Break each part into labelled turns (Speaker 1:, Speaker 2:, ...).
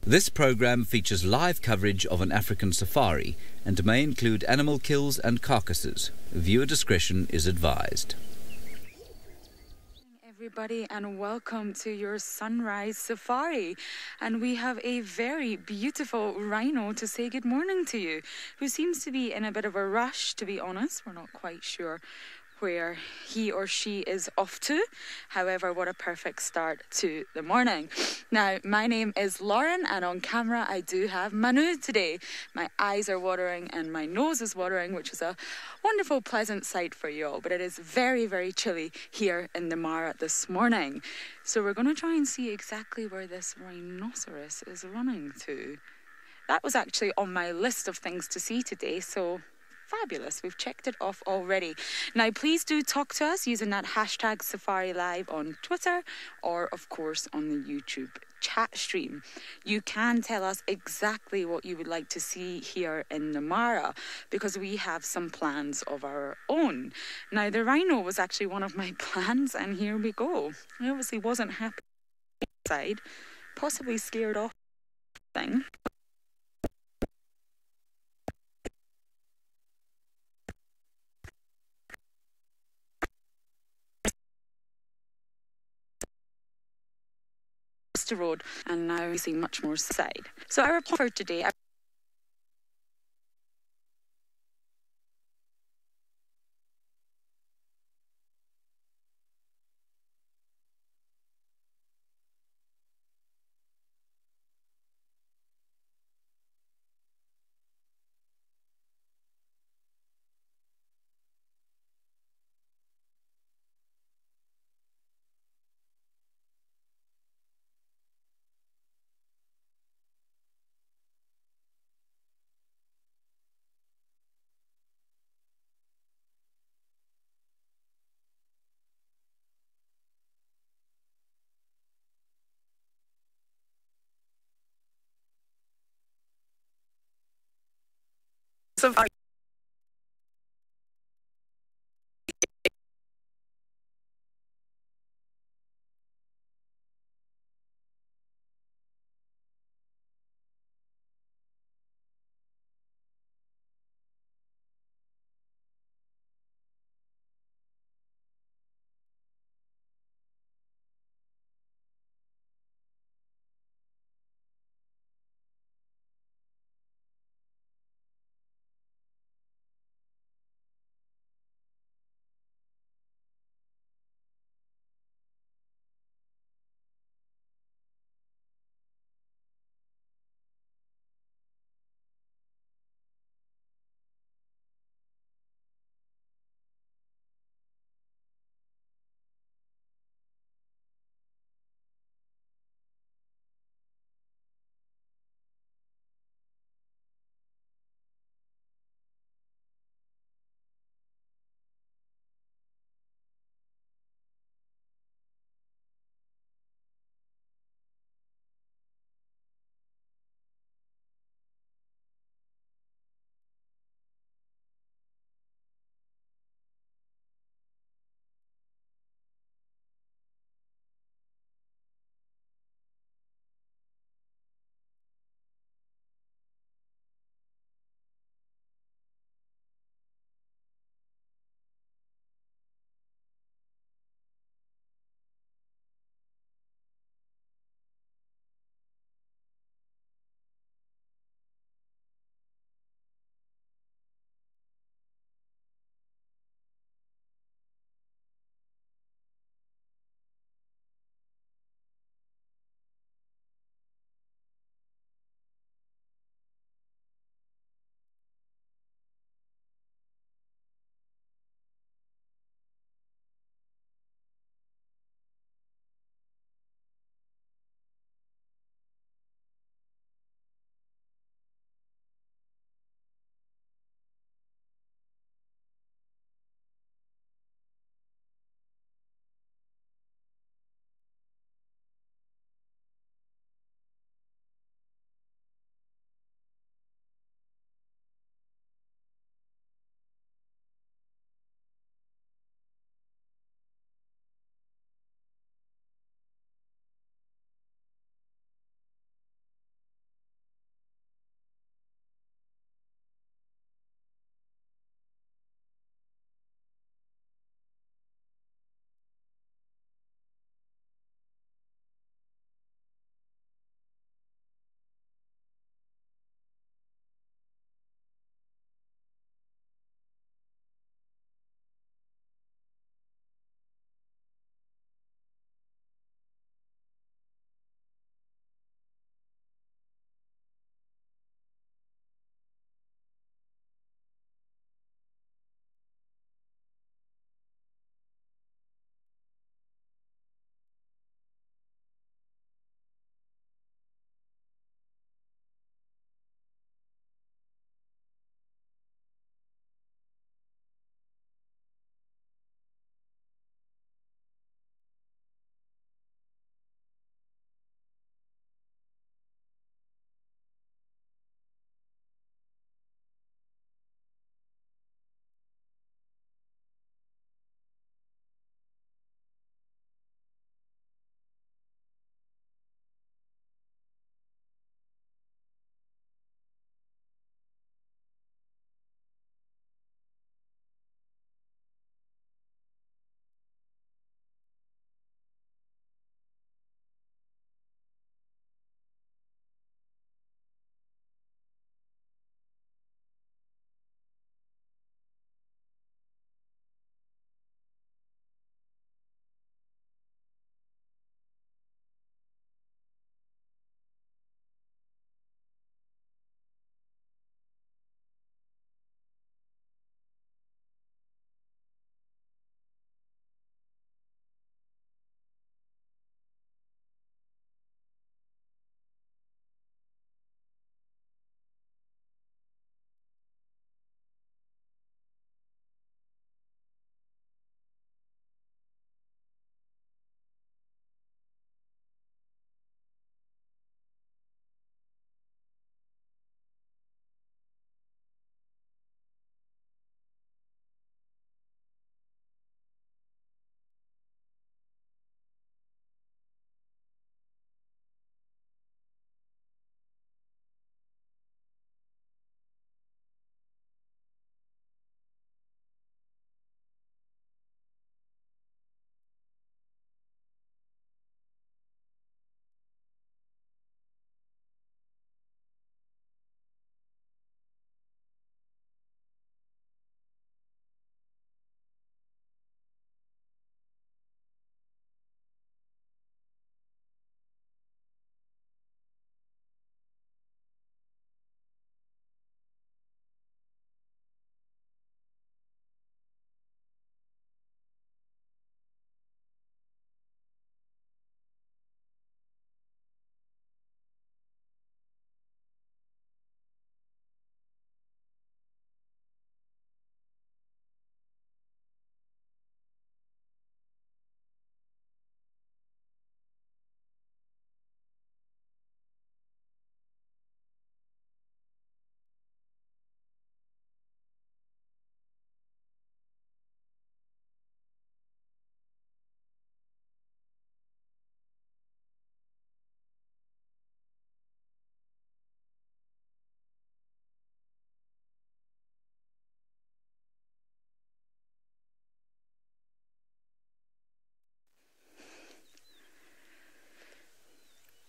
Speaker 1: This program features live coverage of an African safari and may include animal kills and carcasses. Viewer discretion is advised.
Speaker 2: Everybody, and welcome to your sunrise safari. And we have a very beautiful rhino to say good morning to you, who seems to be in a bit of a rush, to be honest. We're not quite sure where he or she is off to. However, what a perfect start to the morning. Now, my name is Lauren, and on camera I do have Manu today. My eyes are watering and my nose is watering, which is a wonderful, pleasant sight for you all, but it is very, very chilly here in the Mara this morning. So we're going to try and see exactly where this rhinoceros is running to. That was actually on my list of things to see today, so fabulous. We've checked it off already. Now, please do talk to us using that hashtag SafariLive on Twitter or, of course, on the YouTube chat stream. You can tell us exactly what you would like to see here in the Mara, because we have some plans of our own. Now, the rhino was actually one of my plans, and here we go. I obviously wasn't happy inside, possibly scared off thing. The road, and now we see much more side. So our report for today.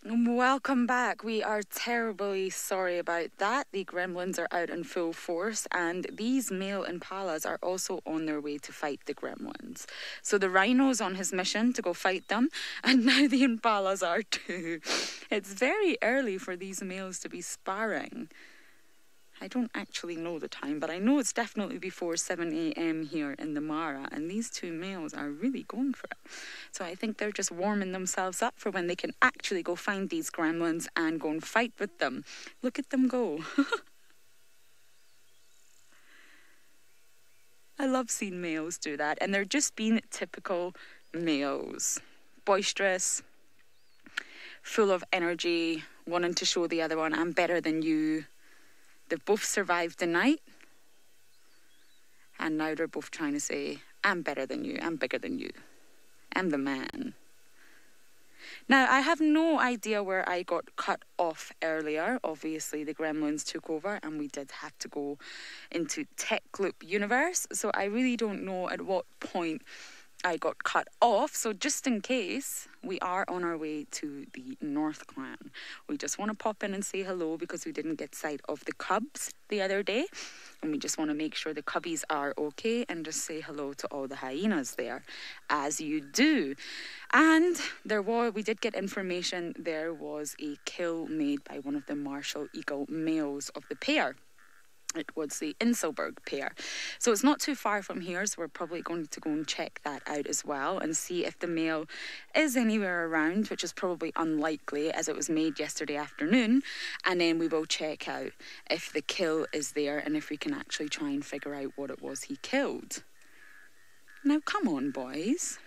Speaker 2: Welcome back. We are terribly sorry about that. The gremlins are out in full force, and these male impalas are also on their way to fight the gremlins. So the rhino's on his mission to go fight them, and now the impalas are too. It's very early for these males to be sparring. I don't actually know the time, but I know it's definitely before 7 a.m. here in the Mara, and these two males are really going for it. So I think they're just warming themselves up for when they can actually go find these gremlins and go and fight with them. Look at them go. I love seeing males do that, and they're just being typical males. Boisterous, full of energy, wanting to show the other one, I'm better than you. They've both survived the night, and now they're both trying to say, I'm better than you, I'm bigger than you, I'm the man. Now, I have no idea where I got cut off earlier. Obviously, the gremlins took over, and we did have to go into Tech Loop Universe, so I really don't know at what point I got cut off. So just in case, we are on our way to the North Clan. We just want to pop in and say hello because we didn't get sight of the cubs the other day, and we just want to make sure the cubbies are okay and just say hello to all the hyenas there, as you do. And we did get information there was a kill made by one of the martial eagle males of the pair. It was the Inselberg pair. So it's not too far from here, so we're probably going to go and check that out as well and see if the male is anywhere around, which is probably unlikely as it was made yesterday afternoon. And then we will check out if the kill is there and if we can actually try and figure out what it was he killed. Now, come on, boys.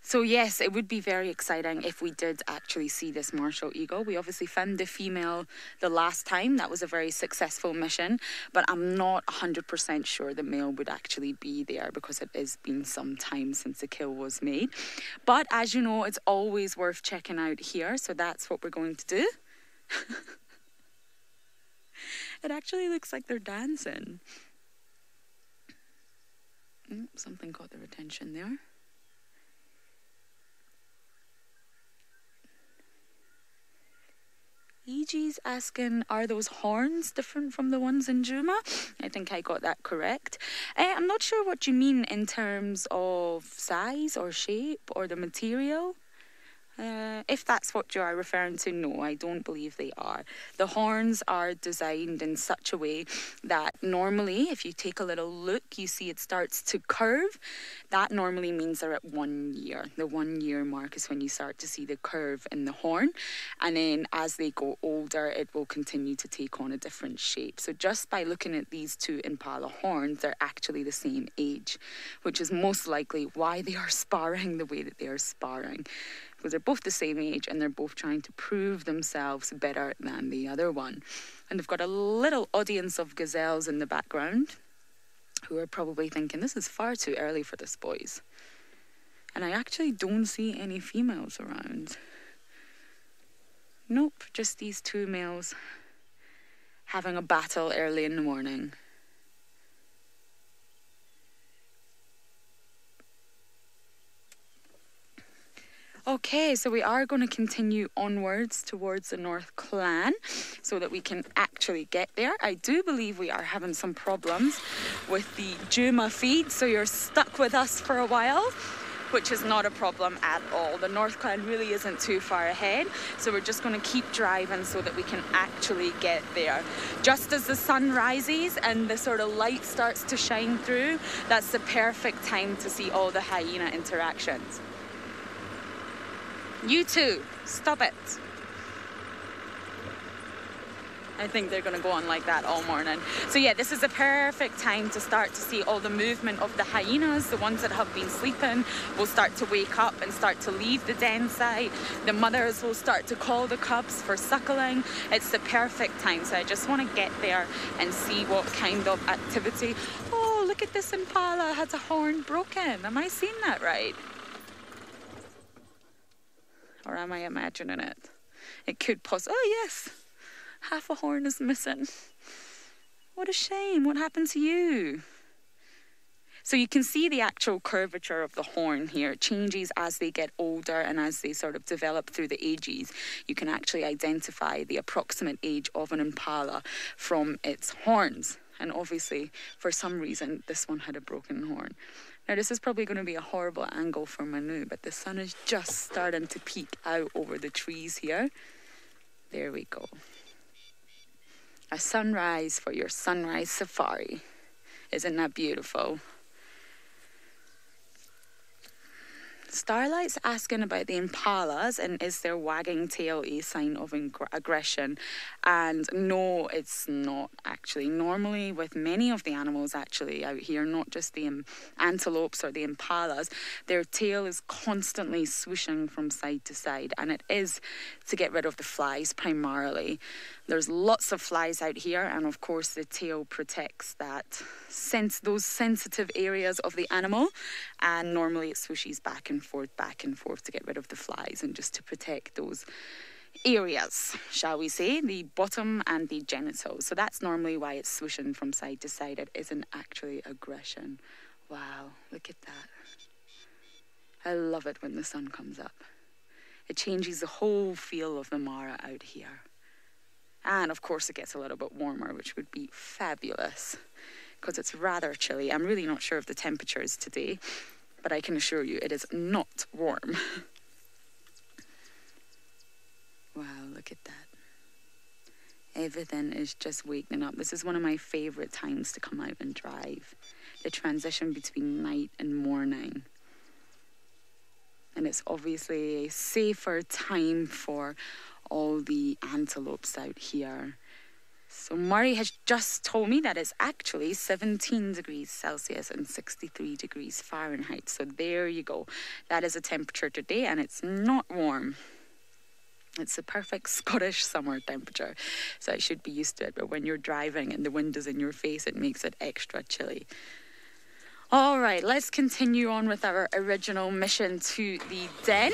Speaker 2: So yes, it would be very exciting if we did actually see this martial eagle. We obviously found the female the last time. That was a very successful mission, but I'm not 100% sure the male would actually be there because it has been some time since the kill was made. But as you know, it's always worth checking out here, so that's what we're going to do. It actually looks like they're dancing. Something caught their attention there. EG's asking, are those horns different from the ones in Juma? I think I got that correct. I'm not sure what you mean in terms of size or shape or the material. If that's what you are referring to, no, I don't believe they are. The horns are designed in such a way that normally, if you take a little look, you see it starts to curve. That normally means they're at 1 year. The 1 year mark is when you start to see the curve in the horn. And then as they go older, it will continue to take on a different shape. So just by looking at these two impala horns, they're actually the same age, which is most likely why they are sparring the way that they are sparring. Because they're both the same age and they're both trying to prove themselves better than the other one. And they've got a little audience of gazelles in the background who are probably thinking, this is far too early for this, boys. And I actually don't see any females around. Nope, just these two males having a battle early in the morning. Okay, so we are going to continue onwards towards the North Clan so that we can actually get there. I do believe we are having some problems with the Juma feed, so you're stuck with us for a while, which is not a problem at all. The North Clan really isn't too far ahead, so we're just going to keep driving so that we can actually get there. Just as the sun rises and the sort of light starts to shine through, that's the perfect time to see all the hyena interactions. You too, stop it. I think they're going to go on like that all morning. So yeah, this is the perfect time to start to see all the movement of the hyenas. The ones that have been sleeping will start to wake up and start to leave the den site. The mothers will start to call the cubs for suckling. It's the perfect time. So I just want to get there and see what kind of activity. Oh, look at this impala, has a horn broken. Am I seeing that right? Or am I imagining it? It could possibly. Oh, yes. Half a horn is missing. What a shame. What happened to you? So you can see the actual curvature of the horn here. It changes as they get older and as they sort of develop through the ages. You can actually identify the approximate age of an impala from its horns. And obviously, for some reason, this one had a broken horn. Now, this is probably going to be a horrible angle for Manu, but the sun is just starting to peek out over the trees here. There we go. A sunrise for your sunrise safari. Isn't that beautiful? Starlight's asking about the impalas and is their wagging tail a sign of aggression? And no, it's not actually. Normally with many of the animals actually out here, not just the antelopes or the impalas, their tail is constantly swooshing from side to side, and it is to get rid of the flies primarily. There's lots of flies out here, and of course the tail protects those sensitive areas of the animal, and normally it swooshes back and forth to get rid of the flies and just to protect those areas, shall we say, the bottom and the genitals. So that's normally why it's swooshing from side to side. It isn't actually aggression. Wow, look at that. I love it when the sun comes up. It changes the whole feel of the Mara out here. And of course it gets a little bit warmer, which would be fabulous because it's rather chilly. I'm really not sure of the temperatures today, but I can assure you it is not warm. Wow, look at that. Everything is just waking up. This is one of my favourite times to come out and drive. The transition between night and morning. And it's obviously a safer time for all the antelopes out here. So Murray has just told me that it's actually 17 degrees Celsius and 63 degrees Fahrenheit. So there you go. That is a temperature today, and it's not warm. It's the perfect Scottish summer temperature. So I should be used to it. But when you're driving and the wind is in your face, it makes it extra chilly. All right, let's continue on with our original mission to the den.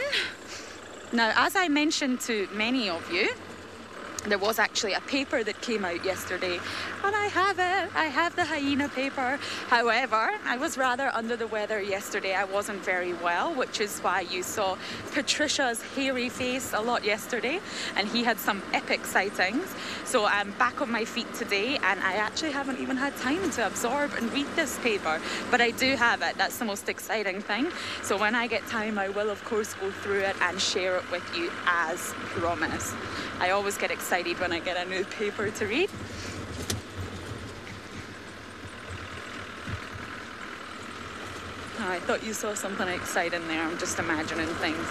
Speaker 2: Now, as I mentioned to many of you, there was actually a paper that came out yesterday, and I have it. I have the hyena paper. However, I was rather under the weather yesterday. I wasn't very well, which is why you saw Patricia's hairy face a lot yesterday, and he had some epic sightings. So I'm back on my feet today, and I actually haven't even had time to absorb and read this paper, but I do have it. That's the most exciting thing. So when I get time, I will of course go through it and share it with you as promised. I always get excited when I get a new paper to read. Oh, I thought you saw something exciting there. I'm just imagining things.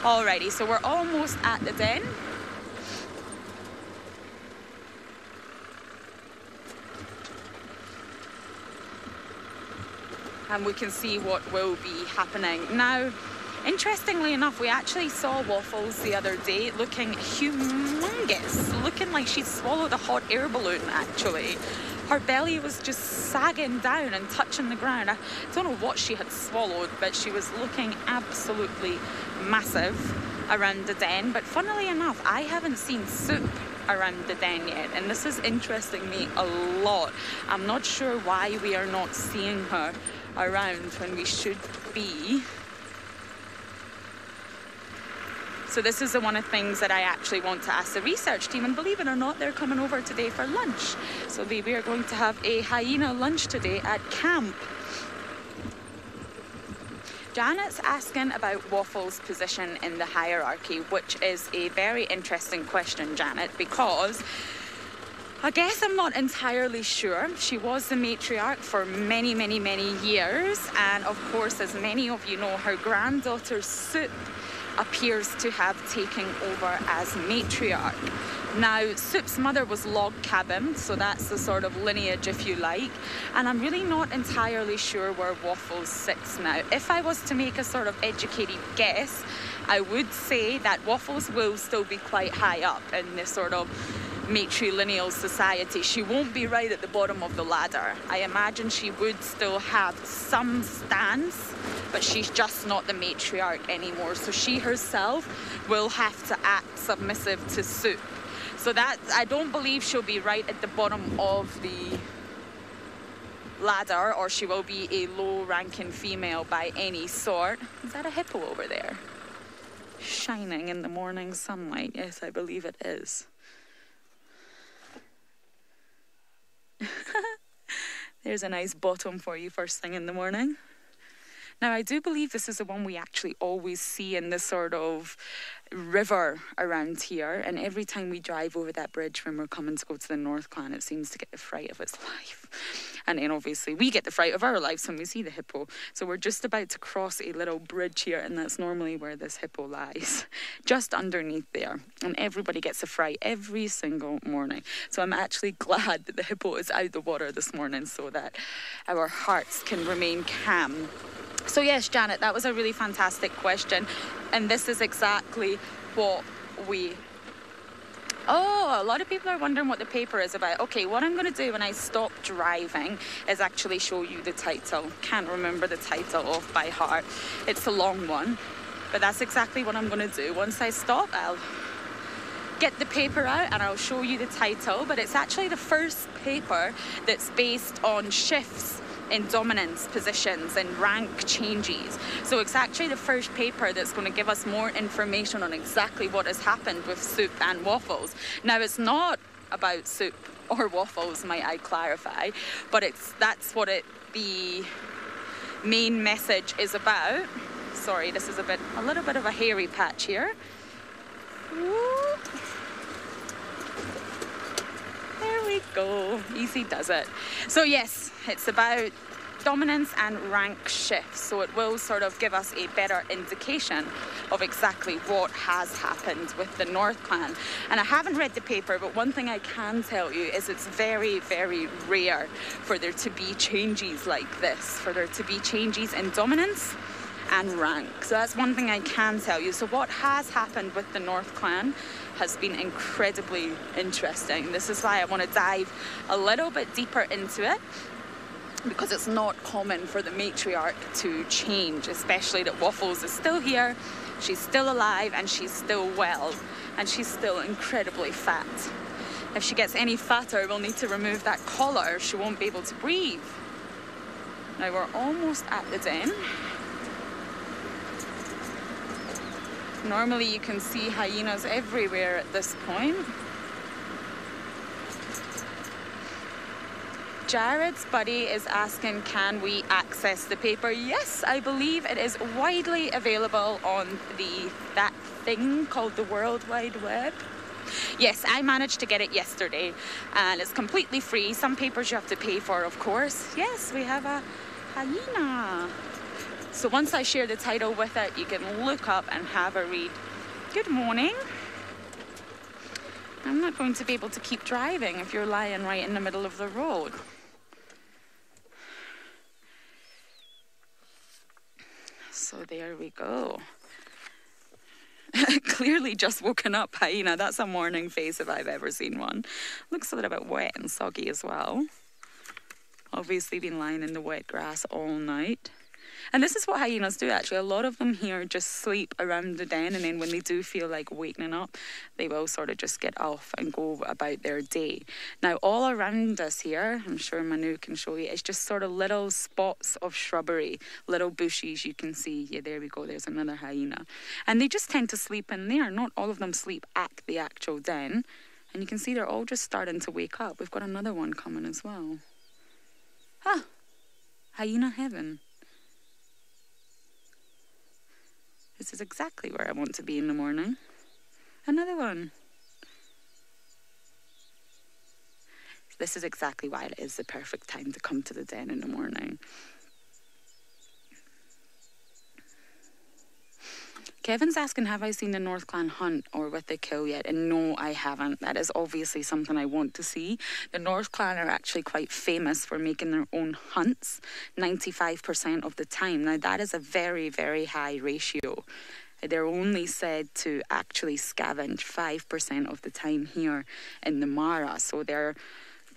Speaker 2: Alrighty, so we're almost at the den. And we can see what will be happening. Now, interestingly enough, we actually saw Waffles the other day looking humongous, looking like she'd swallowed a hot air balloon, actually. Her belly was just sagging down and touching the ground. I don't know what she had swallowed, but she was looking absolutely massive around the den. But funnily enough, I haven't seen Soup around the den yet, and this is interesting me a lot. I'm not sure why we are not seeing her around when we should be. So this is one of the things that I actually want to ask the research team, and believe it or not, they're coming over today for lunch. So we are going to have a hyena lunch today at camp. Janet's asking about Waffles' position in the hierarchy, which is a very interesting question, Janet, because I guess I'm not entirely sure. She was the matriarch for many, many, many years, and of course, as many of you know, her granddaughter Soup appears to have taken over as matriarch. Now, Soup's mother was log cabined, so that's the sort of lineage, if you like, and I'm really not entirely sure where Waffles sits now. If I was to make a sort of educated guess, I would say that Waffles will still be quite high up in this sort of matrilineal society. She won't be right at the bottom of the ladder. I imagine she would still have some stance, but she's just not the matriarch anymore. So she herself will have to act submissive to Soup. So that, I don't believe she'll be right at the bottom of the ladder, or she will be a low-ranking female by any sort. Is that a hippo over there? Shining in the morning sunlight. Yes, I believe it is. There's a nice bottom for you first thing in the morning. Now, I do believe this is the one we actually always see in this sort of river around here. And every time we drive over that bridge when we're coming to go to the North Clan, it seems to get the fright of its life. And then obviously we get the fright of our lives when we see the hippo. So we're just about to cross a little bridge here, and that's normally where this hippo lies, just underneath there. And everybody gets a fright every single morning. So I'm actually glad that the hippo is out of the water this morning so that our hearts can remain calm. So yes, Janet, that was a really fantastic question. And this is exactly what we... Oh, a lot of people are wondering what the paper is about. Okay, what I'm going to do when I stop driving is actually show you the title. Can't remember the title off by heart. It's a long one. But that's exactly what I'm going to do. Once I stop, I'll get the paper out and I'll show you the title. But it's actually the first paper that's based on shifts in dominance positions and rank changes. So it's actually the first paper that's going to give us more information on exactly what has happened with soup and waffles. Now, it's not about soup or waffles, might I clarify, but that's what the main message is about. Sorry, this is a little bit of a hairy patch here. Ooh. There we go. Easy does it. So yes, it's about dominance and rank shifts. So it will sort of give us a better indication of exactly what has happened with the North Clan. And I haven't read the paper, but one thing I can tell you is it's very, very rare for there to be changes like this, for there to be changes in dominance and rank. So that's one thing I can tell you. So what has happened with the North Clan has been incredibly interesting. This is why I want to dive a little bit deeper into it, because it's not common for the matriarch to change, especially that Waffles is still here, she's still alive, and she's still well, and she's still incredibly fat. If she gets any fatter, we'll need to remove that collar. She won't be able to breathe. Now we're almost at the den. Normally you can see hyenas everywhere at this point. Jared's buddy is asking, can we access the paper? Yes, I believe it is widely available on that thing called the World Wide Web. Yes, I managed to get it yesterday, and it's completely free. Some papers you have to pay for, of course. Yes, we have a hyena. So once I share the title with it, you can look up and have a read. Good morning. I'm not going to be able to keep driving if you're lying right in the middle of the road. So there we go. Clearly just woken up hyena. That's a morning face if I've ever seen one. Looks a little bit wet and soggy as well. Obviously been lying in the wet grass all night. And this is what hyenas do, actually. A lot of them here just sleep around the den, and then when they do feel like waking up, they will sort of just get off and go about their day. Now, all around us here, I'm sure Manu can show you, it's just sort of little spots of shrubbery, little bushes you can see. Yeah, there we go, there's another hyena. And they just tend to sleep in there. Not all of them sleep at the actual den. And you can see they're all just starting to wake up. We've got another one coming as well. Huh, hyena heaven. This is exactly where I want to be in the morning. Another one. This is exactly why it is the perfect time to come to the den in the morning. Kevin's asking, have I seen the North Clan hunt or with the kill yet? And no, I haven't. That is obviously something I want to see. The North Clan are actually quite famous for making their own hunts 95% of the time. Now, that is a very, very high ratio. They're only said to actually scavenge 5% of the time here in the Mara. So they're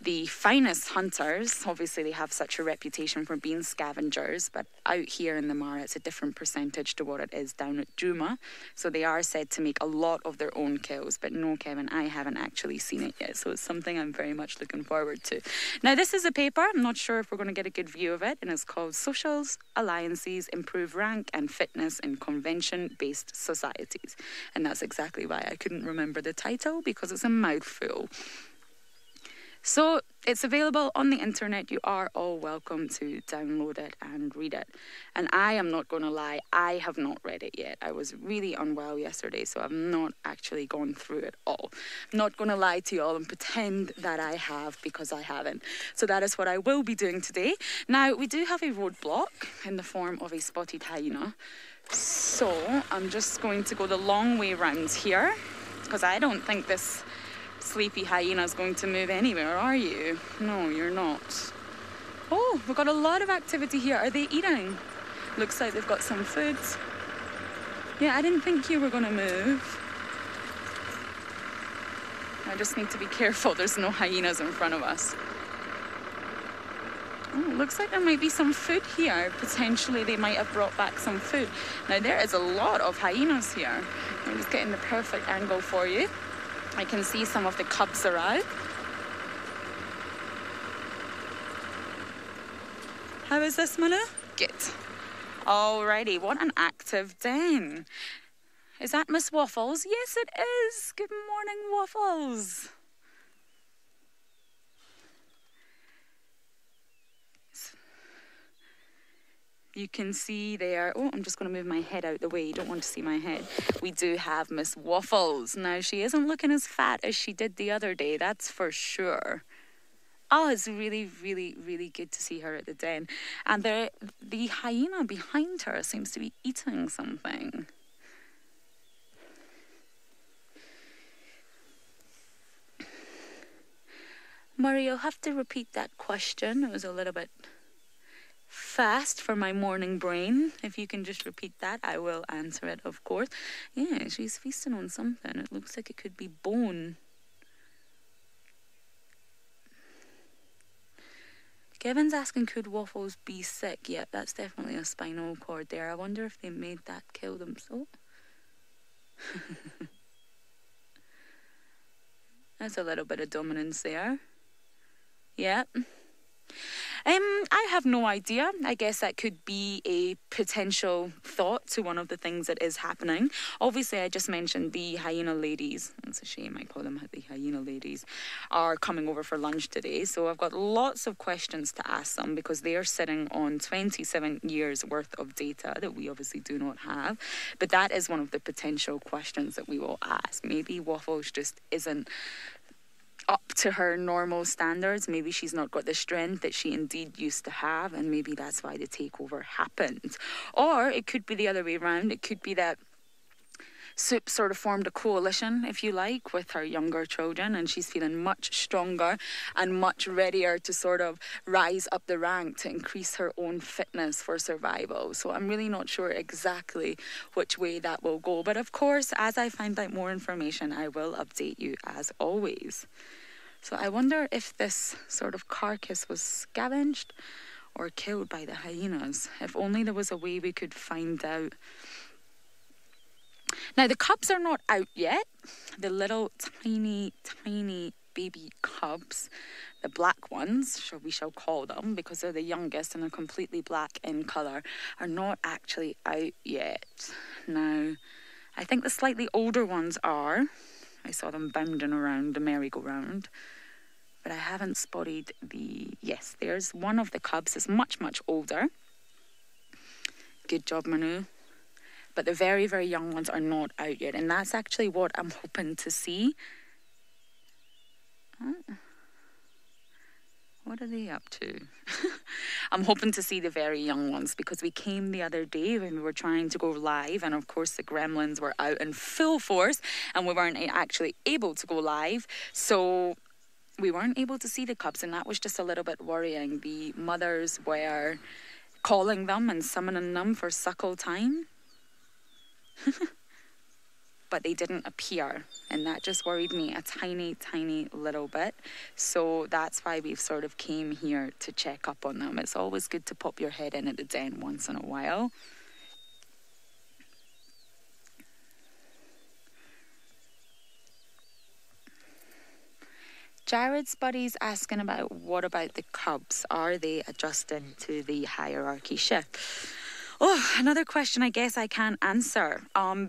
Speaker 2: the finest hunters. Obviously, they have such a reputation for being scavengers, but out here in the Mara, it's a different percentage to what it is down at Juma. So they are said to make a lot of their own kills. But no, Kevin, I haven't actually seen it yet. So it's something I'm very much looking forward to. Now, this is a paper. I'm not sure if we're going to get a good view of it. And it's called Socials, Alliances, Improve Rank and Fitness in Convention-Based Societies. And that's exactly why I couldn't remember the title, because it's a mouthful. So it's available on the internet. You are all welcome to download it and read it. And I am not going to lie, I have not read it yet. I was really unwell yesterday, so I've not actually gone through it all. I'm not going to lie to you all and pretend that I have, because I haven't. So that is what I will be doing today. Now, we do have a roadblock in the form of a spotted hyena. So I'm just going to go the long way round here, because I don't think this sleepy hyena is going to move anywhere, are you? No, you're not. Oh, we've got a lot of activity here. Are they eating? Looks like they've got some food. Yeah, I didn't think you were going to move. I just need to be careful there's no hyenas in front of us. Oh, looks like there might be some food here. Potentially they might have brought back some food. Now, there is a lot of hyenas here. I'm just getting the perfect angle for you. I can see some of the cubs are out. How is this, Manu? Good. Alrighty, what an active den. Is that Miss Waffles? Yes, it is. Good morning, Waffles. You can see there, oh, I'm just going to move my head out the way. You don't want to see my head. We do have Miss Waffles. Now, she isn't looking as fat as she did the other day, that's for sure. Oh, it's really, really, really good to see her at the den. And the hyena behind her seems to be eating something. Murray, you'll have to repeat that question. It was a little bit fast for my morning brain. If you can just repeat that, I will answer it, of course. Yeah, she's feasting on something. It looks like it could be bone. Kevin's asking, could Waffles be sick? Yep, that's definitely a spinal cord there. I wonder if they made that kill themselves. That's a little bit of dominance there. Yep. I have no idea. I guess that could be a potential thought to one of the things that is happening. Obviously, I just mentioned the hyena ladies. It's a shame I call them the hyena ladies, are coming over for lunch today. So I've got lots of questions to ask them, because they are sitting on 27 years worth of data that we obviously do not have. But that is one of the potential questions that we will ask. Maybe Waffles just isn't up to her normal standards. Maybe she's not got the strength that she indeed used to have, and maybe that's why the takeover happened. Or it could be the other way around. It could be that Soup sort of formed a coalition, if you like, with her younger children, and she's feeling much stronger and much readier to sort of rise up the rank to increase her own fitness for survival. So I'm really not sure exactly which way that will go. But of course, as I find out more information, I will update you as always. So I wonder if this sort of carcass was scavenged or killed by the hyenas. If only there was a way we could find out. Now, the cubs are not out yet. The little tiny, tiny baby cubs, the black ones, we shall call them, because they're the youngest and are completely black in colour, are not actually out yet. Now, I think the slightly older ones are. I saw them bounding around the merry-go-round. But I haven't spotted yes, there's one of the cubs is much, much older. Good job, Manu. But the very, very young ones are not out yet. And that's actually what I'm hoping to see. What are they up to? I'm hoping to see the very young ones, because we came the other day when we were trying to go live, and of course the gremlins were out in full force and we weren't actually able to go live. So we weren't able to see the cubs, and that was just a little bit worrying. The mothers were calling them and summoning them for suckle time. but they didn't appear. And that just worried me a tiny, tiny little bit. So that's why we've sort of came here to check up on them. It's always good to pop your head in at the den once in a while. Jared's buddy's asking about what about the cubs? Are they adjusting to the hierarchy shift? Oh, another question I guess I can't answer.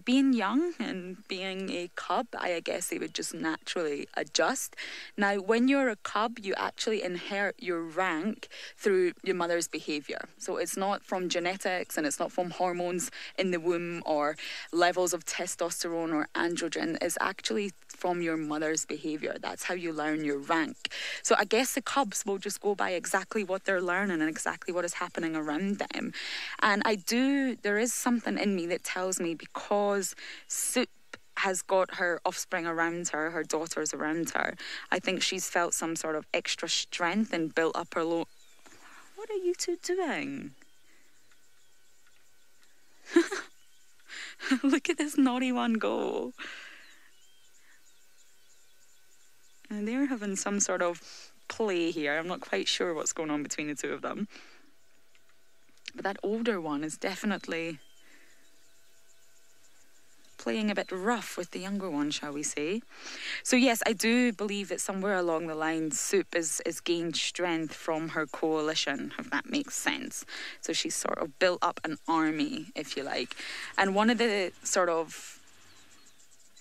Speaker 2: Being young and being a cub, I guess they would just naturally adjust. Now, when you're a cub, you actually inherit your rank through your mother's behaviour. So it's not from genetics and it's not from hormones in the womb or levels of testosterone or androgen. It's actually from your mother's behaviour. That's how you learn your rank. So I guess the cubs will just go by exactly what they're learning and exactly what is happening around them. And there is something in me that tells me because Soup has got her offspring around her, her daughters around her, I think she's felt some sort of extra strength and built up her What are you two doing? Look at this naughty one go. And they're having some sort of play here. I'm not quite sure what's going on between the two of them. But that older one is definitely playing a bit rough with the younger one, shall we say. So yes, I do believe that somewhere along the line, Soup is gained strength from her coalition, if that makes sense. So she's sort of built up an army, if you like. And one of the sort of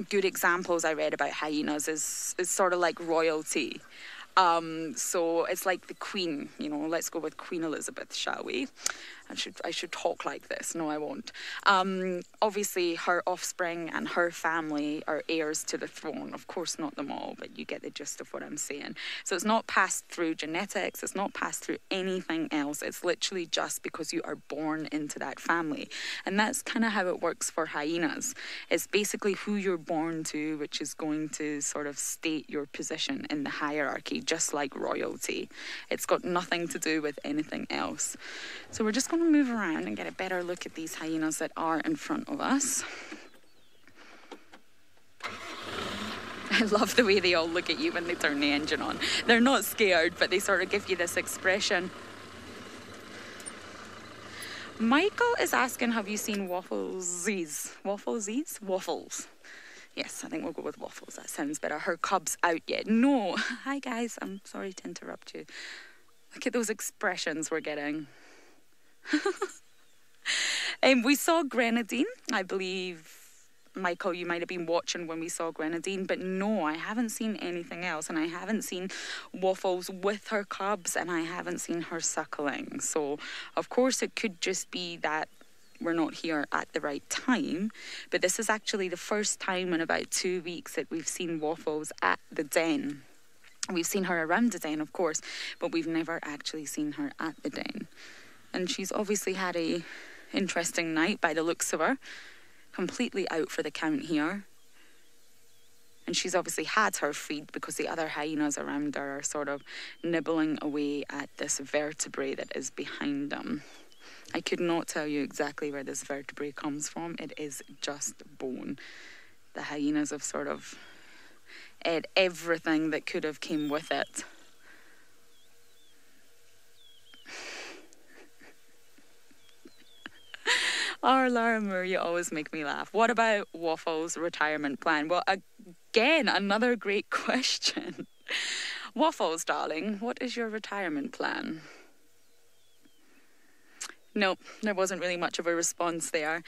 Speaker 2: good examples I read about hyenas is sort of like royalty. So it's like the Queen, let's go with Queen Elizabeth, shall we? I should talk like this. No, I won't. Obviously, her offspring and her family are heirs to the throne. Of course, not them all, but you get the gist of what I'm saying. So it's not passed through genetics. It's not passed through anything else. It's literally just because you are born into that family. And that's kind of how it works for hyenas. It's basically who you're born to, which is going to sort of state your position in the hierarchy, just like royalty. It's got nothing to do with anything else. So we're just going to move around and get a better look at these hyenas that are in front of us. I love the way they all look at you when they turn the engine on. They're not scared, but they sort of give you this expression. Michael is asking, have you seen Waffles? Waffles. Yes, I think we'll go with Waffles. That sounds better. Her cub's out yet. No. Hi, guys. I'm sorry to interrupt you. Look at those expressions we're getting. We saw Grenadine. I believe, Michael, you might have been watching when we saw Grenadine, but no, I haven't seen anything else, and I haven't seen Waffles with her cubs, and I haven't seen her suckling. So, of course, it could just be that we're not here at the right time, but this is actually the first time in about 2 weeks that we've seen Waffles at the den. We've seen her around the den, of course, but we've never actually seen her at the den. And she's obviously had a interesting night by the looks of her. Completely out for the count here. And she's obviously had her feed because the other hyenas around her are sort of nibbling away at this vertebrae that is behind them. I could not tell you exactly where this vertebrae comes from. It is just bone. The hyenas have sort of ate everything that could have came with it. Oh, Laura Moore, you always make me laugh. What about Waffles' retirement plan? Well, again, another great question. Waffles, darling, what is your retirement plan? Nope, there wasn't really much of a response there.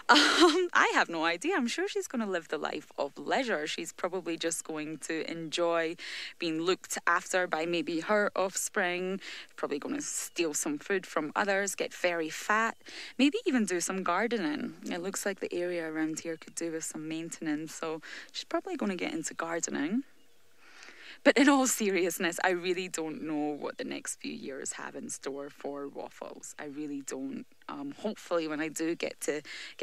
Speaker 2: I have no idea. I'm sure she's going to live the life of leisure. She's probably just going to enjoy being looked after by maybe her offspring, probably going to steal some food from others, get very fat, maybe even do some gardening. It looks like the area around here could do with some maintenance, so she's probably going to get into gardening. But in all seriousness, I really don't know what the next few years have in store for Waffles. I really don't. Hopefully, when I do get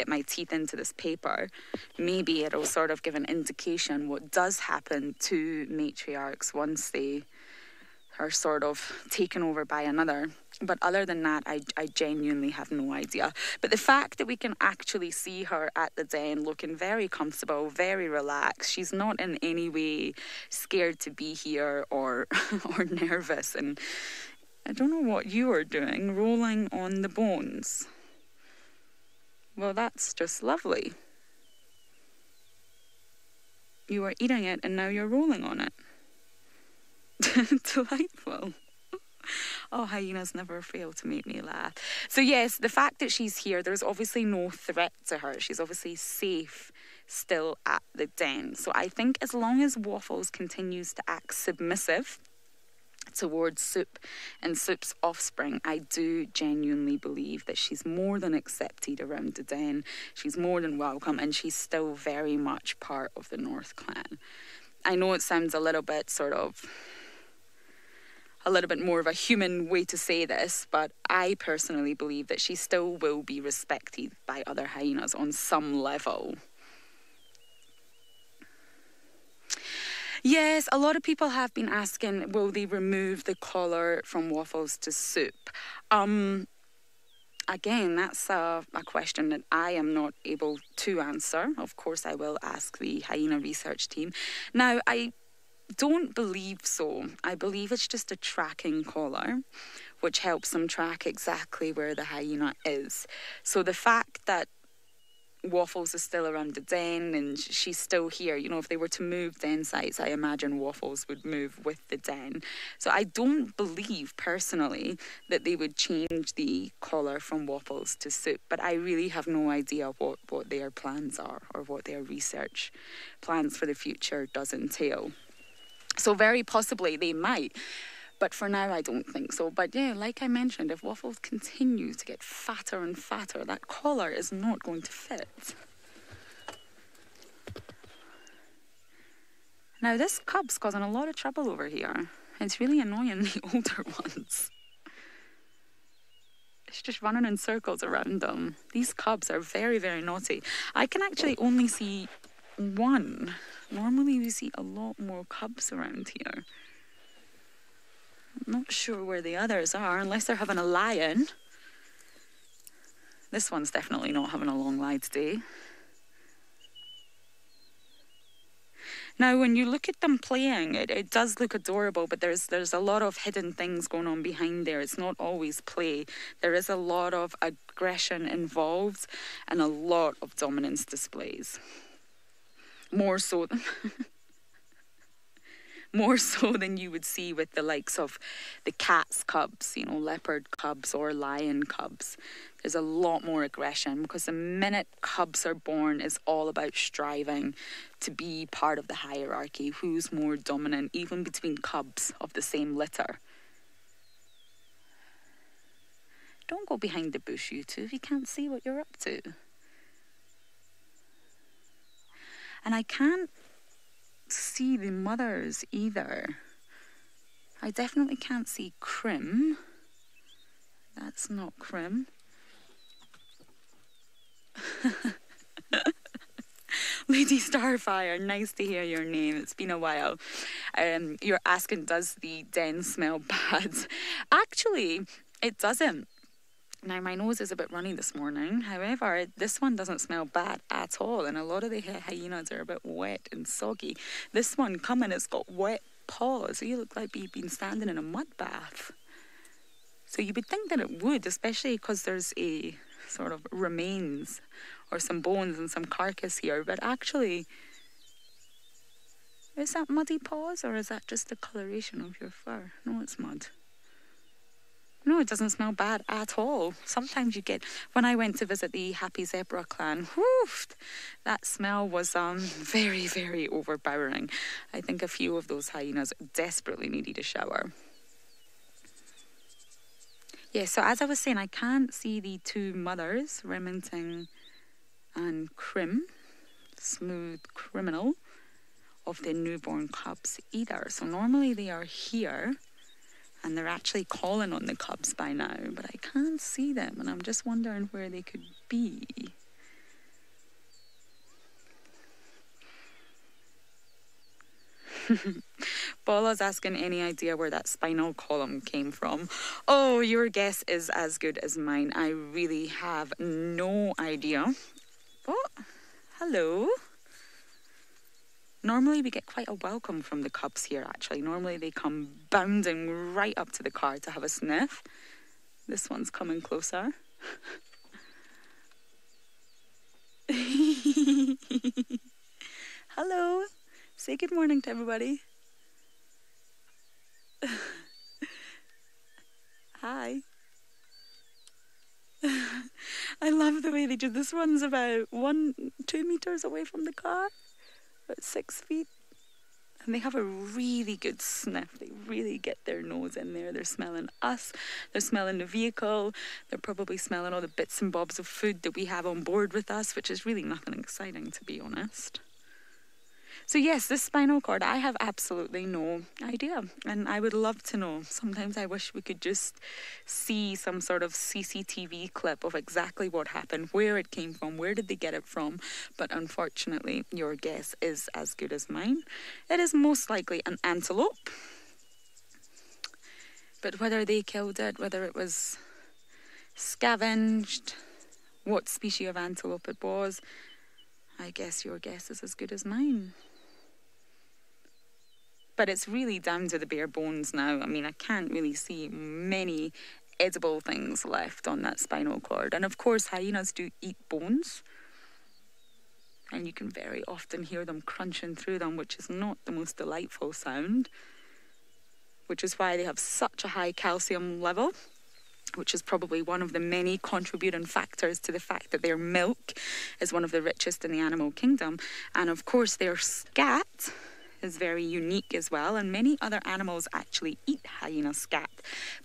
Speaker 2: my teeth into this paper, maybe it'll sort of give an indication what does happen to matriarchs once they are sort of taken over by another. But other than that, I genuinely have no idea. But the fact that we can actually see her at the den looking very comfortable, very relaxed, she's not in any way scared to be here or or nervous. And I don't know what you are doing, rolling on the bones. Well, that's just lovely. You were eating it and now you're rolling on it. Delightful. Oh, hyenas never fail to make me laugh. So yes, the fact that she's here, there's obviously no threat to her. She's obviously safe still at the den. So I think as long as Waffles continues to act submissive towards Soup and Soup's offspring, I do genuinely believe that she's more than accepted around the den. She's more than welcome, and she's still very much part of the North Clan. I know it sounds a little bit more of a human way to say this, but I personally believe that she still will be respected by other hyenas on some level. Yes, a lot of people have been asking, will they remove the collar from Waffles to Soup? Again, that's a question that I am not able to answer. Of course, I will ask the hyena research team. Now, I don't believe so. I believe it's just a tracking collar, which helps them track exactly where the hyena is. So the fact that Waffles is still around the den and she's still here, you know, if they were to move den sites, I imagine Waffles would move with the den. So I don't believe personally that they would change the collar from Waffles to Soup, but I really have no idea what their plans are or what their research plans for the future does entail. So very possibly they might. But for now, I don't think so. But yeah, like I mentioned, if Waffles continues to get fatter and fatter, that collar is not going to fit. Now, this cub's causing a lot of trouble over here. It's really annoying the older ones. It's just running in circles around them. These cubs are very, very naughty. I can actually only see one. Normally, we see a lot more cubs around here. I'm not sure where the others are, unless they're having a lie-in. This one's definitely not having a long lie today. Now, when you look at them playing, it does look adorable, but there's a lot of hidden things going on behind there. It's not always play. There is a lot of aggression involved and a lot of dominance displays. More so than you would see with the likes of the cat's cubs, you know, leopard cubs or lion cubs. There's a lot more aggression because the minute cubs are born, it's all about striving to be part of the hierarchy. Who's more dominant, even between cubs of the same litter. Don't go behind the bush, you two, if you can't see what you're up to. And I can't see the mothers either. I definitely can't see Crim. That's not Crim. Lady Starfire, nice to hear your name. It's been a while. You're asking, does the den smell bad? Actually, it doesn't. Now, my nose is a bit runny this morning. However, this one doesn't smell bad at all. And a lot of the hyenas are a bit wet and soggy. This one coming, it's got wet paws. You look like you've been standing in a mud bath. So you would think that it would, especially because there's a sort of remains or some bones and some carcass here. But actually, is that muddy paws or is that just the coloration of your fur? No, it's mud. No, it doesn't smell bad at all. Sometimes you get, when I went to visit the Happy Zebra clan, whew, that smell was very, very overpowering. I think a few of those hyenas desperately needed a shower. Yeah, so as I was saying, I can't see the two mothers, Remington and Crim, smooth criminal, of their newborn cubs either. So normally they are here. And they're actually calling on the cubs by now, but I can't see them, and I'm just wondering where they could be. Paula's asking, any idea where that spinal column came from? Oh, your guess is as good as mine. I really have no idea. Oh, hello. Normally we get quite a welcome from the cubs here, actually. Normally they come bounding right up to the car to have a sniff. This one's coming closer. Hello. Say good morning to everybody. Hi. I love the way they do. This one's about 2 meters away from the car, about 6 feet. And they have a really good sniff. They really get their nose in there. They're smelling us. They're smelling the vehicle. They're probably smelling all the bits and bobs of food that we have on board with us, which is really nothing exciting, to be honest. So yes, this spinal cord, I have absolutely no idea, and I would love to know. Sometimes I wish we could just see some sort of CCTV clip of exactly what happened, where it came from, where did they get it from, but unfortunately your guess is as good as mine. It is most likely an antelope, but whether they killed it, whether it was scavenged, what species of antelope it was, I guess your guess is as good as mine. But it's really down to the bare bones now. I mean, I can't really see many edible things left on that spinal cord. And of course, hyenas do eat bones. And you can very often hear them crunching through them, which is not the most delightful sound. Which is why they have such a high calcium level, which is probably one of the many contributing factors to the fact that their milk is one of the richest in the animal kingdom. And of course, their scat is very unique as well, and many other animals actually eat hyena scat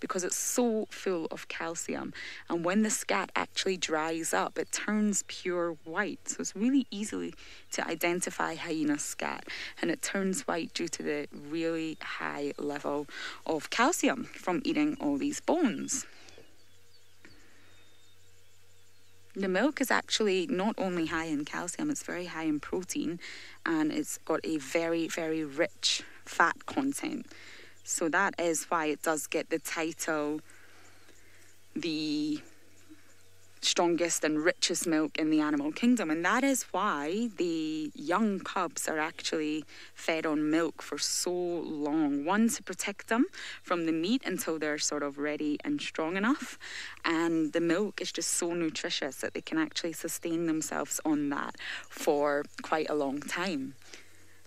Speaker 2: because it's so full of calcium. And when the scat actually dries up, it turns pure white. So it's really easy to identify hyena scat, and it turns white due to the really high level of calcium from eating all these bones. The milk is actually not only high in calcium, it's very high in protein, and it's got a very, very rich fat content. So that is why it does get the title, the strongest and richest milk in the animal kingdom. And that is why the young cubs are actually fed on milk for so long. One, to protect them from the meat until they're sort of ready and strong enough. And the milk is just so nutritious that they can actually sustain themselves on that for quite a long time.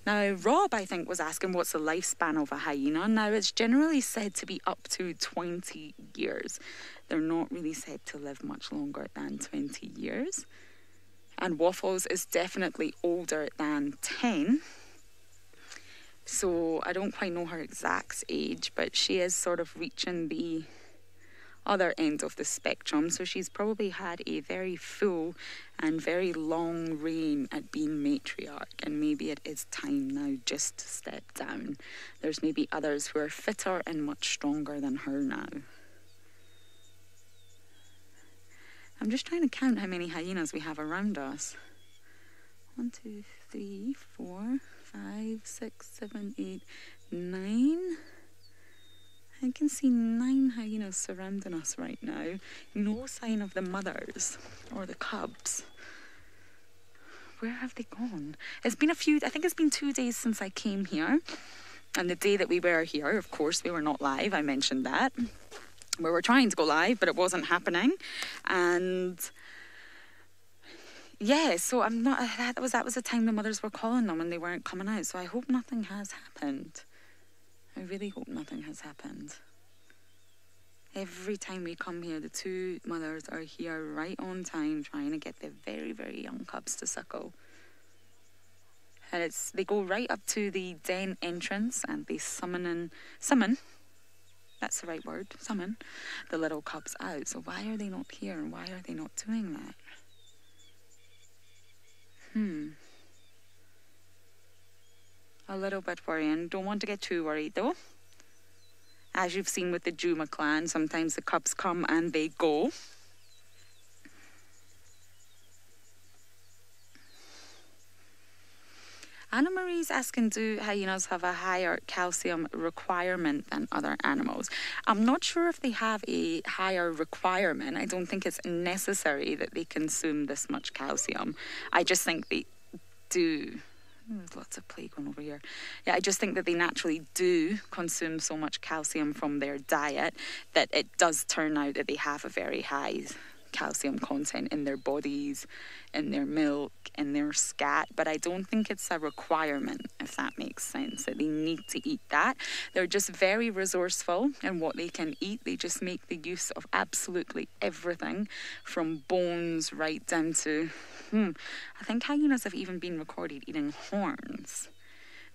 Speaker 2: Now, Rob, I think, was asking what's the lifespan of a hyena. Now, it's generally said to be up to 20 years. They're not really said to live much longer than 20 years. And Waffles is definitely older than 10. So I don't quite know her exact age, but she is sort of reaching the other end of the spectrum. So she's probably had a very full and very long reign at being matriarch, and maybe it is time now just to step down. There's maybe others who are fitter and much stronger than her now. I'm just trying to count how many hyenas we have around us. 1, 2, 3, 4, 5, 6, 7, 8, 9. I can see 9 hyenas surrounding us right now. No sign of the mothers or the cubs. Where have they gone? It's been I think it's been 2 days since I came here. And the day that we were here, of course, we were not live. I mentioned that. We were trying to go live, but it wasn't happening. And yeah, so I'm not, that was the time the mothers were calling them and they weren't coming out. So I hope nothing has happened. I really hope nothing has happened. Every time we come here, the 2 mothers are here right on time, trying to get the very, very young cubs to suckle. And they go right up to the den entrance and they summon, that's the right word, summon the little cubs out. So why are they not here and why are they not doing that? A little bit worrying. Don't want to get too worried though. As you've seen with the Juma clan, sometimes the cubs come and they go. Anna Marie's asking, do hyenas have a higher calcium requirement than other animals? I'm not sure if they have a higher requirement. I don't think it's necessary that they consume this much calcium. I just think they do. There's lots of play going over here. Yeah, I just think that they naturally do consume so much calcium from their diet that it does turn out that they have a very high calcium content in their bodies, in their milk, in their scat, but I don't think it's a requirement, if that makes sense, that they need to eat that. They're just very resourceful in what they can eat. They just make the use of absolutely everything, from bones right down to, I think hyenas have even been recorded eating horns.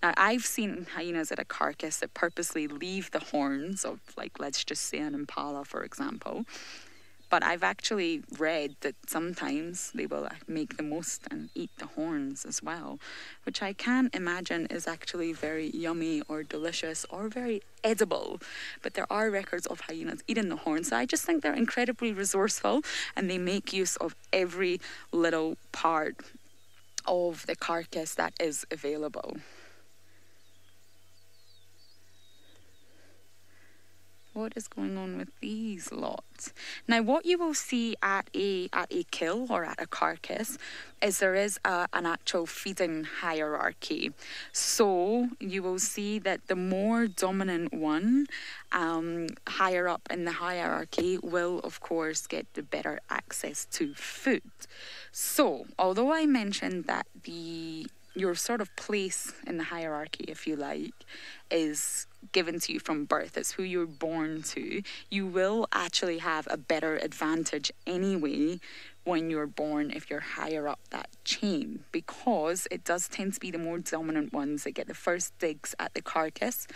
Speaker 2: Now, I've seen hyenas at a carcass that purposely leave the horns of, like, let's just say an impala, for example. But I've actually read that sometimes they will make the most and eat the horns as well, which I can't imagine is actually very yummy or delicious or very edible. But there are records of hyenas eating the horns. So I just think they're incredibly resourceful and they make use of every little part of the carcass that is available. What is going on with these lots? Now, what you will see at a kill or at a carcass is there is an actual feeding hierarchy. So you will see that the more dominant one, higher up in the hierarchy, will of course get the better access to food. So, although I mentioned that your sort of place in the hierarchy, if you like, is given to you from birth, it's who you're born to, you will actually have a better advantage anyway when you're born if you're higher up that chain, because it does tend to be the more dominant ones that get the first digs at the carcass.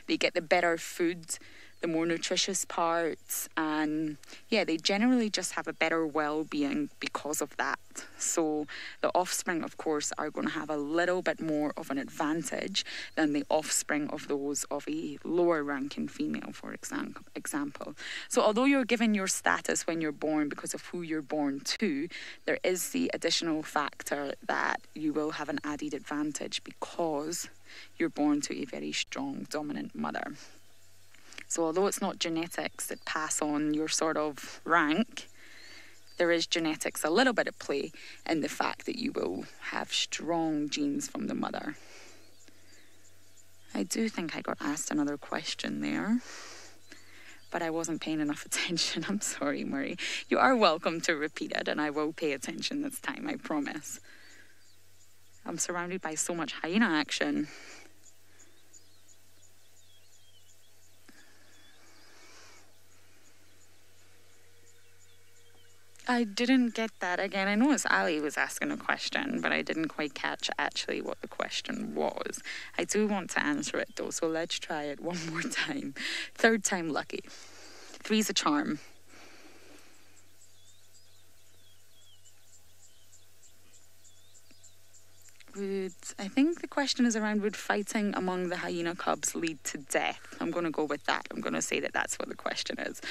Speaker 2: They get the better food, the more nutritious parts, and yeah, they generally just have a better well-being because of that. So the offspring, of course, are going to have a little bit more of an advantage than the offspring of those of a lower ranking female, for example. So although you're given your status when you're born because of who you're born to, there is the additional factor that you will have an added advantage because you're born to a very strong, dominant mother. So although it's not genetics that pass on your sort of rank, there is genetics a little bit at play in the fact that you will have strong genes from the mother. I do think I got asked another question there, but I wasn't paying enough attention. I'm sorry, Murray. You are welcome to repeat it, and I will pay attention this time, I promise. I'm surrounded by so much hyena action. I didn't get that again. I noticed Ali was asking a question, but I didn't quite catch actually what the question was. I do want to answer it though, so let's try it one more time. Third time lucky. Three's a charm. I think the question is around, would fighting among the hyena cubs lead to death? I'm going to go with that. I'm going to say that that's what the question is.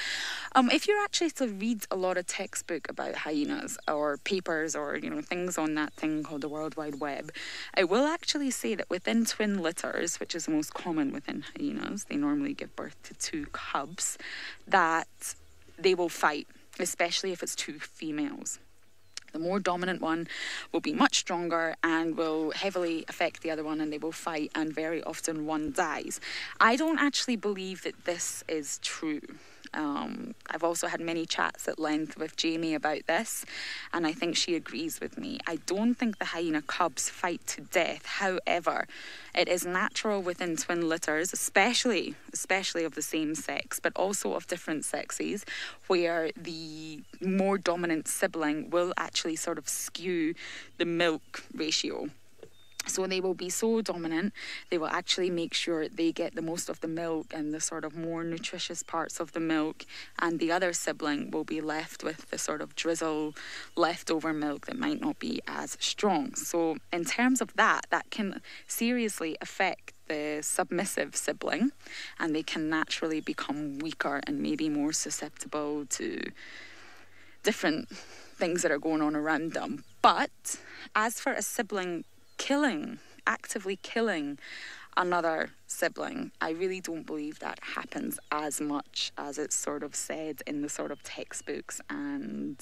Speaker 2: If you're actually to read a lot of textbook about hyenas or papers or, things on that thing called the World Wide Web, it will actually say that within twin litters, which is the most common within hyenas, they normally give birth to 2 cubs, that they will fight, especially if it's 2 females. The more dominant one will be much stronger and will heavily affect the other one, and they will fight, and very often one dies. I don't actually believe that this is true. I've also had many chats at length with Jamie about this, and I think she agrees with me. I don't think the hyena cubs fight to death. However, it is natural within twin litters, especially of the same sex, but also of different sexes, where the more dominant sibling will actually sort of skew the milk ratio. So they will be so dominant, they will actually make sure they get the most of the milk and the sort of more nutritious parts of the milk, and the other sibling will be left with the sort of drizzle leftover milk that might not be as strong. So in terms of that can seriously affect the submissive sibling, and they can naturally become weaker and maybe more susceptible to different things that are going on around them. But as for a sibling killing actively killing another sibling, I really don't believe that happens as much as it's sort of said in the sort of textbooks and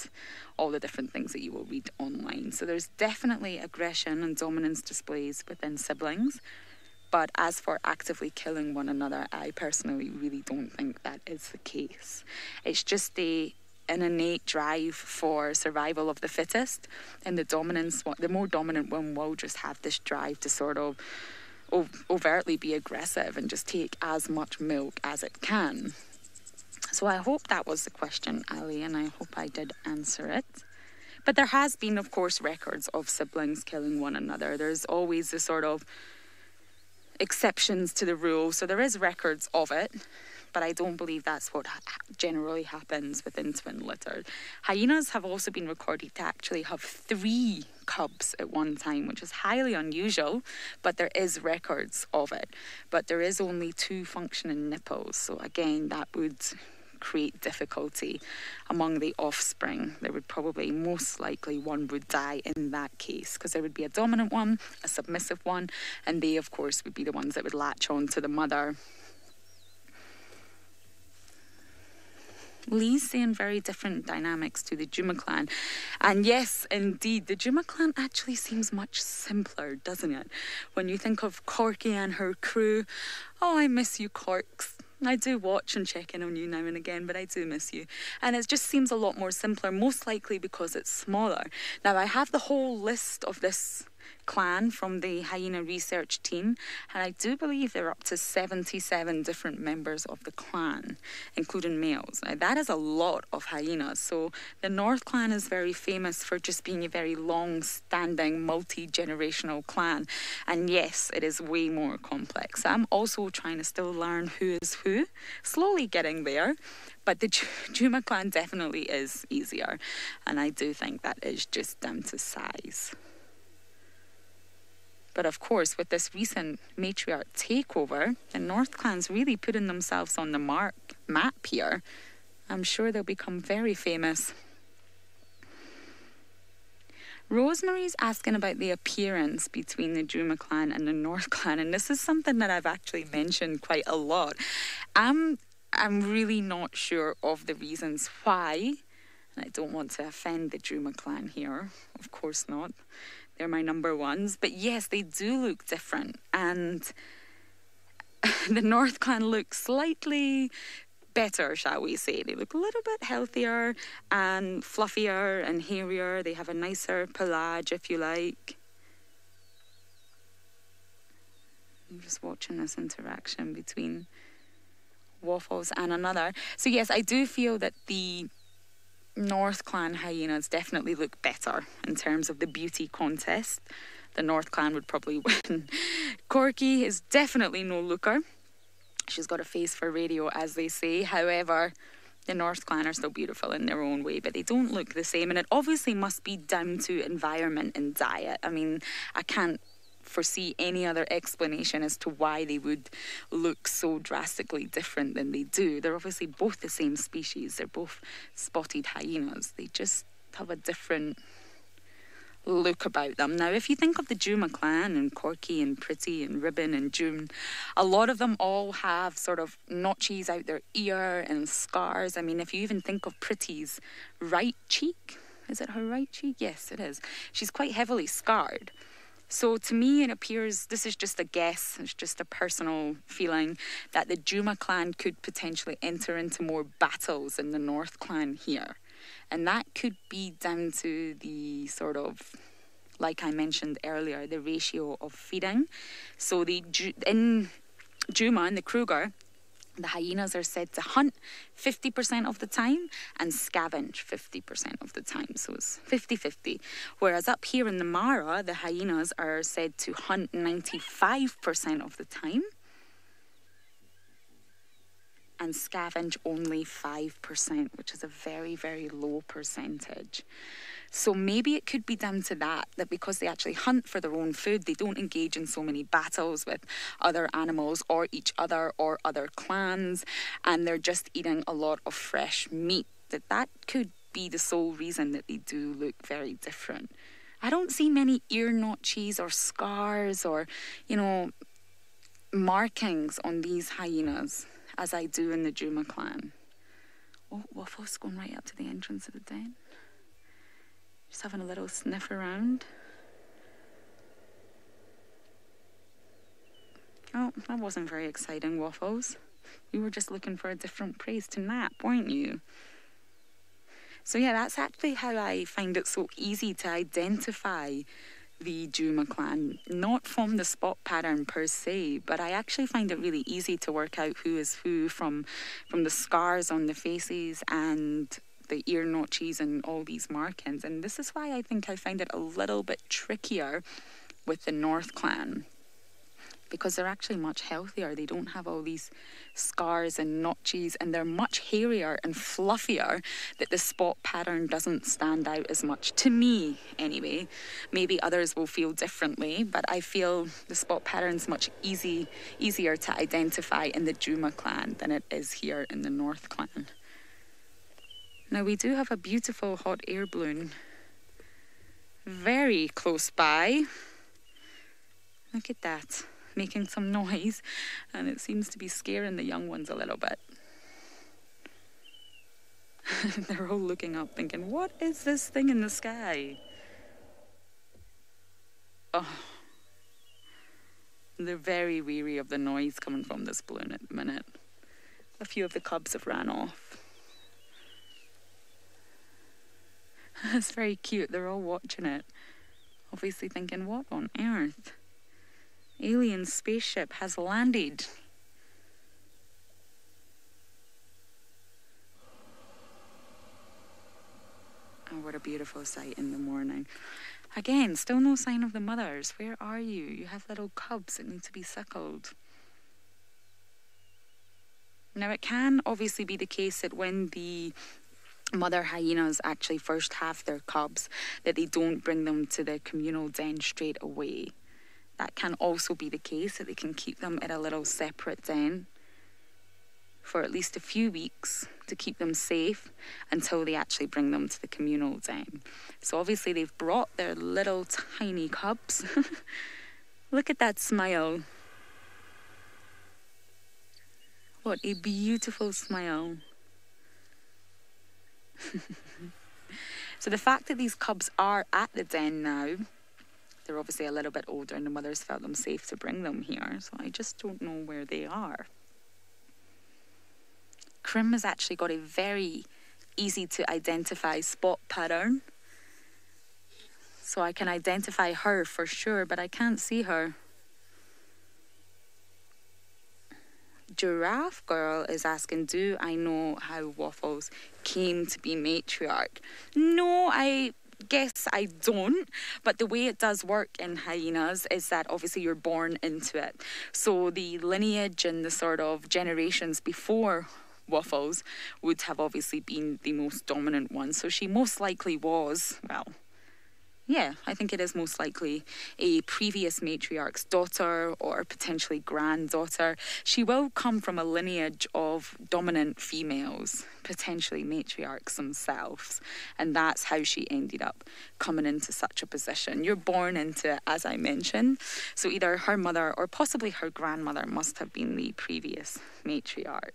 Speaker 2: all the different things that you will read online. So there's definitely aggression and dominance displays within siblings. But as for actively killing one another, I personally really don't think that is the case. It's just an innate drive for survival of the fittest, and the more dominant one will just have this drive to sort of overtly be aggressive and just take as much milk as it can. So I hope that was the question, Ali, and I hope I did answer it. But there has been, of course, records of siblings killing one another. There's always the sort of exceptions to the rule, so there is records of it, but I don't believe that's what generally happens within twin litter. Hyenas have also been recorded to actually have 3 cubs at one time, which is highly unusual, but there is records of it. But there is only 2 functioning nipples, so again, that would create difficulty among the offspring. There would probably, most likely, one would die in that case, because there would be a dominant one, a submissive one, and they, of course, would be the ones that would latch on to the mother. Lee's saying very different dynamics to the Juma clan. And yes, indeed, the Juma clan actually seems much simpler, doesn't it? When you think of Corky and her crew, oh, I miss you, Corks. I do watch and check in on you now and again, but I do miss you. And it just seems a lot more simpler, most likely because it's smaller. Now, I have the whole list of this clan from the hyena research team, and I do believe there are up to 77 different members of the clan, including males. Now, that is a lot of hyenas. So the North clan is very famous for just being a very long-standing, multi-generational clan. And yes, it is way more complex. I'm also trying to still learn who is who, slowly getting there. But the Juma clan definitely is easier, and I do think that is just down to size. But of course, with this recent matriarch takeover, the North clan's really putting themselves on the map here. I'm sure they'll become very famous. Rosemary's asking about the appearance between the Juma clan and the North clan, and this is something that I've actually mentioned quite a lot. I'm really not sure of the reasons why, and I don't want to offend the Juma clan here, of course not. They're my number ones. But yes, they do look different. And the North clan looks slightly better, shall we say. They look a little bit healthier and fluffier and hairier. They have a nicer pelage, if you like. I'm just watching this interaction between Waffles and another. So yes, I do feel that the North clan hyenas definitely look better in terms of the beauty contest. The North clan would probably win. Corky is definitely no looker. She's got a face for radio, as they say. However, the North clan are still beautiful in their own way, but they don't look the same. And it obviously must be down to environment and diet. I mean, I can't foresee any other explanation as to why they would look so drastically different than they do. They're obviously both the same species. They're both spotted hyenas. They just have a different look about them. Now, if you think of the Juma clan and Corky and Pretty and Ribbon and June, a lot of them all have sort of notches out their ear and scars. I mean, if you even think of Pretty's right cheek, is it her right cheek? Yes, it is. She's quite heavily scarred. So to me, it appears, this is just a guess, it's just a personal feeling, that the Juma clan could potentially enter into more battles than the North clan here. And that could be down to the sort of, like I mentioned earlier, the ratio of feeding. So in Juma and the Kruger, the hyenas are said to hunt 50% of the time and scavenge 50% of the time. So it's 50-50. Whereas up here in the Mara, the hyenas are said to hunt 95% of the time and scavenge only 5%, which is a very, very low percentage. So maybe it could be down to that because they actually hunt for their own food, they don't engage in so many battles with other animals or each other or other clans, and they're just eating a lot of fresh meat. That could be the sole reason that they do look very different. I don't see many ear notches or scars or, you know, markings on these hyenas as I do in the Juma clan. Oh, Waffle's going right up to the entrance of the den. Just having a little sniff around. Oh, that wasn't very exciting, Waffles. You were just looking for a different place to nap, weren't you? So yeah, that's actually how I find it so easy to identify the Juma clan. Not from the spot pattern per se, but I actually find it really easy to work out who is who from the scars on the faces and the ear notches and all these markings. And this is why I think I find it a little bit trickier with the North clan, because they're actually much healthier. They don't have all these scars and notches, and they're much hairier and fluffier, that the spot pattern doesn't stand out as much, to me anyway. Maybe others will feel differently, but I feel the spot pattern's much easier to identify in the Juma clan than it is here in the North clan. Now we do have a beautiful hot air balloon very close by. Look at that, making some noise, and it seems to be scaring the young ones a little bit. They're all looking up thinking, what is this thing in the sky? Oh, they're very weary of the noise coming from this balloon at the minute. A few of the cubs have ran off. It's very cute, they're all watching it, obviously thinking, what on earth? Alien spaceship has landed. Oh, what a beautiful sight in the morning. Again, still no sign of the mothers. Where are you? You have little cubs that need to be suckled. Now, it can obviously be the case that when the mother hyenas actually first have their cubs, that they don't bring them to the communal den straight away. That can also be the case, that they can keep them in a little separate den for at least a few weeks to keep them safe until they actually bring them to the communal den. So obviously they've brought their little tiny cubs. Look at that smile. What a beautiful smile. So the fact that these cubs are at the den now, they're obviously a little bit older and the mothers felt them safe to bring them here. So I just don't know where they are. Krim has actually got a very easy to identify spot pattern. So I can identify her for sure, but I can't see her. Giraffe Girl is asking, do I know how Waffles came to be matriarch? No, I guess I don't, but the way it does work in hyenas is that obviously you're born into it. So the lineage and the sort of generations before Waffles would have obviously been the most dominant one. So she most likely was, well, yeah, I think it is most likely a previous matriarch's daughter or potentially granddaughter. She will come from a lineage of dominant females, potentially matriarchs themselves. And that's how she ended up coming into such a position. You're born into it, as I mentioned. So either her mother or possibly her grandmother must have been the previous matriarch.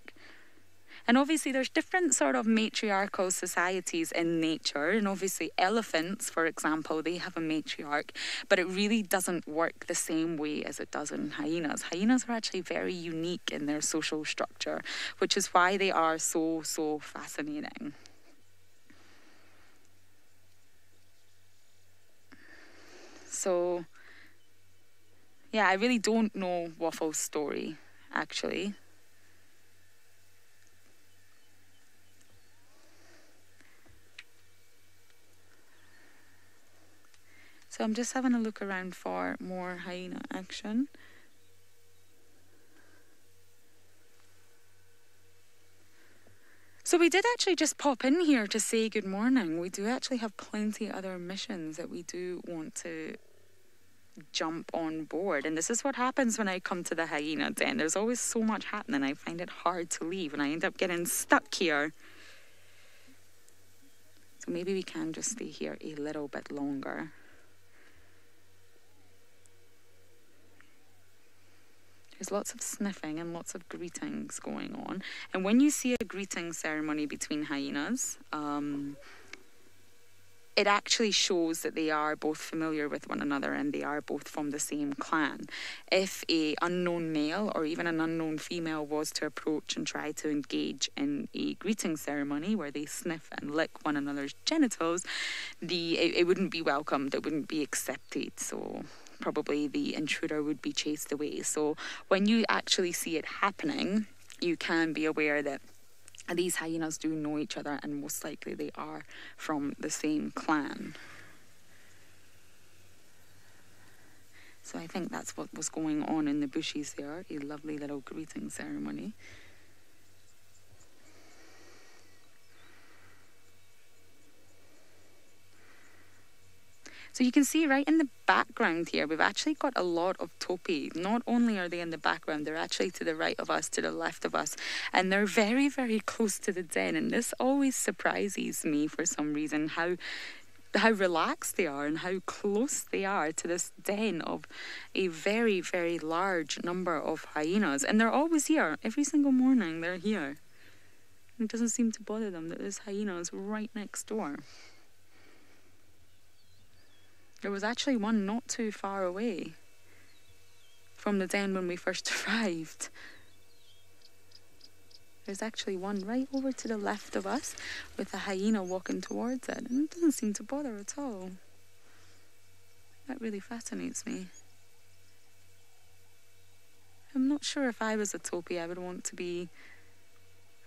Speaker 2: And obviously there's different sort of matriarchal societies in nature. And obviously elephants, for example, they have a matriarch. But it really doesn't work the same way as it does in hyenas. Hyenas are actually very unique in their social structure, which is why they are so fascinating. So, yeah, I really don't know Waffle's story, actually. So I'm just having a look around for more hyena action. So we did actually just pop in here to say good morning. We do actually have plenty other missions that we do want to jump on board. And this is what happens when I come to the hyena den. There's always so much happening. I find it hard to leave and I end up getting stuck here. So maybe we can just stay here a little bit longer. There's lots of sniffing and lots of greetings going on. And when you see a greeting ceremony between hyenas, it actually shows that they are both familiar with one another and they are both from the same clan. If an unknown male or even an unknown female was to approach and try to engage in a greeting ceremony where they sniff and lick one another's genitals, it wouldn't be welcomed, it wouldn't be accepted. So probably the intruder would be chased away. So when you actually see it happening, you can be aware that these hyenas do know each other and most likely they are from the same clan. So I think that's what was going on in the bushes there, a lovely little greeting ceremony. So you can see right in the background here, we've actually got a lot of topi. Not only are they in the background, they're actually to the right of us, to the left of us, and they're very, very close to the den. And this always surprises me for some reason, how relaxed they are and how close they are to this den of a very, very large number of hyenas. And they're always here. Every single morning they're here. It doesn't seem to bother them that there's hyenas right next door. There was actually one not too far away from the den when we first arrived. There's actually one right over to the left of us with a hyena walking towards it, and it doesn't seem to bother at all. That really fascinates me. I'm not sure if I was a topi I would want to be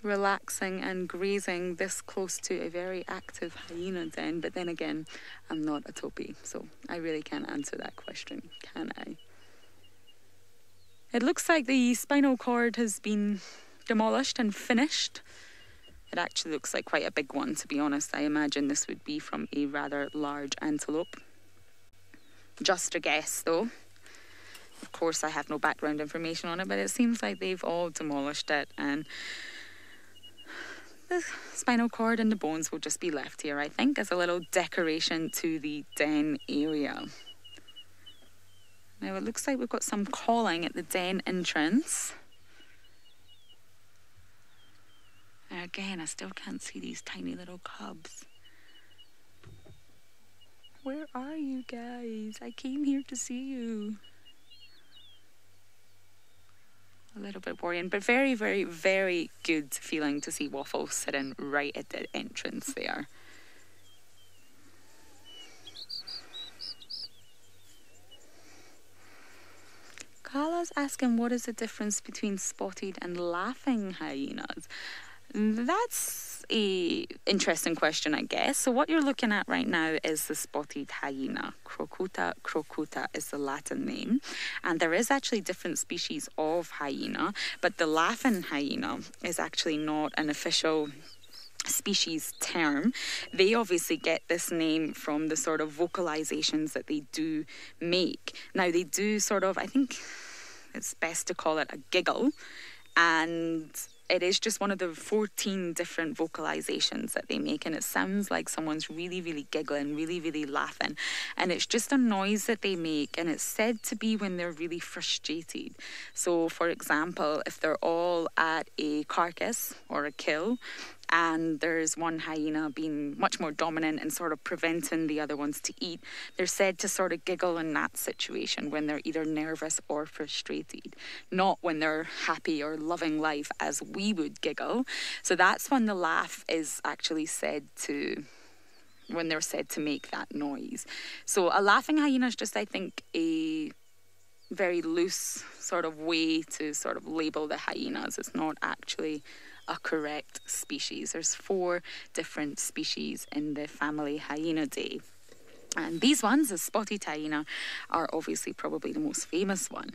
Speaker 2: relaxing and grazing this close to a very active hyena den, but then again, I'm not a topi, so I really can't answer that question, can I? It looks like the spinal cord has been demolished and finished. It actually looks like quite a big one, to be honest. I imagine this would be from a rather large antelope. Just a guess, though. Of course, I have no background information on it, but it seems like they've all demolished it, and the spinal cord and the bones will just be left here, I think, as a little decoration to the den area. Now it looks like we've got some calling at the den entrance. And again, I still can't see these tiny little cubs. Where are you guys? I came here to see you. A little bit worrying, but very, very, very good feeling to see Waffle sitting right at the entrance there. Carla's asking what is the difference between spotted and laughing hyenas. That's a interesting question, I guess. So what you're looking at right now is the spotted hyena. Crocuta crocuta is the Latin name. And there is actually different species of hyena, but the laughing hyena is actually not an official species term. They obviously get this name from the sort of vocalizations that they do make. Now they do sort of, I think it's best to call it a giggle, and it is just one of the 14 different vocalizations that they make, and it sounds like someone's really, really giggling, really, really laughing. And it's just a noise that they make, and it's said to be when they're really frustrated. So, for example, if they're all at a carcass or a kill, and there's one hyena being much more dominant and sort of preventing the other ones to eat, they're said to sort of giggle in that situation when they're either nervous or frustrated, not when they're happy or loving life as we would giggle. So that's when the laugh is actually said to, when they're said to make that noise. So a laughing hyena is just, I think, a very loose sort of way to sort of label the hyenas. It's not actually a correct species. There's 4 different species in the family Hyaenidae. And these ones, the spotted hyena, are obviously probably the most famous one.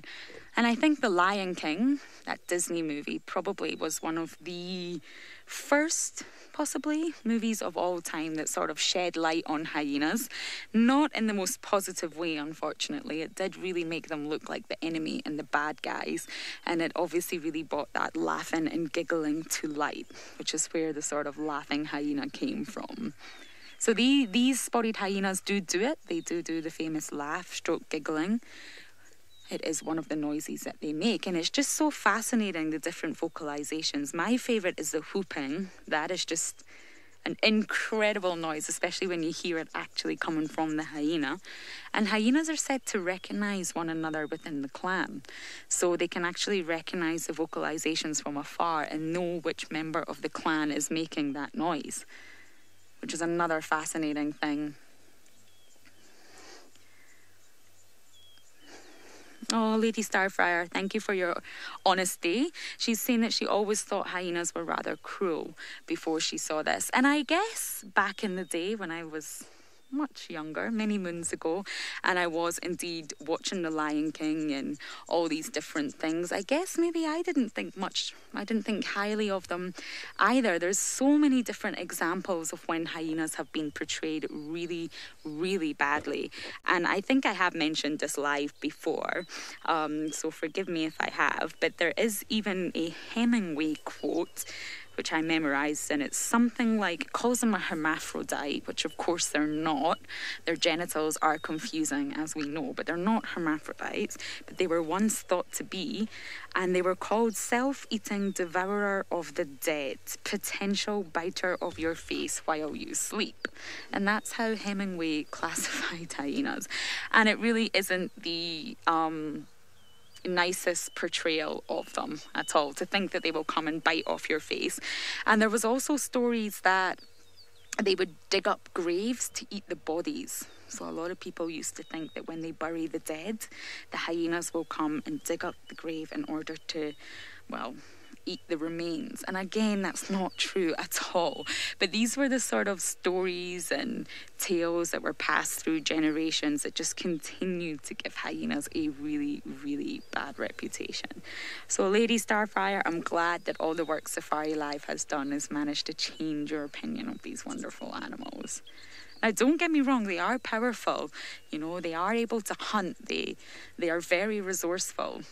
Speaker 2: And I think The Lion King, that Disney movie, probably was one of the first, possibly, movies of all time that sort of shed light on hyenas. Not in the most positive way, unfortunately. It did really make them look like the enemy and the bad guys. And it obviously really brought that laughing and giggling to light, which is where the sort of laughing hyena came from. So these spotted hyenas do it. They do the famous laugh, stroke giggling. it is one of the noises that they make. And it's just so fascinating, the different vocalizations. My favorite is the whooping. That is just an incredible noise, especially when you hear it actually coming from the hyena. And hyenas are said to recognize one another within the clan. So they can actually recognize the vocalizations from afar and know which member of the clan is making that noise, which is another fascinating thing. Oh, Lady Starfire, thank you for your honesty. She's saying that she always thought hyenas were rather cruel before she saw this. And I guess back in the day when I was much younger, many moons ago, and I was indeed watching The Lion King and all these different things, I guess maybe I didn't think highly of them either. There's so many different examples of when hyenas have been portrayed really, really badly. And I think I have mentioned this live before, so forgive me if I have, but there is even a Hemingway quote which I memorized, and it's something like, calls them a hermaphrodite, which of course they're not. Their genitals are confusing, as we know, but they're not hermaphrodites, but they were once thought to be, and they were called self-eating devourer of the dead, potential biter of your face while you sleep. And that's how Hemingway classified hyenas. And it really isn't the nicest portrayal of them at all, to think that they will come and bite off your face. And there was also stories that they would dig up graves to eat the bodies. So a lot of people used to think that when they bury the dead, the hyenas will come and dig up the grave in order to, well, eat the remains. And again, that's not true at all. But these were the sort of stories and tales that were passed through generations that just continued to give hyenas a really, really bad reputation. So Lady Starfire, I'm glad that all the work SafariLive has done has managed to change your opinion of these wonderful animals. Now, don't get me wrong, they are powerful. You know, they are able to hunt. They are very resourceful.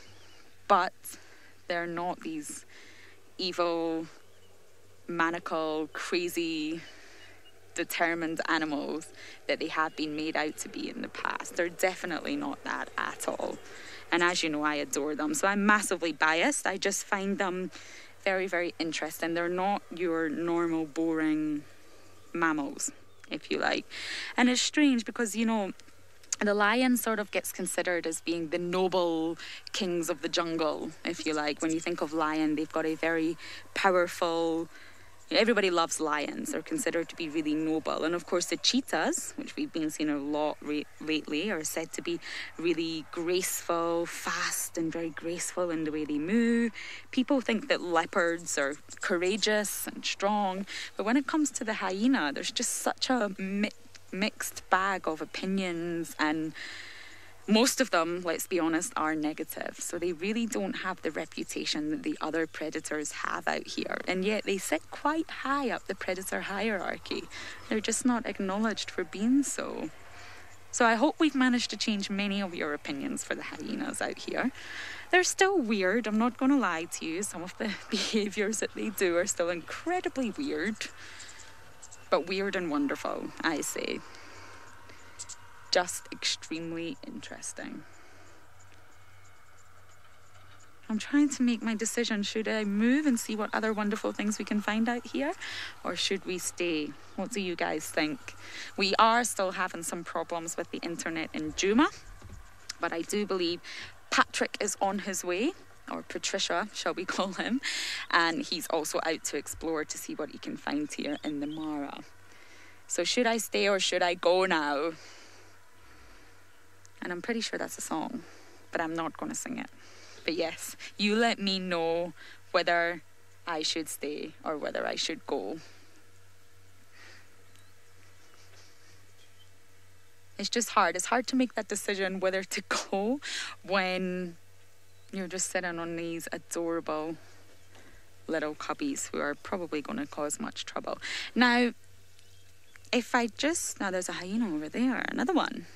Speaker 2: But they're not these evil, maniacal, crazy, determined animals that they have been made out to be in the past. They're definitely not that at all. And as you know, I adore them. So I'm massively biased. I just find them very, very interesting. They're not your normal, boring mammals, if you like. And it's strange because, you know, the lion sort of gets considered as being the noble kings of the jungle, if you like. When you think of lion, they've got a very powerful... Everybody loves lions. They're considered to be really noble. And of course the cheetahs, which we've been seeing a lot lately, are said to be really graceful, fast and very graceful in the way they move. People think that leopards are courageous and strong. But when it comes to the hyena, there's just such a mixed bag of opinions, and most of them, let's be honest, are negative. So they really don't have the reputation that the other predators have out here. And yet they sit quite high up the predator hierarchy. They're just not acknowledged for being so. So I hope we've managed to change many of your opinions for the hyenas out here. They're still weird, I'm not going to lie to you. Some of the behaviours that they do are still incredibly weird. But weird and wonderful, I say. Just extremely interesting. I'm trying to make my decision. Should I move and see what other wonderful things we can find out here? Or should we stay? What do you guys think? We are still having some problems with the internet in Juma. But I do believe Patrick is on his way. Or Patricia, shall we call him. And he's also out to explore to see what he can find here in the Mara. So should I stay or should I go now? And I'm pretty sure that's a song, but I'm not going to sing it. But yes, you let me know whether I should stay or whether I should go. It's just hard. It's hard to make that decision whether to go when you're just sitting on these adorable little cubbies who are probably going to cause much trouble. Now, now there's a hyena over there, another one.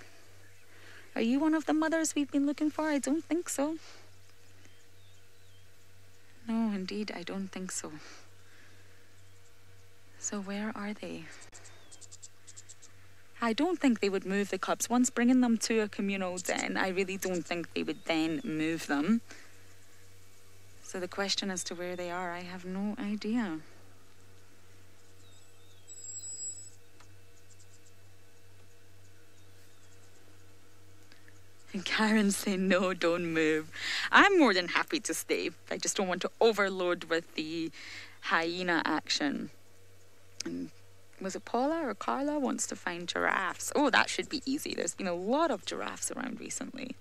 Speaker 2: Are you one of the mothers we've been looking for? I don't think so. No, indeed, I don't think so. So where are they? I don't think they would move the cubs. Once bringing them to a communal den, I really don't think they would then move them. So the question as to where they are, I have no idea. And Karen's saying, no, don't move. I'm more than happy to stay. I just don't want to overload with the hyena action. And was it Paula or Carla wants to find giraffes? Oh, that should be easy. There's been a lot of giraffes around recently.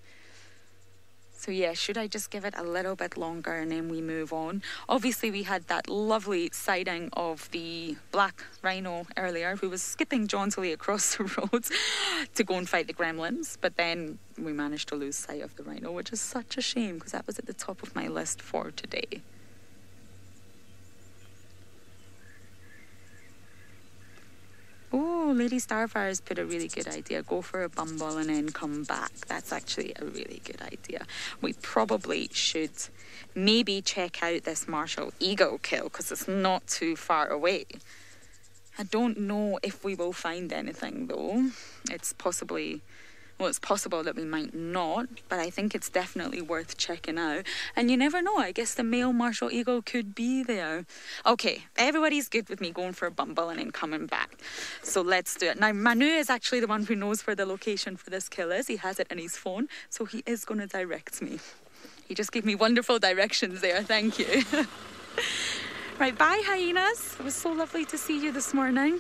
Speaker 2: So yeah, should I just give it a little bit longer and then we move on? Obviously, we had that lovely sighting of the black rhino earlier who was skipping jauntily across the roads to go and fight the gremlins. But then we managed to lose sight of the rhino, which is such a shame because that was at the top of my list for today. Oh, Lady Starfire's put a really good idea. Go for a bumble and then come back. That's actually a really good idea. We probably should maybe check out this Martial Eagle kill because it's not too far away. I don't know if we will find anything though. It's possible that we might not, but I think it's definitely worth checking out. And you never know, I guess the male Martial Eagle could be there. Okay, everybody's good with me going for a bumble and then coming back. So let's do it. Now, Manu is actually the one who knows where the location for this kill is. He has it in his phone, so he is going to direct me. He just gave me wonderful directions there. Thank you. Right, bye, hyenas. It was so lovely to see you this morning.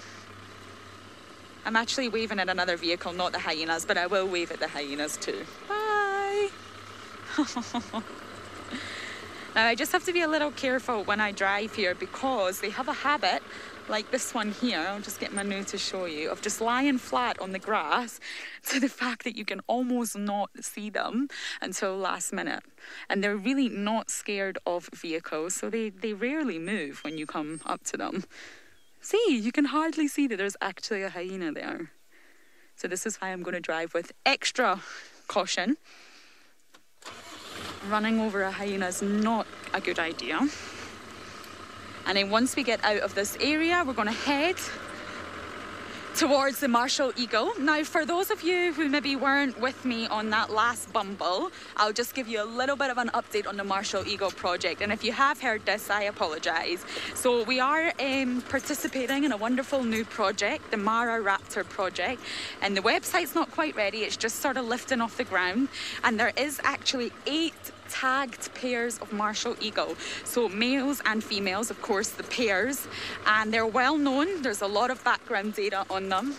Speaker 2: I'm actually waving at another vehicle, not the hyenas, but I will wave at the hyenas too. Bye! Now, I just have to be a little careful when I drive here because they have a habit, like this one here, I'll just get Manu to show you, of just lying flat on the grass to the fact that you can almost not see them until last minute. And they're really not scared of vehicles, so they rarely move when you come up to them. See, you can hardly see that there's actually a hyena there. So this is why I'm going to drive with extra caution. Running over a hyena is not a good idea. And then once we get out of this area, we're going to head towards the Martial Eagle. Now, for those of you who maybe weren't with me on that last bumble, I'll just give you a little bit of an update on the Martial Eagle project. And if you have heard this, I apologise. So we are participating in a wonderful new project, the Mara Raptor project. And the website's not quite ready. It's just sort of lifting off the ground. And there is actually 8 tagged pairs of Martial Eagle. So males and females, of course, the pairs. And they're well known. There's a lot of background data on them.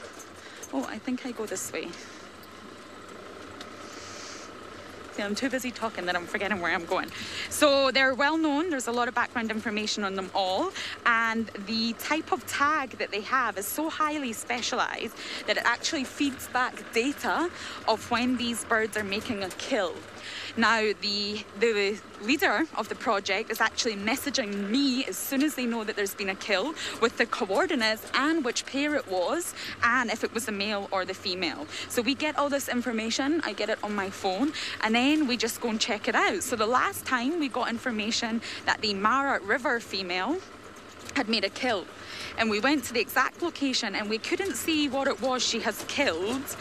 Speaker 2: Oh, I think I go this way. See, I'm too busy talking that I'm forgetting where I'm going. So they're well known. There's a lot of background information on them all. And the type of tag that they have is so highly specialized that it actually feeds back data of when these birds are making a kill. Now, the leader of the project is actually messaging me as soon as they know that there's been a kill with the coordinates and which pair it was and if it was the male or the female. So we get all this information, I get it on my phone, and then we just go and check it out. So the last time we got information that the Mara River female had made a kill. And we went to the exact location and we couldn't see what it was she has killed.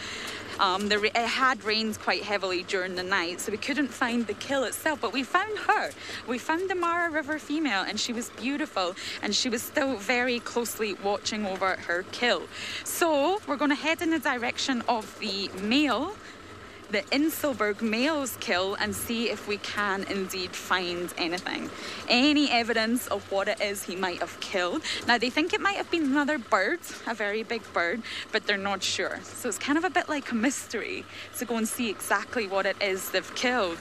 Speaker 2: It had rained quite heavily during the night, so we couldn't find the kill itself, but we found her. We found the Mara River female, and she was beautiful, and she was still very closely watching over her kill. So we're going to head in the direction of the male, the Inselberg male's kill, and see if we can indeed find anything. Any evidence of what it is he might have killed. Now, they think it might have been another bird, a very big bird, but they're not sure. So it's kind of a bit like a mystery to go and see exactly what it is they've killed.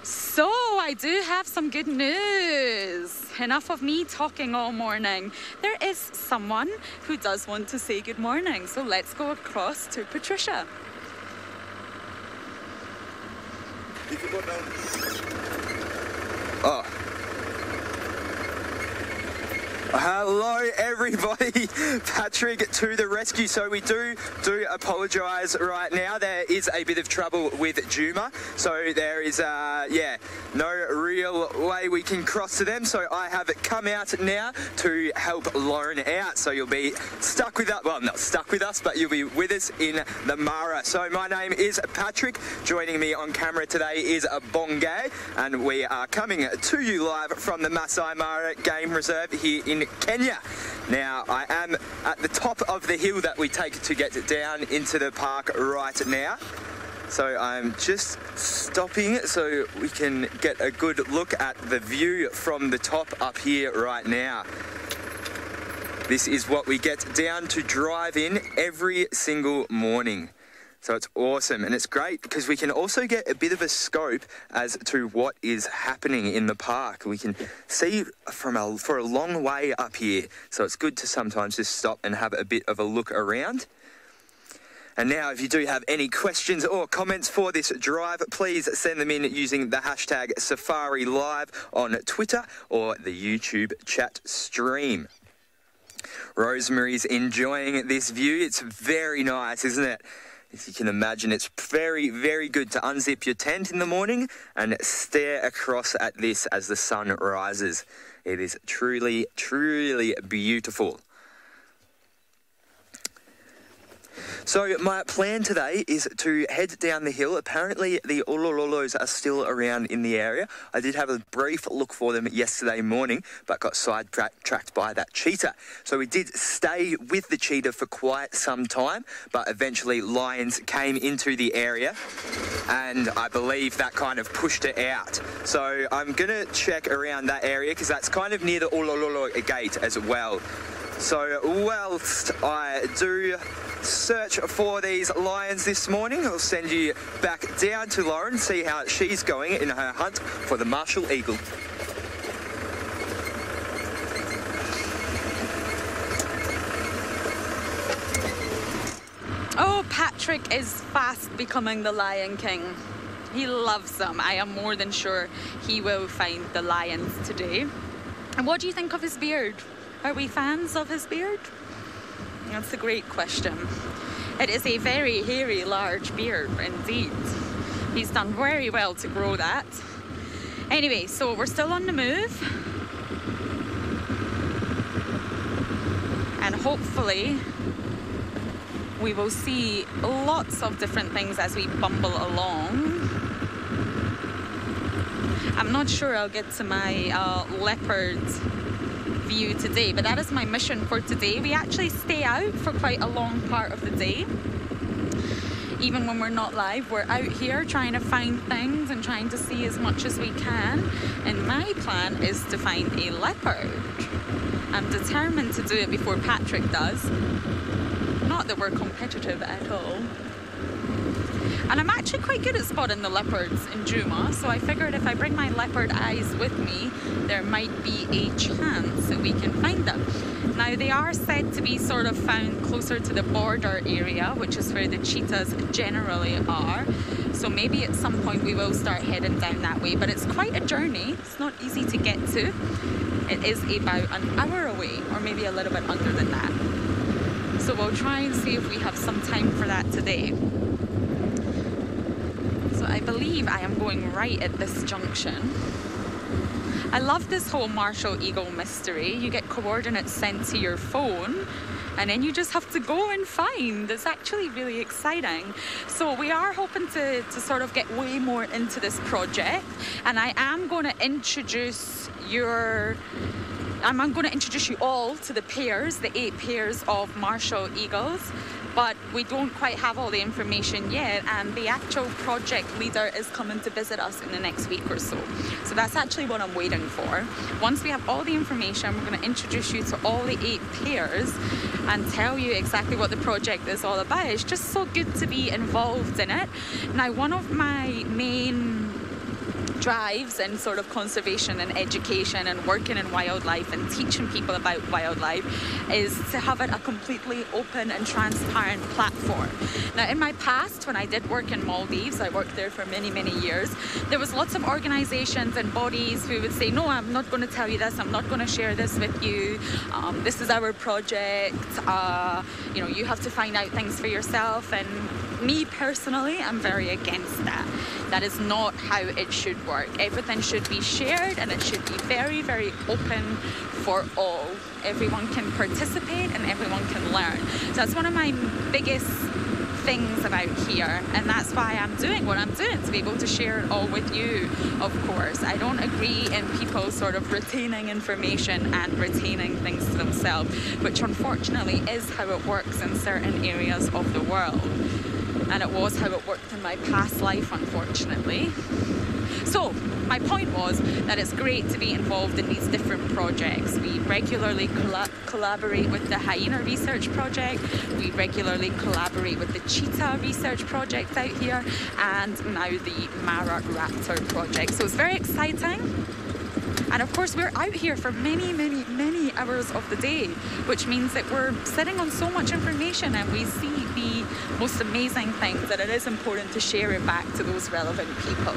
Speaker 2: So I do have some good news. Enough of me talking all morning. There is someone who does want to say good morning. So let's go across to Patricia.
Speaker 3: You can go down. Oh.
Speaker 4: Hello everybody, Patrick to the rescue. So we do apologise right now. There is a bit of trouble with Juma, so there is no real way we can cross to them. So I have come out now to help Lauren out. So you'll be stuck with us, well, not stuck with us, but you'll be with us in the Mara. So my name is Patrick. Joining me on camera today is Bongay, and we are coming to you live from the Masai Mara Game Reserve here in Kenya. Now, I am at the top of the hill that we take to get down into the park right now. So I'm just stopping so we can get a good look at the view from the top up here right now. This is what we get down to drive in every single morning. So it's awesome, and it's great because we can also get a bit of a scope as to what is happening in the park. We can see for a long way up here, so it's good to sometimes just stop and have a bit of a look around. And now, if you do have any questions or comments for this drive, please send them in using the hashtag SafariLive on Twitter or the YouTube chat stream. Rosemary's enjoying this view. It's very nice, isn't it? As you can imagine, it's very, very good to unzip your tent in the morning and stare across at this as the sun rises. It is truly, truly beautiful. So my plan today is to head down the hill. Apparently the Olololos are still around in the area. I did have a brief look for them yesterday morning, but got sidetracked by that cheetah. So we did stay with the cheetah for quite some time, but eventually lions came into the area, and I believe that kind of pushed it out. So I'm going to check around that area because that's kind of near the Olololo gate as well. So whilst I do search for these lions this morning, I'll send you back down to Lauren, see how she's going in her hunt for the martial eagle.
Speaker 2: Oh, Patrick is fast becoming the Lion King. He loves them. I am more than sure he will find the lions today. And what do you think of his beard? Are we fans of his beard? That's a great question. It is a very hairy, large beard indeed. He's done very well to grow that. Anyway, so we're still on the move. And hopefully we will see lots of different things as we bumble along. I'm not sure I'll get to my leopard view today, but that is my mission for today. We actually stay out for quite a long part of the day. Even when we're not live, we're out here trying to find things and trying to see as much as we can. And my plan is to find a leopard. I'm determined to do it before Patrick does. Not that we're competitive at all. And I'm actually quite good at spotting the leopards in Juma, so I figured if I bring my leopard eyes with me, there might be a chance that we can find them. Now, they are said to be sort of found closer to the border area, which is where the cheetahs generally are. So maybe at some point we will start heading down that way, but it's quite a journey. It's not easy to get to. It is about an hour away, or maybe a little bit under than that. So we'll try and see if we have some time for that today. So I believe I am going right at this junction. I love this whole martial eagle mystery. You get coordinates sent to your phone and then you just have to go and find. It's actually really exciting. So we are hoping to sort of get way more into this project, and I am going to introduce I'm going to introduce you all to the pairs, the 8 pairs of martial eagles, but we don't quite have all the information yet, and the actual project leader is coming to visit us in the next week or so. So that's actually what I'm waiting for. Once we have all the information, we're going to introduce you to all the 8 pairs and tell you exactly what the project is all about. It's just so good to be involved in it. Now, one of my main drives in sort of conservation and education and working in wildlife and teaching people about wildlife is to have it a completely open and transparent platform. Now, in my past, when I did work in Maldives, I worked there for many, many years, there was lots of organizations and bodies who would say, no, I'm not going to tell you this, I'm not going to share this with you, this is our project, you know, you have to find out things for yourself. And me personally, I'm very against that. That is not how it should work. Everything should be shared and it should be very, very open for all. Everyone can participate and everyone can learn. So that's one of my biggest things about here, and that's why I'm doing what I'm doing, to be able to share it all with you, of course. I don't agree in people sort of retaining information and retaining things to themselves, which unfortunately is how it works in certain areas of the world. And it was how it worked in my past life, unfortunately. So my point was that it's great to be involved in these different projects. We regularly collaborate with the hyena research project. We regularly collaborate with the cheetah research project out here, and now the Mara raptor project. So it's very exciting. And of course, we're out here for many, many, many hours of the day, which means that we're sitting on so much information and we see the most amazing things, that it is important to share it back to those relevant people.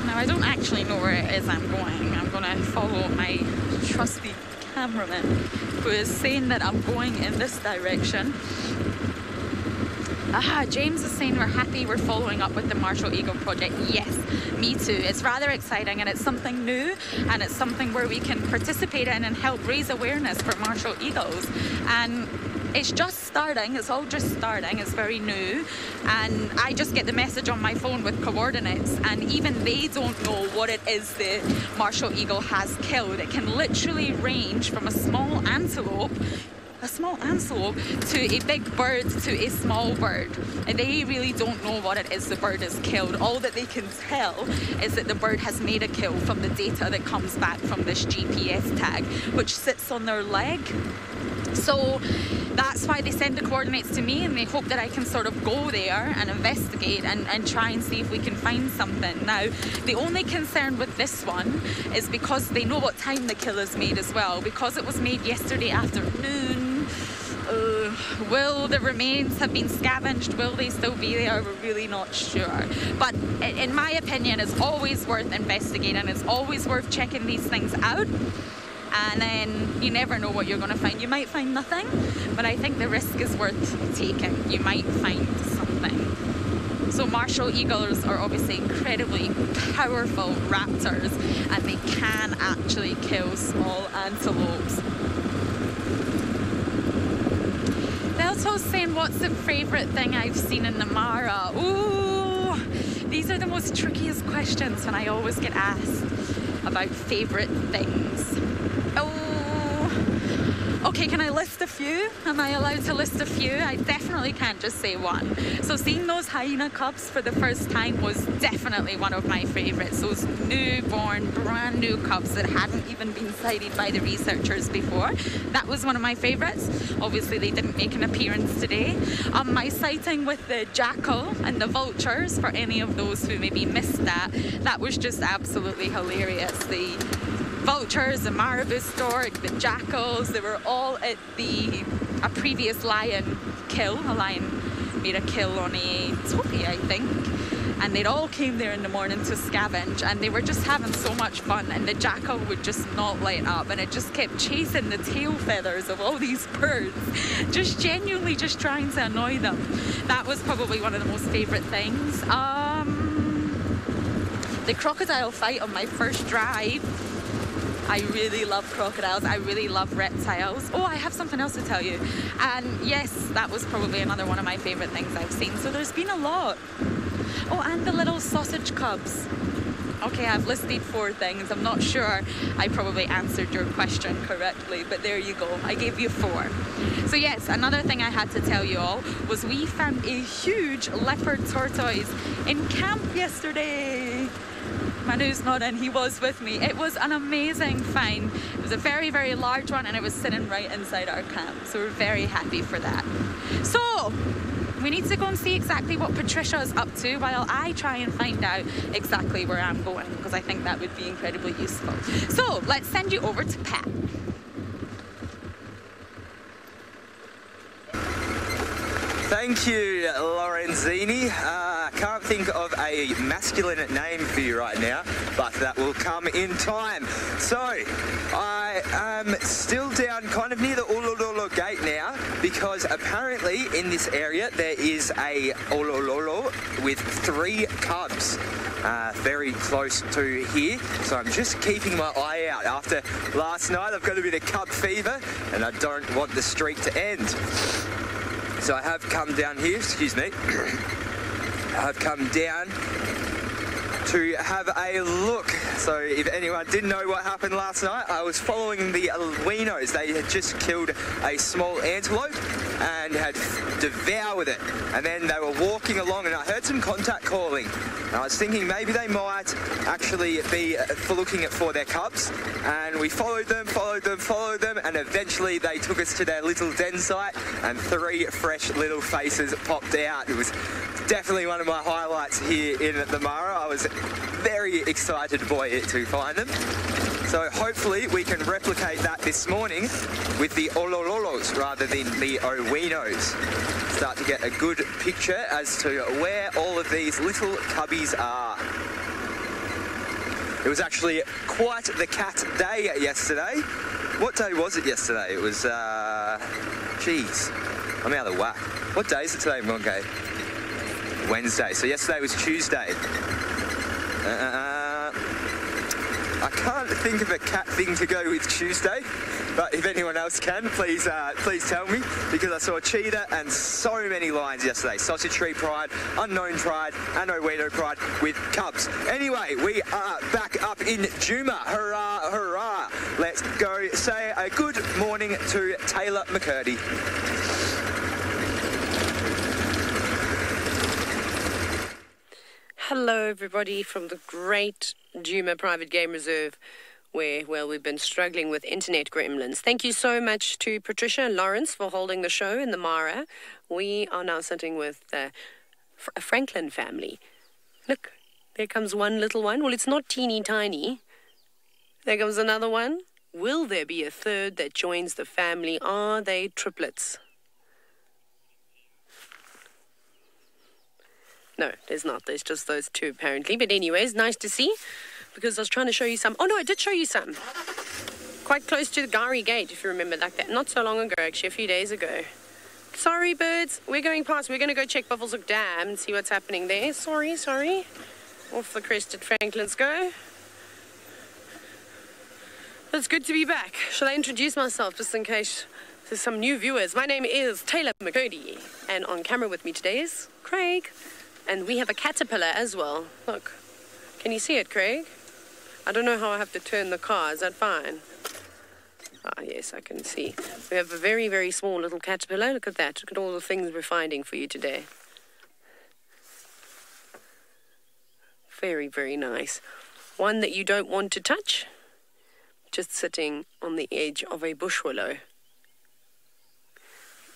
Speaker 2: Now, I don't actually know where it is I'm going. I'm going to follow my trusty cameraman, who is saying that I'm going in this direction. James is saying we're happy we're following up with the Martial Eagle project. Yes, me too. It's rather exciting and it's something new, and it's something where we can participate in and help raise awareness for Martial Eagles. And it's just starting, it's all just starting, it's very new, and I just get the message on my phone with coordinates, and even they don't know what it is the Martial Eagle has killed. It can literally range from a small antelope to a big bird to a small bird, and they really don't know what it is the bird has killed. All that they can tell is that the bird has made a kill from the data that comes back from this GPS tag, which sits on their leg. So that's why they send the coordinates to me, and they hope that I can sort of go there and investigate and try and see if we can find something. Now, the only concern with this one is because they know what time the kill is made as well. Because it was made yesterday afternoon, will the remains have been scavenged? Will they still be there? We're really not sure. But in my opinion, it's always worth investigating. It's always worth checking these things out. And then you never know what you're going to find. You might find nothing, but I think the risk is worth taking. You might find something. So Martial Eagles are obviously incredibly powerful raptors, and they can actually kill small antelopes. Delto's saying, what's the favourite thing I've seen in the Mara? Ooh, these are the most trickiest questions when I always get asked about favourite things. Okay, can I list a few? Am I allowed to list a few? I definitely can't just say one. So seeing those hyena cubs for the first time was definitely one of my favourites. Those newborn, brand new cubs that hadn't even been sighted by the researchers before. That was one of my favourites. Obviously they didn't make an appearance today. My sighting with the jackal and the vultures, for any of those who maybe missed that, that was just absolutely hilarious. The vultures, the marabou stork, the jackals, they were all at a previous lion kill. A lion made a kill on a topi, I think, and they'd all came there in the morning to scavenge, and they were just having so much fun, and the jackal would just not let up, and it just kept chasing the tail feathers of all these birds, just genuinely just trying to annoy them. That was probably one of the most favourite things. The crocodile fight on my first drive. I really love crocodiles. I really love reptiles. Oh, I have something else to tell you. And yes, that was probably another one of my favourite things I've seen. So there's been a lot. Oh, and the little sausage cubs. Okay, I've listed 4 things. I'm not sure I probably answered your question correctly, but there you go. I gave you 4. So yes, another thing I had to tell you all was we found a huge leopard tortoise in camp yesterday. Manu's not in, he was with me. It was an amazing find. It was a very, very large one and it was sitting right inside our camp. So we're very happy for that. So, we need to go and see exactly what Patricia is up to while I try and find out exactly where I'm going, because I think that would be incredibly useful. So, let's send you over to Pat.
Speaker 4: Thank you, Lorenzini. Can't think of a masculine name for you right now, but that will come in time. So, I am still down kind of near the Olololo gate now, because apparently in this area there is a Olololo with 3 cubs. Very close to here, so I'm just keeping my eye out. After last night I've got a bit of cub fever and I don't want the streak to end. So I have come down here, excuse me, I've come down to have a look. So if anyone didn't know what happened last night, I was following the albinos. They had just killed a small antelope and had devoured it. And then they were walking along and I heard some contact calling. And I was thinking maybe they might actually be looking for their cubs. And we followed them, and eventually they took us to their little den site and 3 fresh little faces popped out. It was definitely one of my highlights here in the Mara. I was very excited to find them. So hopefully we can replicate that this morning with the Olololos rather than the Owinos. Start to get a good picture as to where all of these little cubbies are. It was actually quite the cat day yesterday. What day was it yesterday? It was, geez, I'm out of whack. What day is it today, Monke? Wednesday. So yesterday was Tuesday. I can't think of a cat thing to go with Tuesday, but if anyone else can, please tell me, because I saw a cheetah and so many lions yesterday. Sausage Tree Pride, Unknown Pride, and Owino Pride with cubs. Anyway, we are back up in Juma. Hurrah, hurrah. Let's go say a good morning to Taylor McCurdy.
Speaker 5: Hello everybody from the great Juma Private Game Reserve, where, well, we've been struggling with internet gremlins. Thank you so much to Patricia and Lawrence for holding the show in the Mara. We are now sitting with the Franklin family. Look, there comes one little one. Well, it's not teeny tiny. There comes another one. Will there be a third that joins the family? Are they triplets? No, there's not. There's just those 2, apparently. But anyways, nice to see, because I was trying to show you some. Oh, no, I did show you some. Quite close to the Gari Gate, if you remember, like that. Not so long ago, actually, a few days ago. Sorry, birds. We're going past. We're going to go check Buffelshoek Dam and see what's happening there. Sorry. Off the crested Franklins go. It's good to be back. Shall I introduce myself, just in case there's some new viewers? My name is Taylor McCurdy, and on camera with me today is Craig. And we have a caterpillar as well. Look, can you see it, Craig? I don't know how I have to turn the car. Is that fine? Ah, yes, I can see. We have a very, very small little caterpillar. Look at that. Look at all the things we're finding for you today. Very, very nice. One that you don't want to touch. Just sitting on the edge of a bush willow.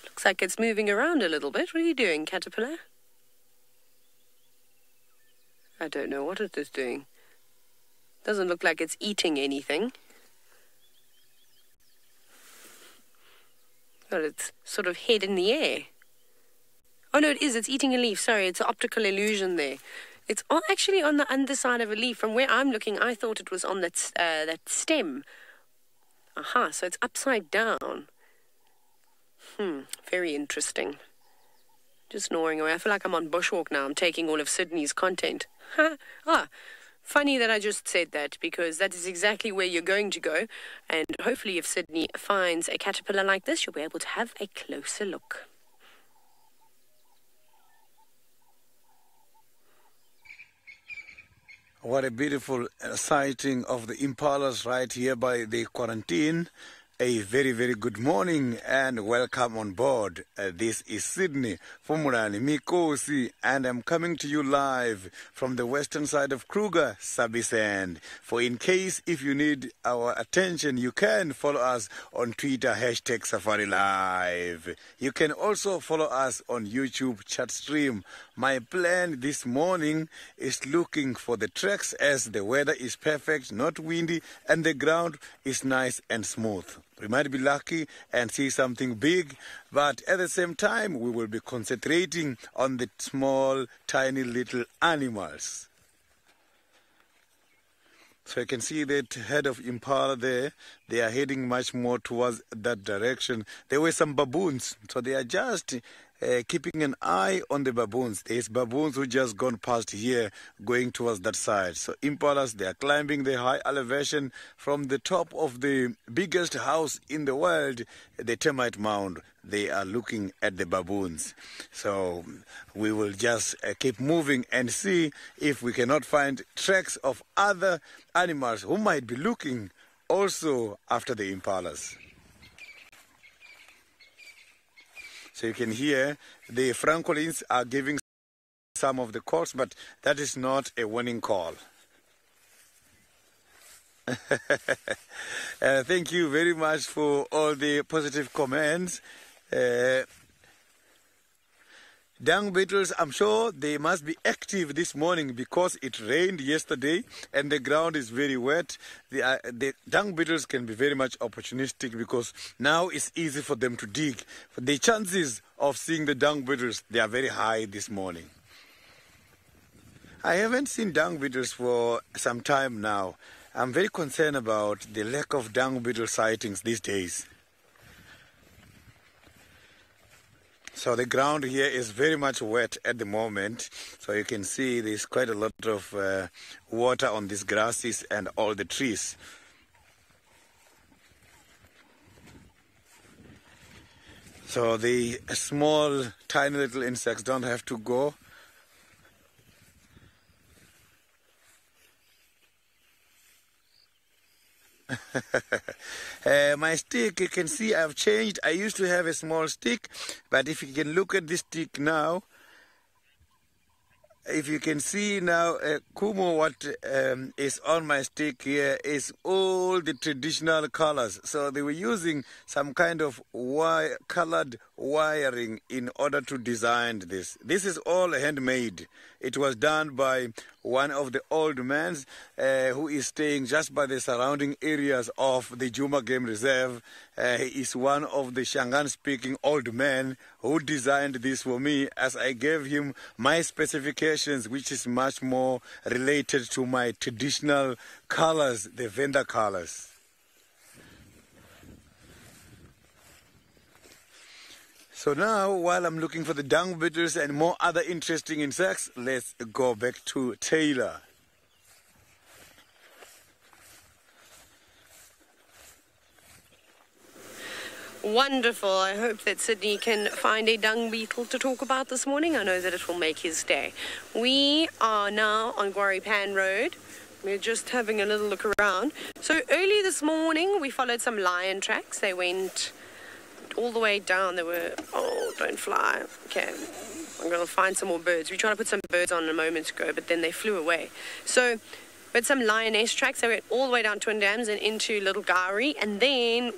Speaker 5: Looks like it's moving around a little bit. What are you doing, caterpillar? I don't know what it is doing. Doesn't look like it's eating anything. Got its sort of head in the air. Oh no, it is. It's eating a leaf. Sorry, it's an optical illusion there. It's actually on the underside of a leaf. From where I'm looking, I thought it was on that stem. Aha, so it's upside down. Very interesting. Just gnawing away. I feel like I'm on bushwalk now. I'm taking all of Sydney's content. Funny that I just said that, because that is exactly where you're going to go. And hopefully if Sydney finds a caterpillar like this, you'll be able to have a closer look.
Speaker 6: What a beautiful sighting of the impalas right here by the quarantine. A very, very good morning and welcome on board. This is Sydney Fumurani Mikosi, and I'm coming to you live from the western side of Kruger, Sabisand. For in case if you need our attention, you can follow us on Twitter, #SafariLive. You can also follow us on YouTube chat stream. My plan this morning is looking for the tracks as the weather is perfect, not windy, and the ground is nice and smooth. We might be lucky and see something big, but at the same time, we will be concentrating on the small, tiny little animals. So you can see that head of impala there. They are heading much more towards that direction. There were some baboons, so they are just keeping an eye on the baboons. There's baboons who just gone past here, going towards that side. So impalas, they are climbing the high elevation from the top of the biggest house in the world, the termite mound. They are looking at the baboons. So we will just keep moving and see if we cannot find tracks of other animals who might be looking also after the impalas. So you can hear the francolins are giving some of the calls, but that is not a warning call. Thank you very much for all the positive comments. Dung beetles, I'm sure they must be active this morning because it rained yesterday and the ground is very wet. The dung beetles can be very much opportunistic because now it's easy for them to dig. The chances of seeing the dung beetles, they are very high this morning. I haven't seen dung beetles for some time now. I'm very concerned about the lack of dung beetle sightings these days. So the ground here is very much wet at the moment. So you can see there's quite a lot of water on these grasses and all the trees. So the small, tiny little insects don't have to go. My stick, you can see I've changed. I used to have a small stick, but if you can look at this stick now, if you can see now, Kumo, what is on my stick here is all the traditional colors. So they were using some kind of colored wiring in order to design this. This is all handmade. It was done by one of the old men who is staying just by the surrounding areas of the Juma Game Reserve. He is one of the Shangan-speaking old men who designed this for me as I gave him my specifications, which is much more related to my traditional colors, the Venda colors. So now, while I'm looking for the dung beetles and more other interesting insects, let's go back to Taylor.
Speaker 5: Wonderful. I hope that Sydney can find a dung beetle to talk about this morning. I know that it will make his day. We are now on Guaripan Road. We're just having a little look around. So early this morning, we followed some lion tracks. They went all the way down. They were, oh, don't fly. Okay, I'm going to find some more birds. We tried to put some birds on a moment ago, but then they flew away. So we had some lioness tracks. They went all the way down Twin Dams and into Little Gowrie. And then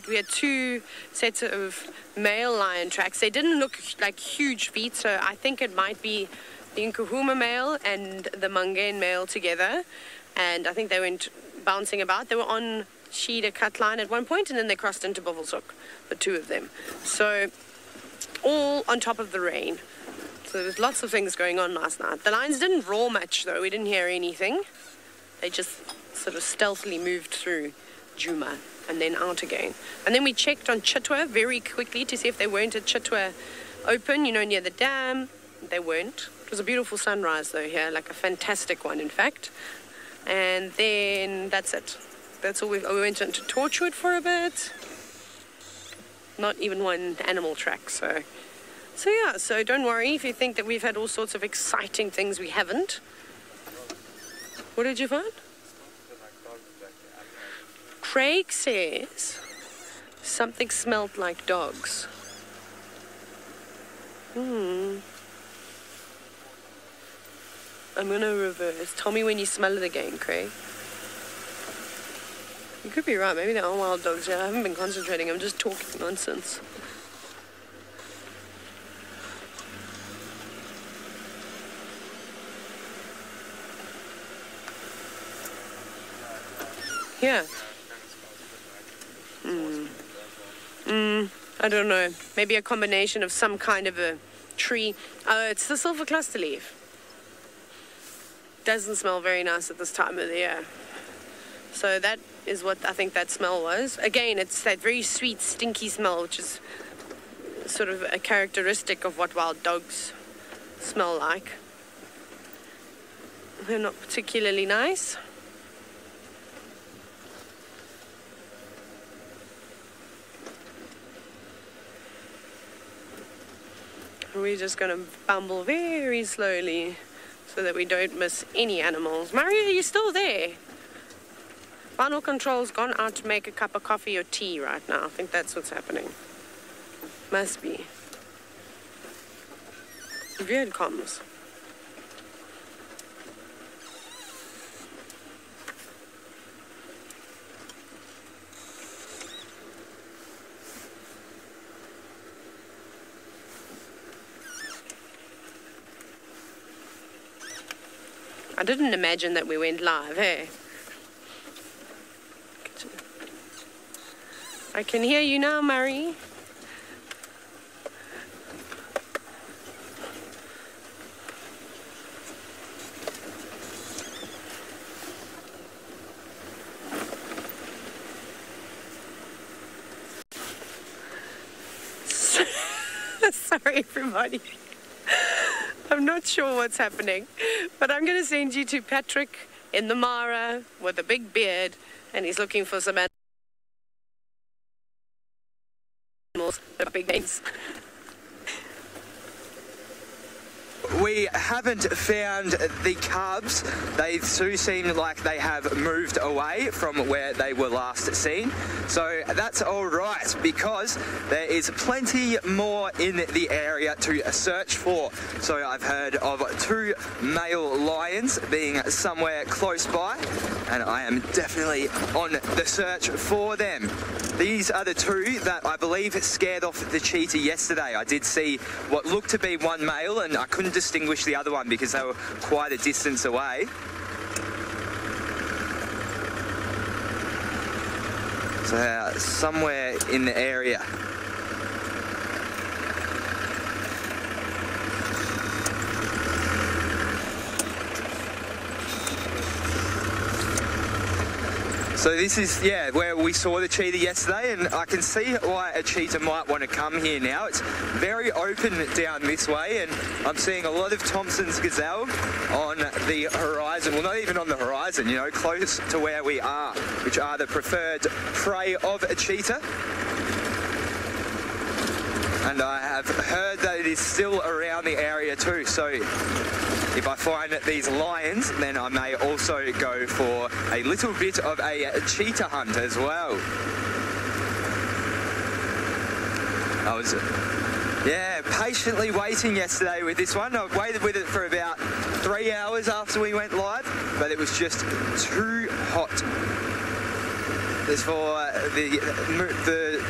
Speaker 5: we had two sets of male lion tracks. They didn't look like huge feet, so I think it might be the Nkuhuma male and the Mangane male together. And I think they went bouncing about. They were on Shida cut line at one point, and then they crossed into Buffelshoek, the two of them. So all on top of the rain. So there was lots of things going on last night. The lions didn't roar much, though. We didn't hear anything. They just sort of stealthily moved through Juma and then out again. And then we checked on Chitwa very quickly to see if they weren't at Chitwa open, you know, near the dam. They weren't. It was a beautiful sunrise, though, here, like a fantastic one, in fact. And then that's it. That's all we went into Torchwood for a bit. Not even one animal track, so yeah, so don't worry if you think that we've had all sorts of exciting things. We haven't. What did you find? Craig says something smelled like dogs. I'm going to reverse. Tell me when you smell it again, Craig. You could be right. Maybe there are wild dogs here. I haven't been concentrating. I'm just talking nonsense. Yeah. I don't know. Maybe a combination of some kind of a tree. It's the silver cluster leaf. Doesn't smell very nice at this time of the year. So that is what I think that smell was. Again, it's that very sweet, stinky smell, which is sort of a characteristic of what wild dogs smell like. They're not particularly nice. We're just going to bumble very slowly so that we don't miss any animals. Maria, are you still there? Final control's gone out to make a cup of coffee or tea right now. I think that's what's happening. Must be. Weird comms. I didn't imagine that we went live, hey? I can hear you now, Murray. Sorry, everybody. I'm not sure what's happening, but I'm going to send you to Patrick in the Mara with a big beard, and he's looking for some animals, big names.
Speaker 4: We haven't found the cubs. They do seem like they have moved away from where they were last seen. So that's all right, because there is plenty more in the area to search for. So I've heard of 2 male lions being somewhere close by, and I am definitely on the search for them. These are the 2 that I believe scared off the cheetah yesterday. I did see what looked to be one male, and I couldn't distinguish the other one because they were quite a distance away. So somewhere in the area. So this is, yeah, where we saw the cheetah yesterday, and I can see why a cheetah might want to come here now. It's very open down this way, and I'm seeing a lot of Thompson's gazelle on the horizon. Well, not even on the horizon, you know, close to where we are, which are the preferred prey of a cheetah. And I have heard that it is still around the area too, so if I find these lions, then I may also go for a little bit of a cheetah hunt as well. I was, patiently waiting yesterday with this one. I waited with it for about 3 hours after we went live, but it was just too hot. It's for the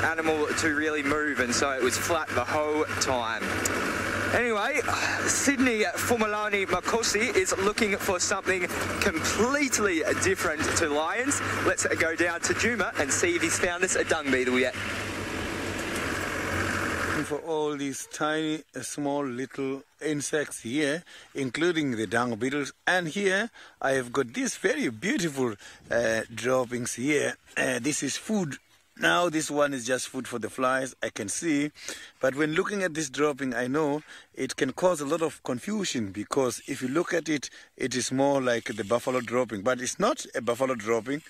Speaker 4: animal to really move, and so it was flat the whole time. Anyway, Sydney Fumalani Makosi is looking for something completely different to lions. Let's go down to Juma and see if he's found us a dung beetle yet.
Speaker 6: For all these tiny, small, little insects here, including the dung beetles. And here I have got these very beautiful droppings here. This is food. Now this one is just food for the flies, I can see. But when looking at this dropping, I know it can cause a lot of confusion, because if you look at it, it is more like the buffalo dropping. But it's not a buffalo dropping.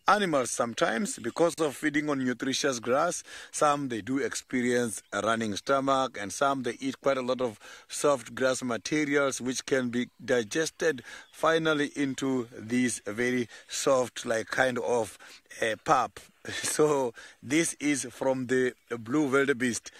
Speaker 6: animals sometimes, because of feeding on nutritious grass, some they do experience a running stomach, and some they eat quite a lot of soft grass materials which can be digested finally into these very soft, like kind of pap. So this is from the blue wildebeest.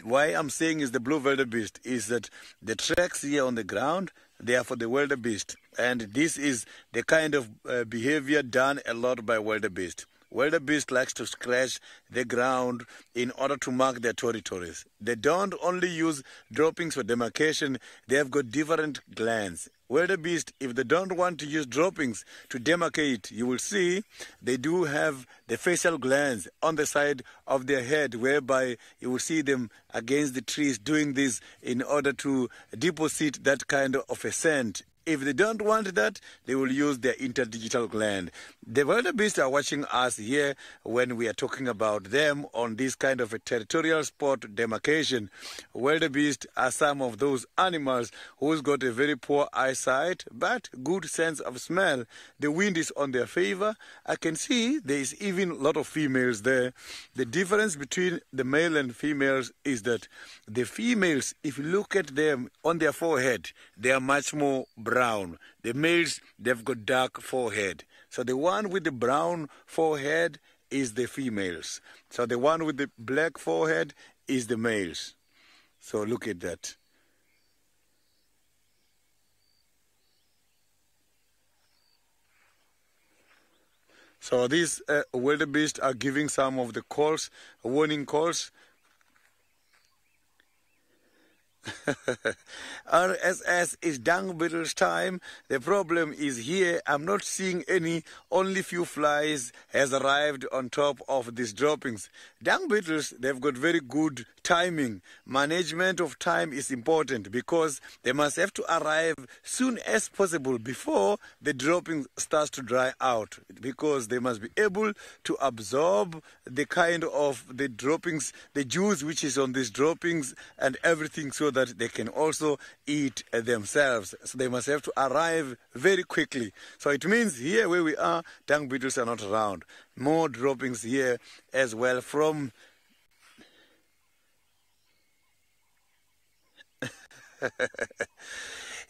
Speaker 6: Why I'm saying is the blue wildebeest is that the tracks here on the ground, they are for the wildebeest, and this is the kind of behavior done a lot by wildebeest. Wildebeest likes to scratch the ground in order to mark their territories. They don't only use droppings for demarcation, they have got different glands. Wildebeest, if they don't want to use droppings to demarcate, you will see they do have the facial glands on the side of their head, whereby you will see them against the trees doing this in order to deposit that kind of a scent. If they don't want that, they will use their interdigital gland. The wildebeest are watching us here when we are talking about them on this kind of a territorial spot demarcation. Wildebeest are some of those animals who's got a very poor eyesight but good sense of smell. The wind is on their favor. I can see there is even a lot of females there. The difference between the male and females is that the females, if you look at them on their forehead, they are much more brown. The males, they've got dark forehead. So the one with the brown forehead is the females. So the one with the black forehead is the males. So look at that. So these wildebeest are giving some of the calls, warning calls. RSS is dung beetles time. The problem is here, I'm not seeing any, only few flies has arrived on top of these droppings. Dung beetles, they've got very good timing. Management of time is important because they must have to arrive soon as possible before the dropping starts to dry out, because they must be able to absorb the kind of the droppings, the juice which is on these droppings and everything, so that they can also eat themselves. So they must have to arrive very quickly. So it means here where we are, dung beetles are not around. More droppings here as well from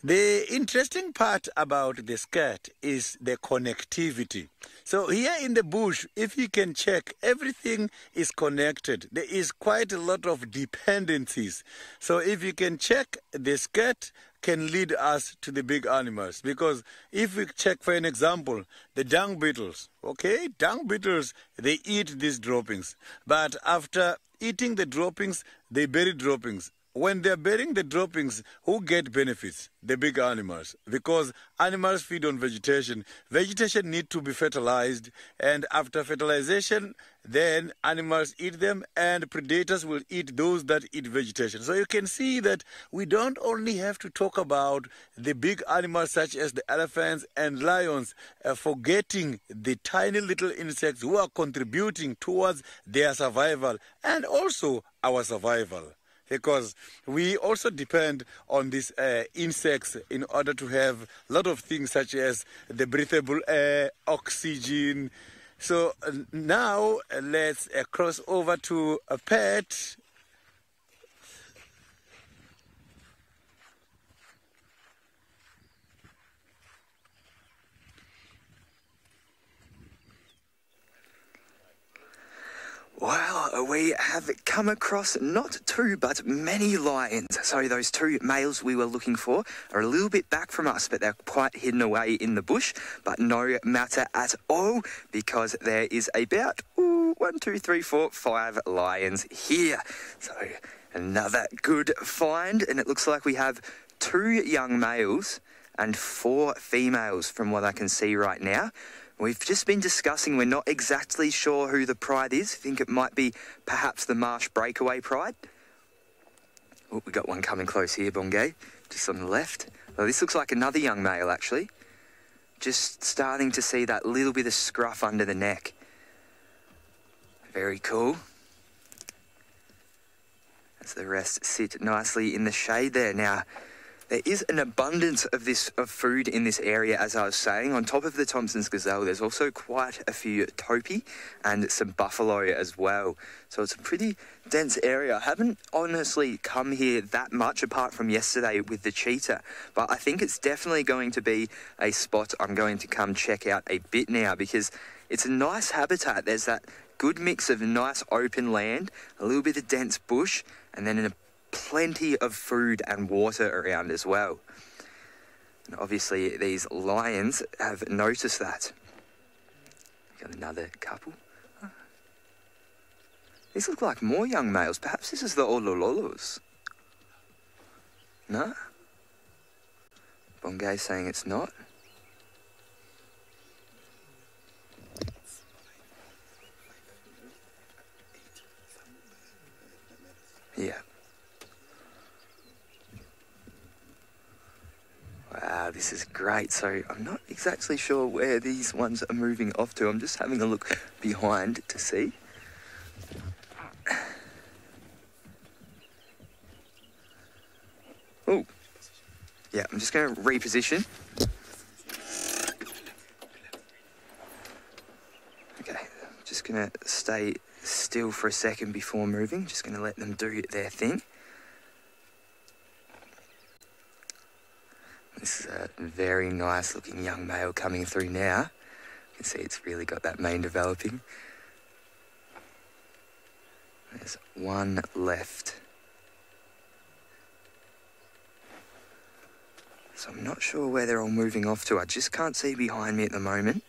Speaker 6: the interesting part about the skirt is the connectivity. So here in the bush, if you can check, everything is connected. There is quite a lot of dependencies. So if you can check, the skirt can lead us to the big animals. Because if we check, for an example, the dung beetles, okay? Dung beetles, they eat these droppings. But after eating the droppings, they bury droppings. When they're burying the droppings, who get benefits? The big animals. Because animals feed on vegetation. Vegetation need to be fertilized. And after fertilization, then animals eat them, and predators will eat those that eat vegetation. So you can see that we don't only have to talk about the big animals such as the elephants and lions, forgetting the tiny little insects who are contributing towards their survival and also our survival. Because we also depend on these insects in order to have a lot of things such as the breathable air, oxygen. So now let's cross over to a pet.
Speaker 4: Well, we have come across not two, but many lions. So those two males we were looking for are a little bit back from us, but they're quite hidden away in the bush. But no matter at all, because there is about 1, 2, 3, 4, 5 lions here. So another good find, and it looks like we have 2 young males and 4 females from what I can see right now. We've just been discussing, we're not exactly sure who the pride is. I think it might be perhaps the marsh breakaway pride. Oh, we got one coming close here, Bongay, just on the left. Well, this looks like another young male, actually. Just starting to see that little bit of scruff under the neck. Very cool. As the rest sit nicely in the shade there. Now, There is an abundance of food in this area, as I was saying. On top of the Thompson's gazelle, there's also quite a few topi and some buffalo as well. So it's a pretty dense area. I haven't honestly come here that much apart from yesterday with the cheetah, but I think it's definitely going to be a spot I'm going to come check out a bit now, because it's a nice habitat. There's that good mix of nice open land, a little bit of dense bush, and then plenty of food and water around as well. And obviously these lions have noticed that. Got another couple. These look like more young males. Perhaps this is the olololos. No? Bongai's saying it's not. Yeah. Wow, this is great. So I'm not exactly sure where these ones are moving off to. I'm just having a look behind to see. Oh, yeah, I'm just going to reposition. Okay, just going to stay still for a second before moving. Just going to let them do their thing. This is a very nice looking young male coming through now. You can see it's really got that mane developing. There's one left. So I'm not sure where they're all moving off to. I just can't see behind me at the moment.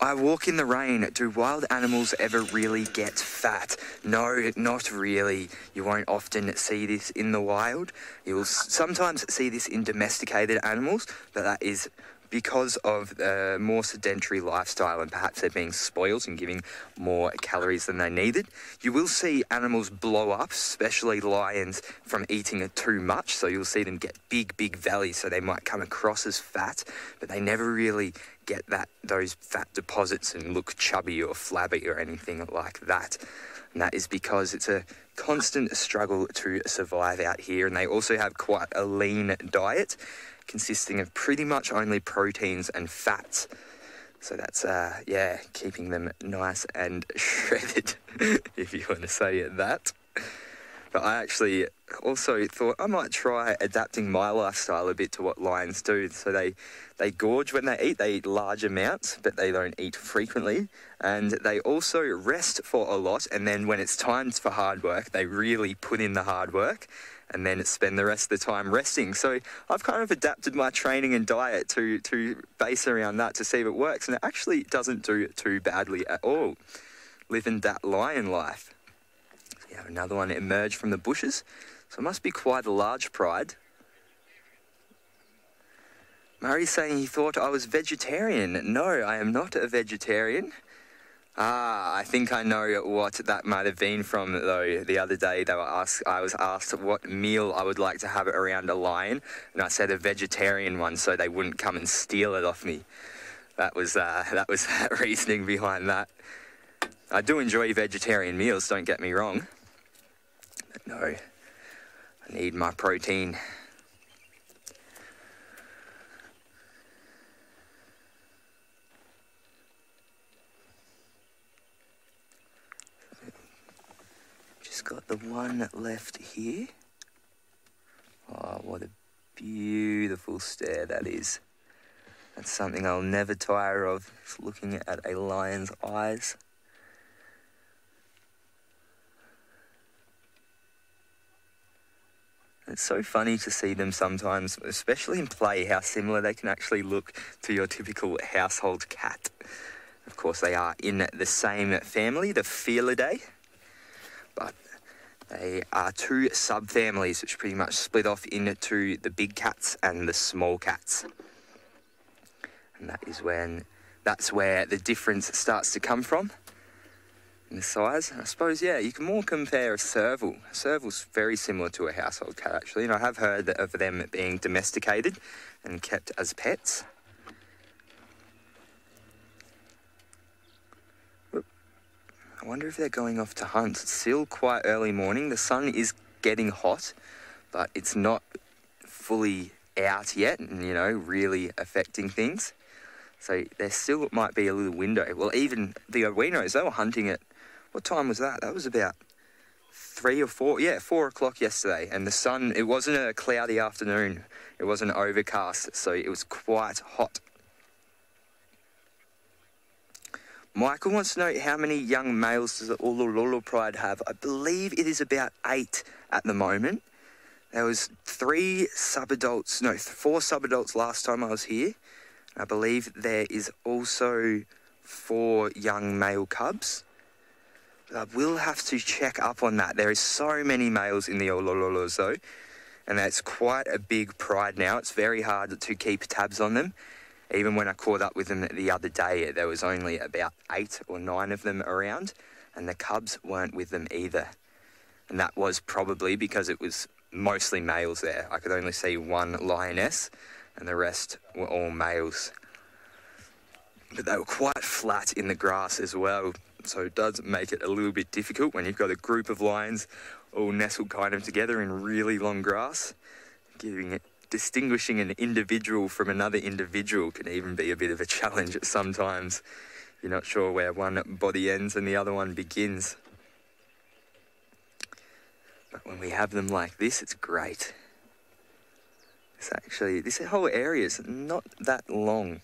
Speaker 4: I walk in the rain. Do wild animals ever really get fat? No, not really. You won't often see this in the wild. You'll sometimes see this in domesticated animals, but that is because of the more sedentary lifestyle, and perhaps they're being spoiled and giving more calories than they needed. You will see animals blow up, especially lions, from eating too much. So you'll see them get big, big bellies, so they might come across as fat, but they never really get those fat deposits and look chubby or flabby or anything like that. And that is because it's a constant struggle to survive out here, and they also have quite a lean diet, consisting of pretty much only proteins and fats. So that's, yeah, keeping them nice and shredded, if you want to say it that. But I actually also thought I might try adapting my lifestyle a bit to what lions do. So they gorge when they eat large amounts, but they don't eat frequently. And they also rest for a lot, and then when it's time for hard work, they really put in the hard work and then spend the rest of the time resting. So I've kind of adapted my training and diet to base around that to see if it works. And it actually doesn't do too badly at all, living that lion life. So you have another one emerge from the bushes. So it must be quite a large pride. Murray's saying he thought I was vegetarian. No, I am not a vegetarian. I think I know what that might have been from, though. The other day I was asked what meal I would like to have around a lion, and I said a vegetarian one so they wouldn't come and steal it off me. That was that reasoning behind that. I do enjoy vegetarian meals, don't get me wrong. But no, I need my protein. Got the one left here. Oh, what a beautiful stare that is. That's something I'll never tire of, looking at a lion's eyes. It's so funny to see them sometimes, especially in play, how similar they can actually look to your typical household cat. Of course, they are in the same family, the Felidae, but they are two subfamilies which pretty much split off into the big cats and the small cats. And that's where the difference starts to come from in the size. I suppose, yeah, you can more compare a serval. A serval's very similar to a household cat, actually, and I have heard of them being domesticated and kept as pets. I wonder if they're going off to hunt. It's still quite early morning. The sun is getting hot, but it's not fully out yet and, you know, really affecting things. So there still might be a little window. Well, even the Owinos, they were hunting at, what time was that? That was about 3 or 4, yeah, 4 o'clock yesterday. And the sun, it wasn't a cloudy afternoon. It wasn't overcast, so it was quite hot. Michael wants to know how many young males does the Uluru Pride have. I believe it is about 8 at the moment. There was 4 subadults last time I was here. I believe there is also 4 young male cubs. I will have to check up on that. There is so many males in the Uluru though, and that's quite a big pride now. It's very hard to keep tabs on them. Even when I caught up with them the other day, there was only about 8 or 9 of them around, and the cubs weren't with them either. And that was probably because it was mostly males there. I could only see 1 lioness, and the rest were all males. But they were quite flat in the grass as well, so it does make it a little bit difficult when you've got a group of lions all nestled kind of together in really long grass. Distinguishing an individual from another individual can even be a bit of a challenge sometimes. You're not sure where one body ends and the other one begins. But when we have them like this, it's great. This whole area is not that long.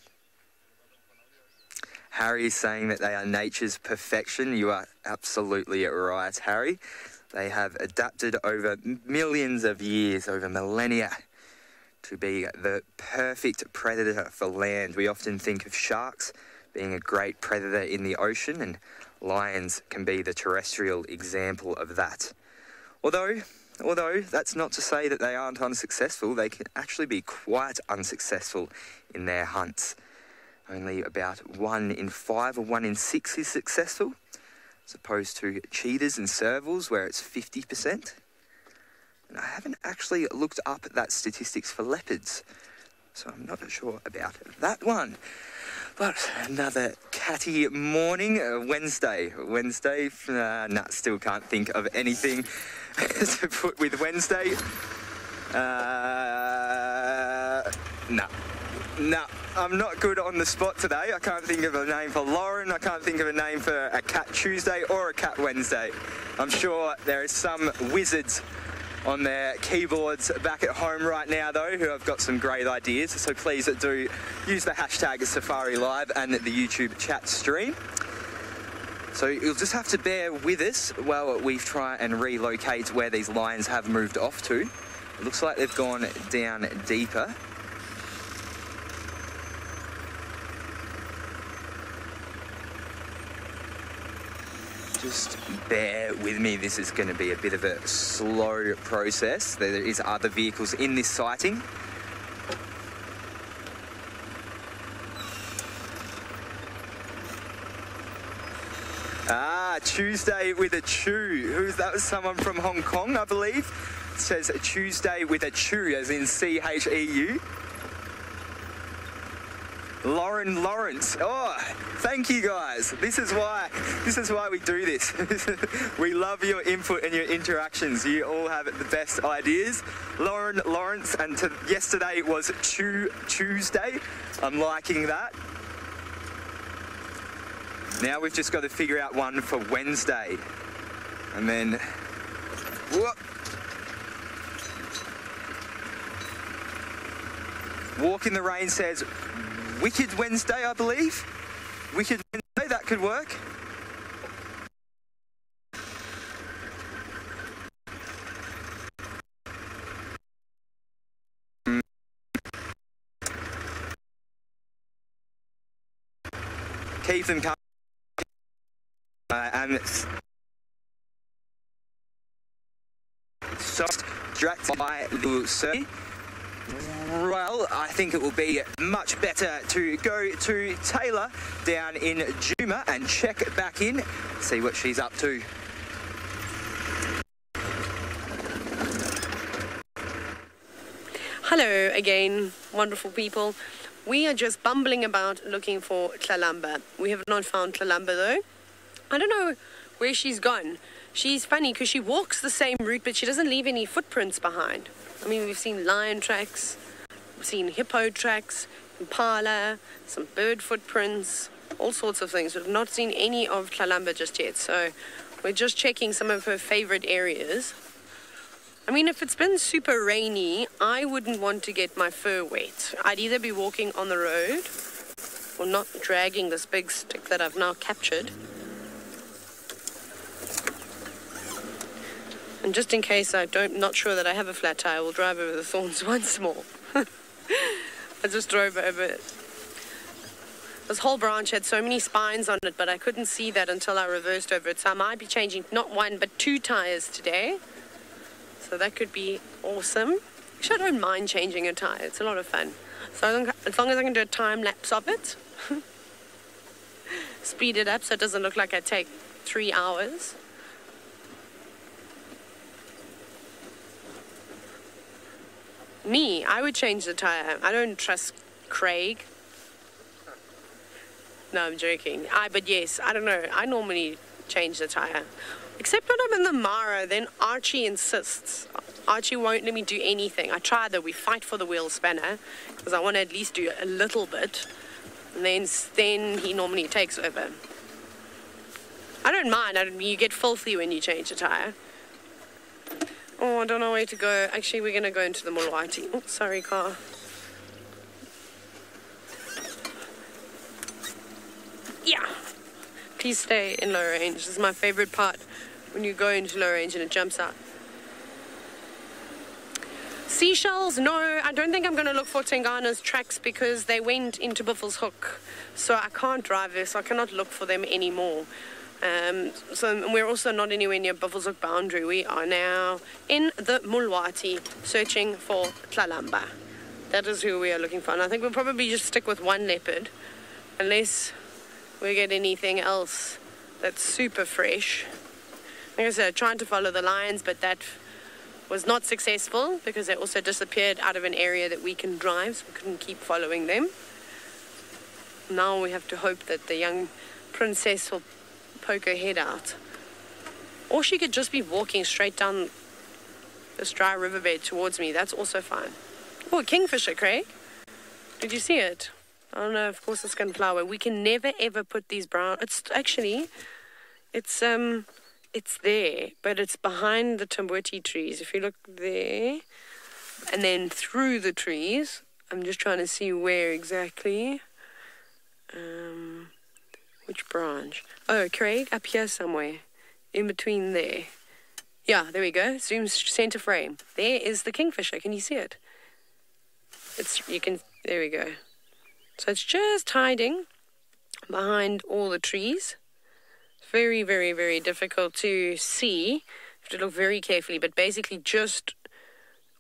Speaker 4: Harry is saying that they are nature's perfection. You are absolutely right, Harry. They have adapted over millions of years, over millennia, to be the perfect predator for land. We often think of sharks being a great predator in the ocean, and lions can be the terrestrial example of that. Although that's not to say that they aren't unsuccessful. They can actually be quite unsuccessful in their hunts. Only about 1 in 5 or 1 in 6 is successful, as opposed to cheetahs and servals where it's 50%. And I haven't actually looked up that statistics for leopards, so I'm not sure about that one. But another catty morning, Wednesday. Still can't think of anything to put with Wednesday. No, I'm not good on the spot today. I can't think of a name for Lauren. I can't think of a name for a Cat Tuesday or a Cat Wednesday. I'm sure there is some wizards on their keyboards back at home right now, though, who have got some great ideas. So please do use the hashtag SafariLive and the YouTube chat stream. So you'll just have to bear with us while we try and relocate where these lions have moved off to. It looks like they've gone down deeper. Just bear with me, this is going to be a bit of a slow process. There is other vehicles in this sighting. Tuesday with a chew. That was someone from Hong Kong, I believe. It says Tuesday with a chew, as in C-H-E-U. Lauren Lawrence. Oh, thank you guys. This is why we do this. We love your input and your interactions. You all have the best ideas. Lauren Lawrence, and yesterday was Tuesday. I'm liking that. Now we've just got to figure out one for Wednesday. And then whoop. Walk in the Rain says Wicked Wednesday, I believe. Wicked Wednesday, that could work. Keep them coming. And so distracted by the survey. Well, I think it will be much better to go to Taylor down in Juma and check back in, see what she's up to.
Speaker 5: Hello again, wonderful people. We are just bumbling about looking for Tlalamba. We have not found Tlalamba though. I don't know where she's gone. She's funny because she walks the same route, but she doesn't leave any footprints behind. I mean, we've seen lion tracks, we've seen hippo tracks, impala, some bird footprints, all sorts of things. We've not seen any of Tlalamba just yet, so we're just checking some of her favorite areas. I mean, if it's been super rainy, I wouldn't want to get my fur wet. I'd either be walking on the road or not dragging this big stick that I've now captured. And just in case not sure that I have a flat tire, I will drive over the thorns once more. I just drove over it. This whole branch had so many spines on it, but I couldn't see that until I reversed over it. So I might be changing not one, but 2 tires today. So that could be awesome. Actually, I don't mind changing a tire. It's a lot of fun. So as long as I can do a time lapse of it, speed it up so it doesn't look like I take 3 hours. Me, I would change the tire. I don't trust Craig. No, I'm joking. But yes, I don't know. I normally change the tire. Except when I'm in the Mara, then Archie insists. Archie won't let me do anything. I try though. We fight for the wheel spanner because I want to at least do a little bit. And then he normally takes over. I don't mind. You get filthy when you change a tire. Oh, I don't know where to go. Actually, we're going to go into the Mulwati. Oh, sorry, car. Yeah. Please stay in low range. This is my favorite part when you go into low range and it jumps out. Seashells, no, I don't think I'm going to look for Tengana's tracks because they went into Buffelshoek. So I can't drive there, so I cannot look for them anymore. So we're also not anywhere near Buffelshoek boundary. We are now in the Mulwati searching for Tlalamba. That is who we are looking for. And I think we'll probably just stick with one leopard unless we get anything else that's super fresh. Like I said, trying to follow the lions, but that was not successful because they also disappeared out of an area that we can drive, so we couldn't keep following them. Now we have to hope that the young princess will poke her head out. Or she could just be walking straight down this dry riverbed towards me. That's also fine. Oh, a kingfisher, Craig. Did you see it? I don't know, of course it's going to fly away. We can never ever put these brown... It's there, but it's behind the Tamboti trees. If you look there, and then through the trees, I'm just trying to see where exactly. Which branch? Oh, Craig, up here somewhere. In between there. Yeah, there we go. Zoom center frame. There is the kingfisher. Can you see it? There we go. So it's just hiding behind all the trees. Very, very, very difficult to see. You have to look very carefully, but basically just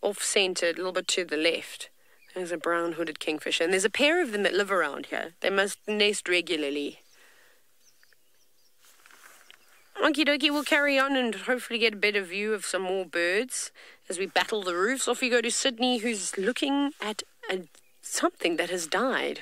Speaker 5: off-centered, a little bit to the left. There's a brown-hooded kingfisher. And there's a pair of them that live around here. They must nest regularly. Okie dokie, we'll carry on and hopefully get a better view of some more birds as we battle the roofs. Off we go to Sydney, who's looking at something that has died.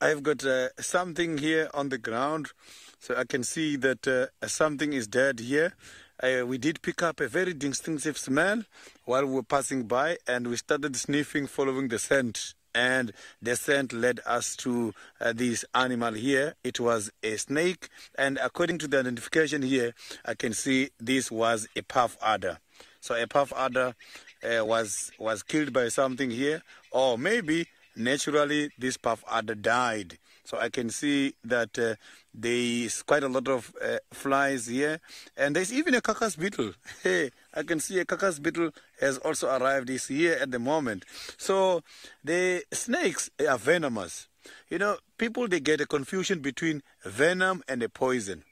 Speaker 6: I've got something here on the ground, so I can see that something is dead here. We did pick up a very distinctive smell while we were passing by, and we started sniffing following the scent. And the scent led us to this animal here. It was a snake, and according to the identification here, I can see this was a puff adder. So a puff adder was killed by something here, or maybe naturally this puff adder died. So I can see that there's quite a lot of flies here, and there's even a carcass beetle. Hey, I can see a carcass beetle has also arrived. Is here at the moment. So the snakes are venomous. You know, people, they get a confusion between venom and a poison.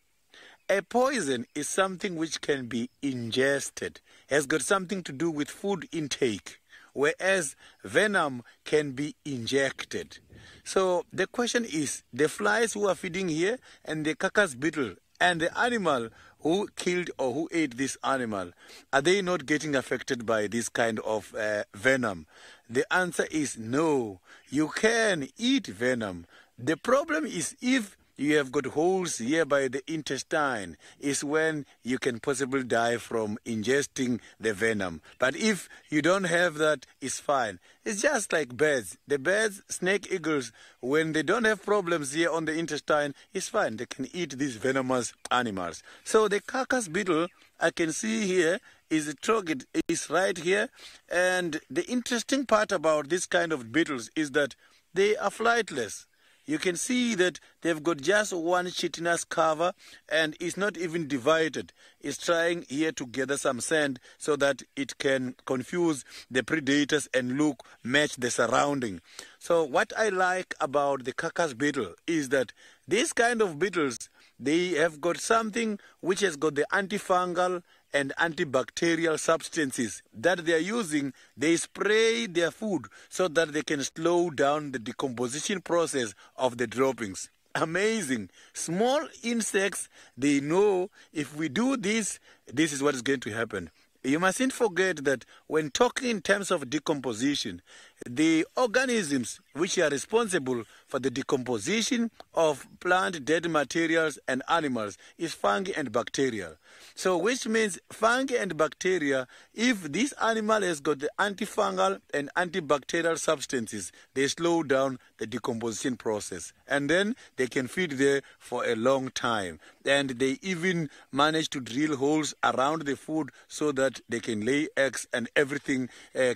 Speaker 6: A poison is something which can be ingested, has got something to do with food intake, whereas venom can be injected. So the question is, the flies who are feeding here and the carcass beetle, And the animal who killed or who ate this animal, are they not getting affected by this kind of venom? The answer is no. You can eat venom. The problem is if you have got holes here by the intestine, is when you can possibly die from ingesting the venom. But if you don't have that, it's fine. It's just like birds. The birds, snake, eagles, when they don't have problems here on the intestine, it's fine. They can eat these venomous animals. So the carcass beetle, I can see here, is a troglodyte, is right here. And the interesting part about this kind of beetles is that they are flightless. You can see that they've got just one chitinous cover and it's not even divided. It's trying here to gather some sand so that it can confuse the predators and match the surrounding. So what I like about the carcass beetle is that these kind of beetles, they have got something which has got the antifungal and antibacterial substances that they are using. They spray their food so that they can slow down the decomposition process of the droppings. Amazing. Small insects, they know if we do this, this is what is going to happen. You mustn't forget that when talking in terms of decomposition, the organisms which are responsible for the decomposition of plant dead materials and animals is fungi and bacteria. So which means fungi and bacteria, if this animal has got the antifungal and antibacterial substances, they slow down the decomposition process. And then they can feed there for a long time. And they even manage to drill holes around the food so that they can lay eggs and everything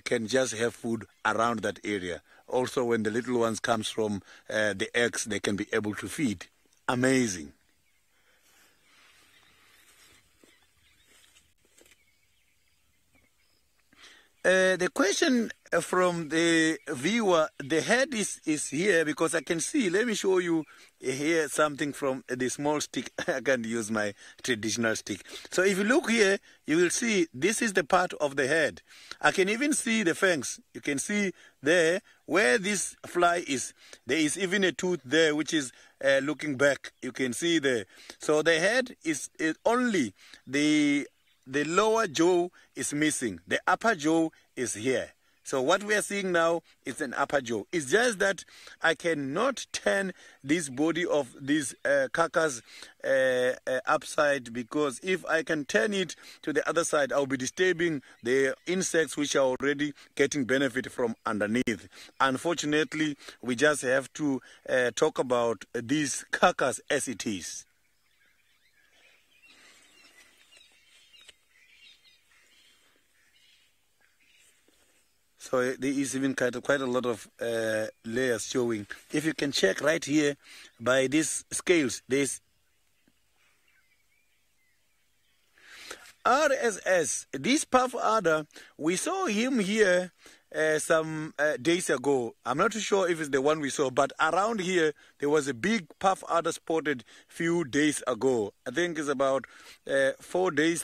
Speaker 6: can just have food around that area. Also, when the little ones comes from the eggs, they can be able to feed. Amazing. The question from the viewer, the head is here because I can see. Let me show you here something from the small stick. I can't use my traditional stick. So if you look here, you will see this is the part of the head. I can even see the fangs. You can see there where this fly is. There is even a tooth there which is looking back. You can see there. So the head is only the lower jaw is missing. The upper jaw is here. So what we are seeing now is an upper jaw. It's just that I cannot turn this body of this carcass upside, because if I can turn it to the other side, I'll be disturbing the insects which are already getting benefit from underneath. Unfortunately, we just have to talk about this carcass as it is. So there is even quite a lot of layers showing. If you can check right here by these scales, there's RSS. This puff adder, we saw him here some days ago. I'm not too sure if it's the one we saw, but around here there was a big puff adder spotted few days ago. I think it's about 4 days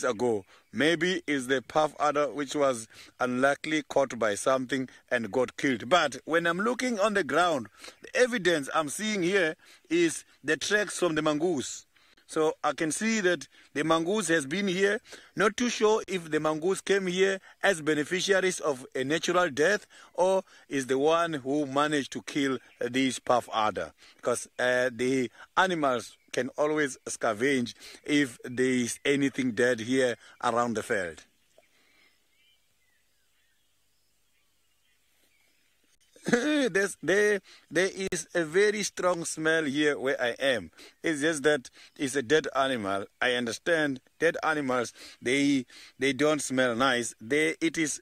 Speaker 6: ago. Maybe it's the puff adder which was unluckily caught by something and got killed. But when I'm looking on the ground, the evidence I'm seeing here is the tracks from the mongoose. So I can see that the mongoose has been here. Not too sure if the mongoose came here as beneficiaries of a natural death or is the one who managed to kill this puff adder. Because the animals can always scavenge if there is anything dead here around the field. There is a very strong smell here where I am. It's just that it's a dead animal. I understand dead animals, they don't smell nice. It is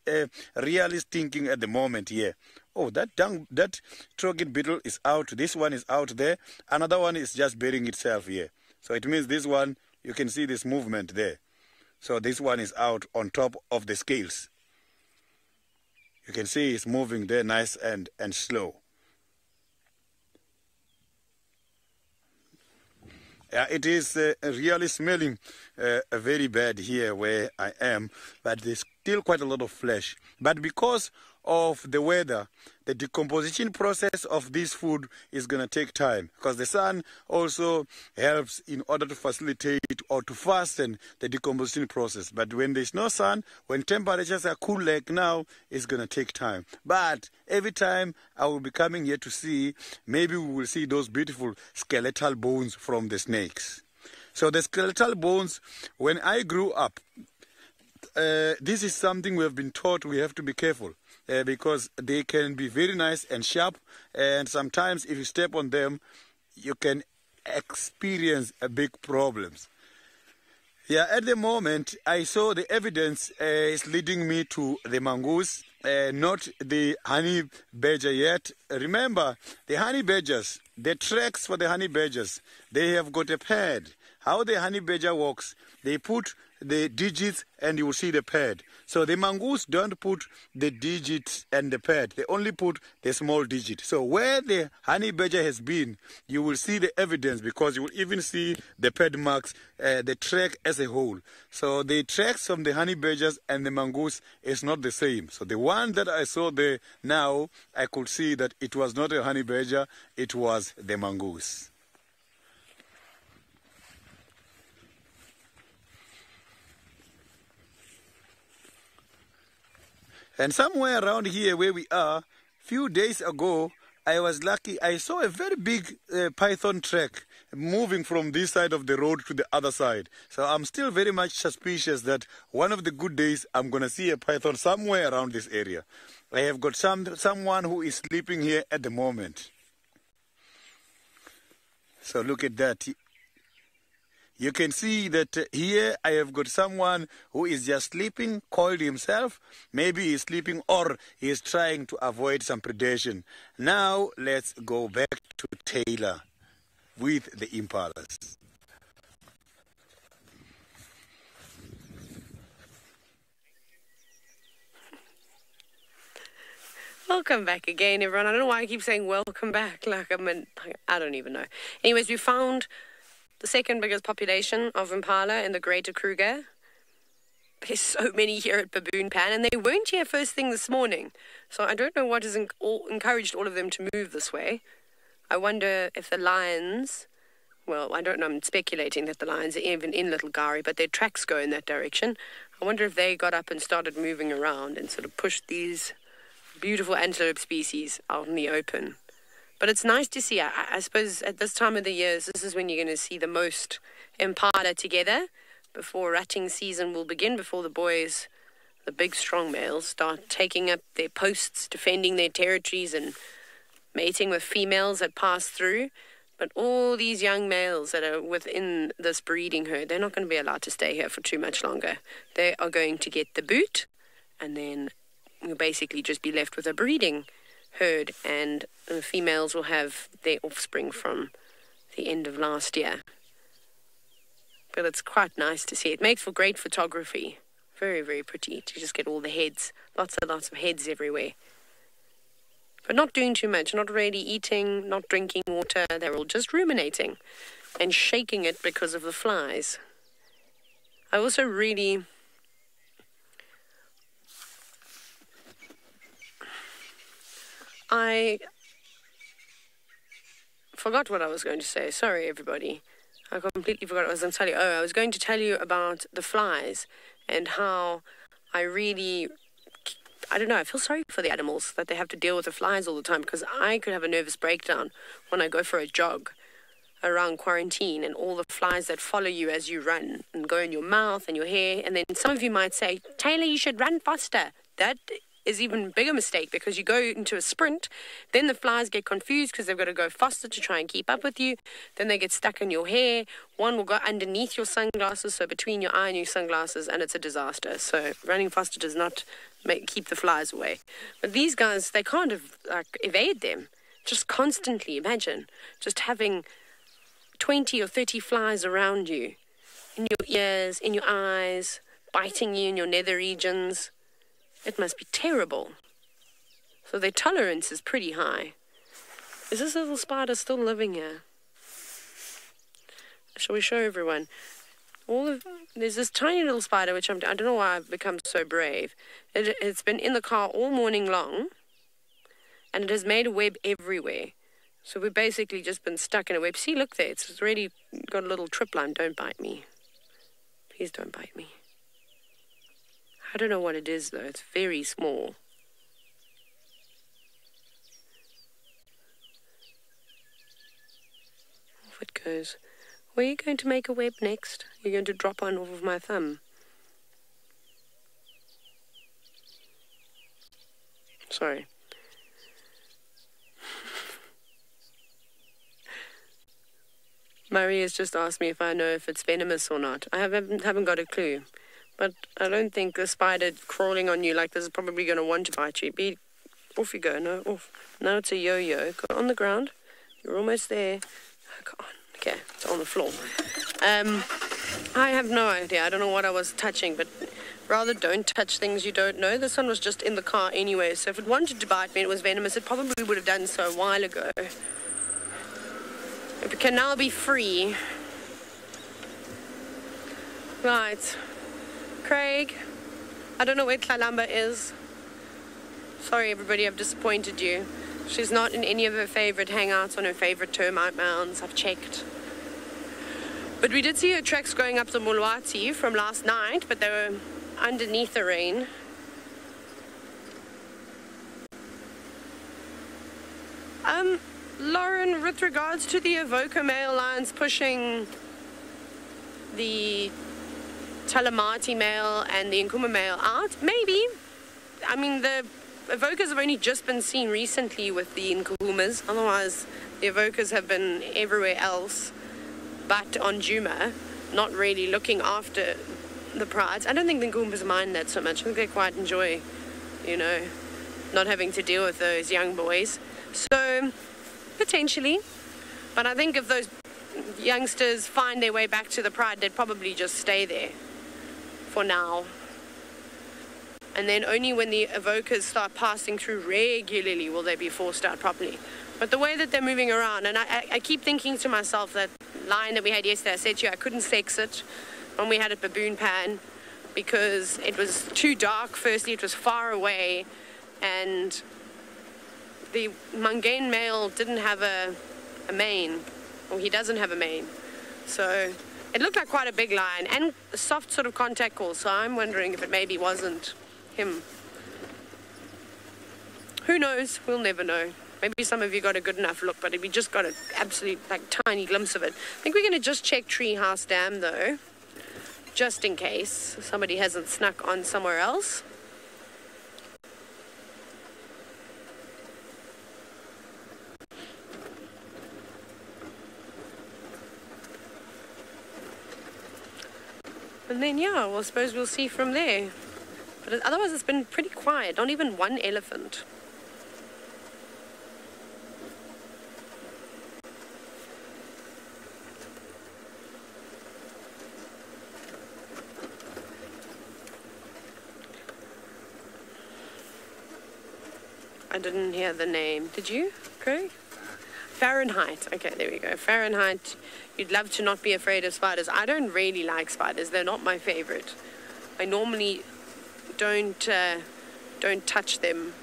Speaker 6: really stinking at the moment here. Oh, that troglodyte beetle is out. This one is out there. Another one is just burying itself here. So it means this one, you can see this movement there. So this one is out on top of the scales. You can see it's moving there nice and slow. It is really smelling very bad here where I am, but there's still quite a lot of flesh. But because of the weather, the decomposition process of this food is going to take time, because the sun also helps in order to facilitate or to fasten the decomposition process. But when there's no sun, when temperatures are cool like now, it's going to take time. But every time I will be coming here to see, maybe we will see those beautiful skeletal bones from the snakes. So the skeletal bones, when I grew up, this is something we have been taught we have to be careful, because they can be very nice and sharp, and sometimes if you step on them, you can experience big problems. Yeah, at the moment, I saw the evidence is leading me to the mongoose, not the honey badger yet. Remember, the honey badgers, the tracks for the honey badgers, they have got a pad. How the honey badger walks, they put the digits and you will see the pad. So the mongoose don't put the digits and the pad. They only put the small digit. So where the honey badger has been, you will see the evidence, because you will even see the pad marks, the track as a whole. So the tracks from the honey badgers and the mongoose is not the same. So the one that I saw there now, I could see that it was not a honey badger, it was the mongoose. And somewhere around here where we are, few days ago, I was lucky. I saw a very big python track moving from this side of the road to the other side. So I'm still very much suspicious that one of the good days I'm going to see a python somewhere around this area. I have got someone who is sleeping here at the moment. So look at that. You can see that here I have got someone who is just sleeping, coiled himself. Maybe he's sleeping or he is trying to avoid some predation. Now let's go back to Taylor with the impalas.
Speaker 5: Welcome back again, everyone. I don't know why I keep saying welcome back. I don't even know. Anyways, we found the second biggest population of impala in the Greater Kruger. There's so many here at Baboon Pan, and they weren't here first thing this morning. So I don't know what has encouraged all of them to move this way. I wonder if the lions, well, I don't know, I'm speculating that the lions are even in Little Gari, but their tracks go in that direction. I wonder if they got up and started moving around and sort of pushed these beautiful antelope species out in the open. But it's nice to see. I suppose at this time of the year, this is when you're going to see the most impala together before rutting season will begin, before the boys, the big strong males, start taking up their posts, defending their territories and mating with females that pass through. But all these young males that are within this breeding herd, they're not going to be allowed to stay here for too much longer. They are going to get the boot, and then you'll basically just be left with a breeding herd, and the females will have their offspring from the end of last year. But it's quite nice to see. It makes for great photography. Very, very pretty to just get all the heads, lots and lots of heads everywhere. But not doing too much, not really eating, not drinking water. They're all just ruminating and shaking it because of the flies. I also really I forgot what I was going to say. Sorry, everybody. I completely forgot what I was going to tell you. I was going to tell you about the flies and how I don't know, I feel sorry for the animals that they have to deal with the flies all the time, because I could have a nervous breakdown when I go for a jog around quarantine and all the flies that follow you as you run and go in your mouth and your hair. And then some of you might say, Taylor, you should run faster. That is even bigger mistake, because you go into a sprint, then the flies get confused because they've got to go faster to try and keep up with you. Then they get stuck in your hair. One will go underneath your sunglasses, so between your eye and your sunglasses, and it's a disaster. So running faster does not keep the flies away. But these guys, they can't evade them. Just constantly, imagine just having 20 or 30 flies around you, in your ears, in your eyes, biting you in your nether regions. It must be terrible. So their tolerance is pretty high. Is this little spider still living here? Shall we show everyone? There's this tiny little spider, which I don't know why I've become so brave. It's been in the car all morning long, and it has made a web everywhere. So we've basically just been stuck in a web. See, look there. It's already got a little trip line. Don't bite me. Please don't bite me. I don't know what it is, though. It's very small. Off it goes. Where are you going to make a web next? You're going to drop one off of my thumb. Sorry. Murray has just asked me if I know if it's venomous or not. I haven't got a clue. But I don't think a spider crawling on you like this is probably going to want to bite you. Off you go. No, off. Now it's a yo-yo. Go on the ground. You're almost there. Oh, go on. Okay, it's on the floor. I have no idea. I don't know what I was touching, but rather don't touch things you don't know. This one was just in the car anyway, so if it wanted to bite me and it was venomous, it probably would have done so a while ago. It can now be free. Right. Craig, I don't know where Tlalamba is. Sorry, everybody, I've disappointed you. She's not in any of her favourite hangouts on her favourite termite mounds. I've checked. But we did see her tracks going up the Mulwati from last night, but they were underneath the rain. Lauren, with regards to the Avoca male lines pushing the Talamati male and the Nkuma male out, maybe. I mean, the Avocas have only just been seen recently with the Nkumas. Otherwise, the Avocas have been everywhere else but on Djuma, not really looking after the prides. I don't think the Nkumas mind that so much. I think they quite enjoy, you know, not having to deal with those young boys. So, potentially. But I think if those youngsters find their way back to the pride, they'd probably just stay there for now. And then only when the Avocas start passing through regularly will they be forced out properly. But the way that they're moving around, and I keep thinking to myself, that line that we had yesterday, I said to you, I couldn't sex it when we had it baboon pan because it was too dark. Firstly, it was far away, and the Mangane male didn't have a mane, or he doesn't have a mane. So it looked like quite a big lion and a soft sort of contact call. So I'm wondering if it maybe wasn't him. Who knows? We'll never know. Maybe some of you got a good enough look, but we just got an absolute, like, tiny glimpse of it. I think we're going to just check Treehouse Dam, though, just in case somebody hasn't snuck on somewhere else. And then, yeah, well, I suppose we'll see from there. But otherwise, it's been pretty quiet. Not even one elephant. I didn't hear the name. Did you, Craig? Fahrenheit. Okay, there we go. Fahrenheit. You'd love to not be afraid of spiders. I don't really like spiders. They're not my favorite. I normally don't touch them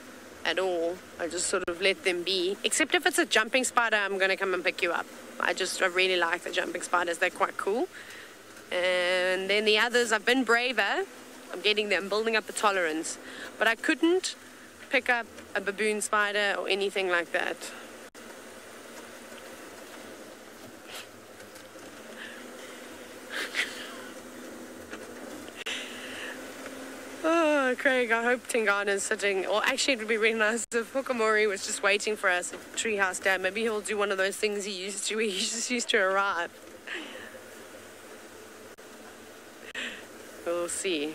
Speaker 5: at all. I just sort of let them be. Except if it's a jumping spider, I'm going to come and pick you up. I really like the jumping spiders. They're quite cool. And then the others, I've been braver. I'm getting them, building up the tolerance. But I couldn't pick up a baboon spider or anything like that. Oh, Craig, I hope Tingana's sitting, or actually it would be really nice if Hukamori was just waiting for us at Treehouse Dam. Maybe he'll do one of those things he used to, where he just used to arrive. We'll see.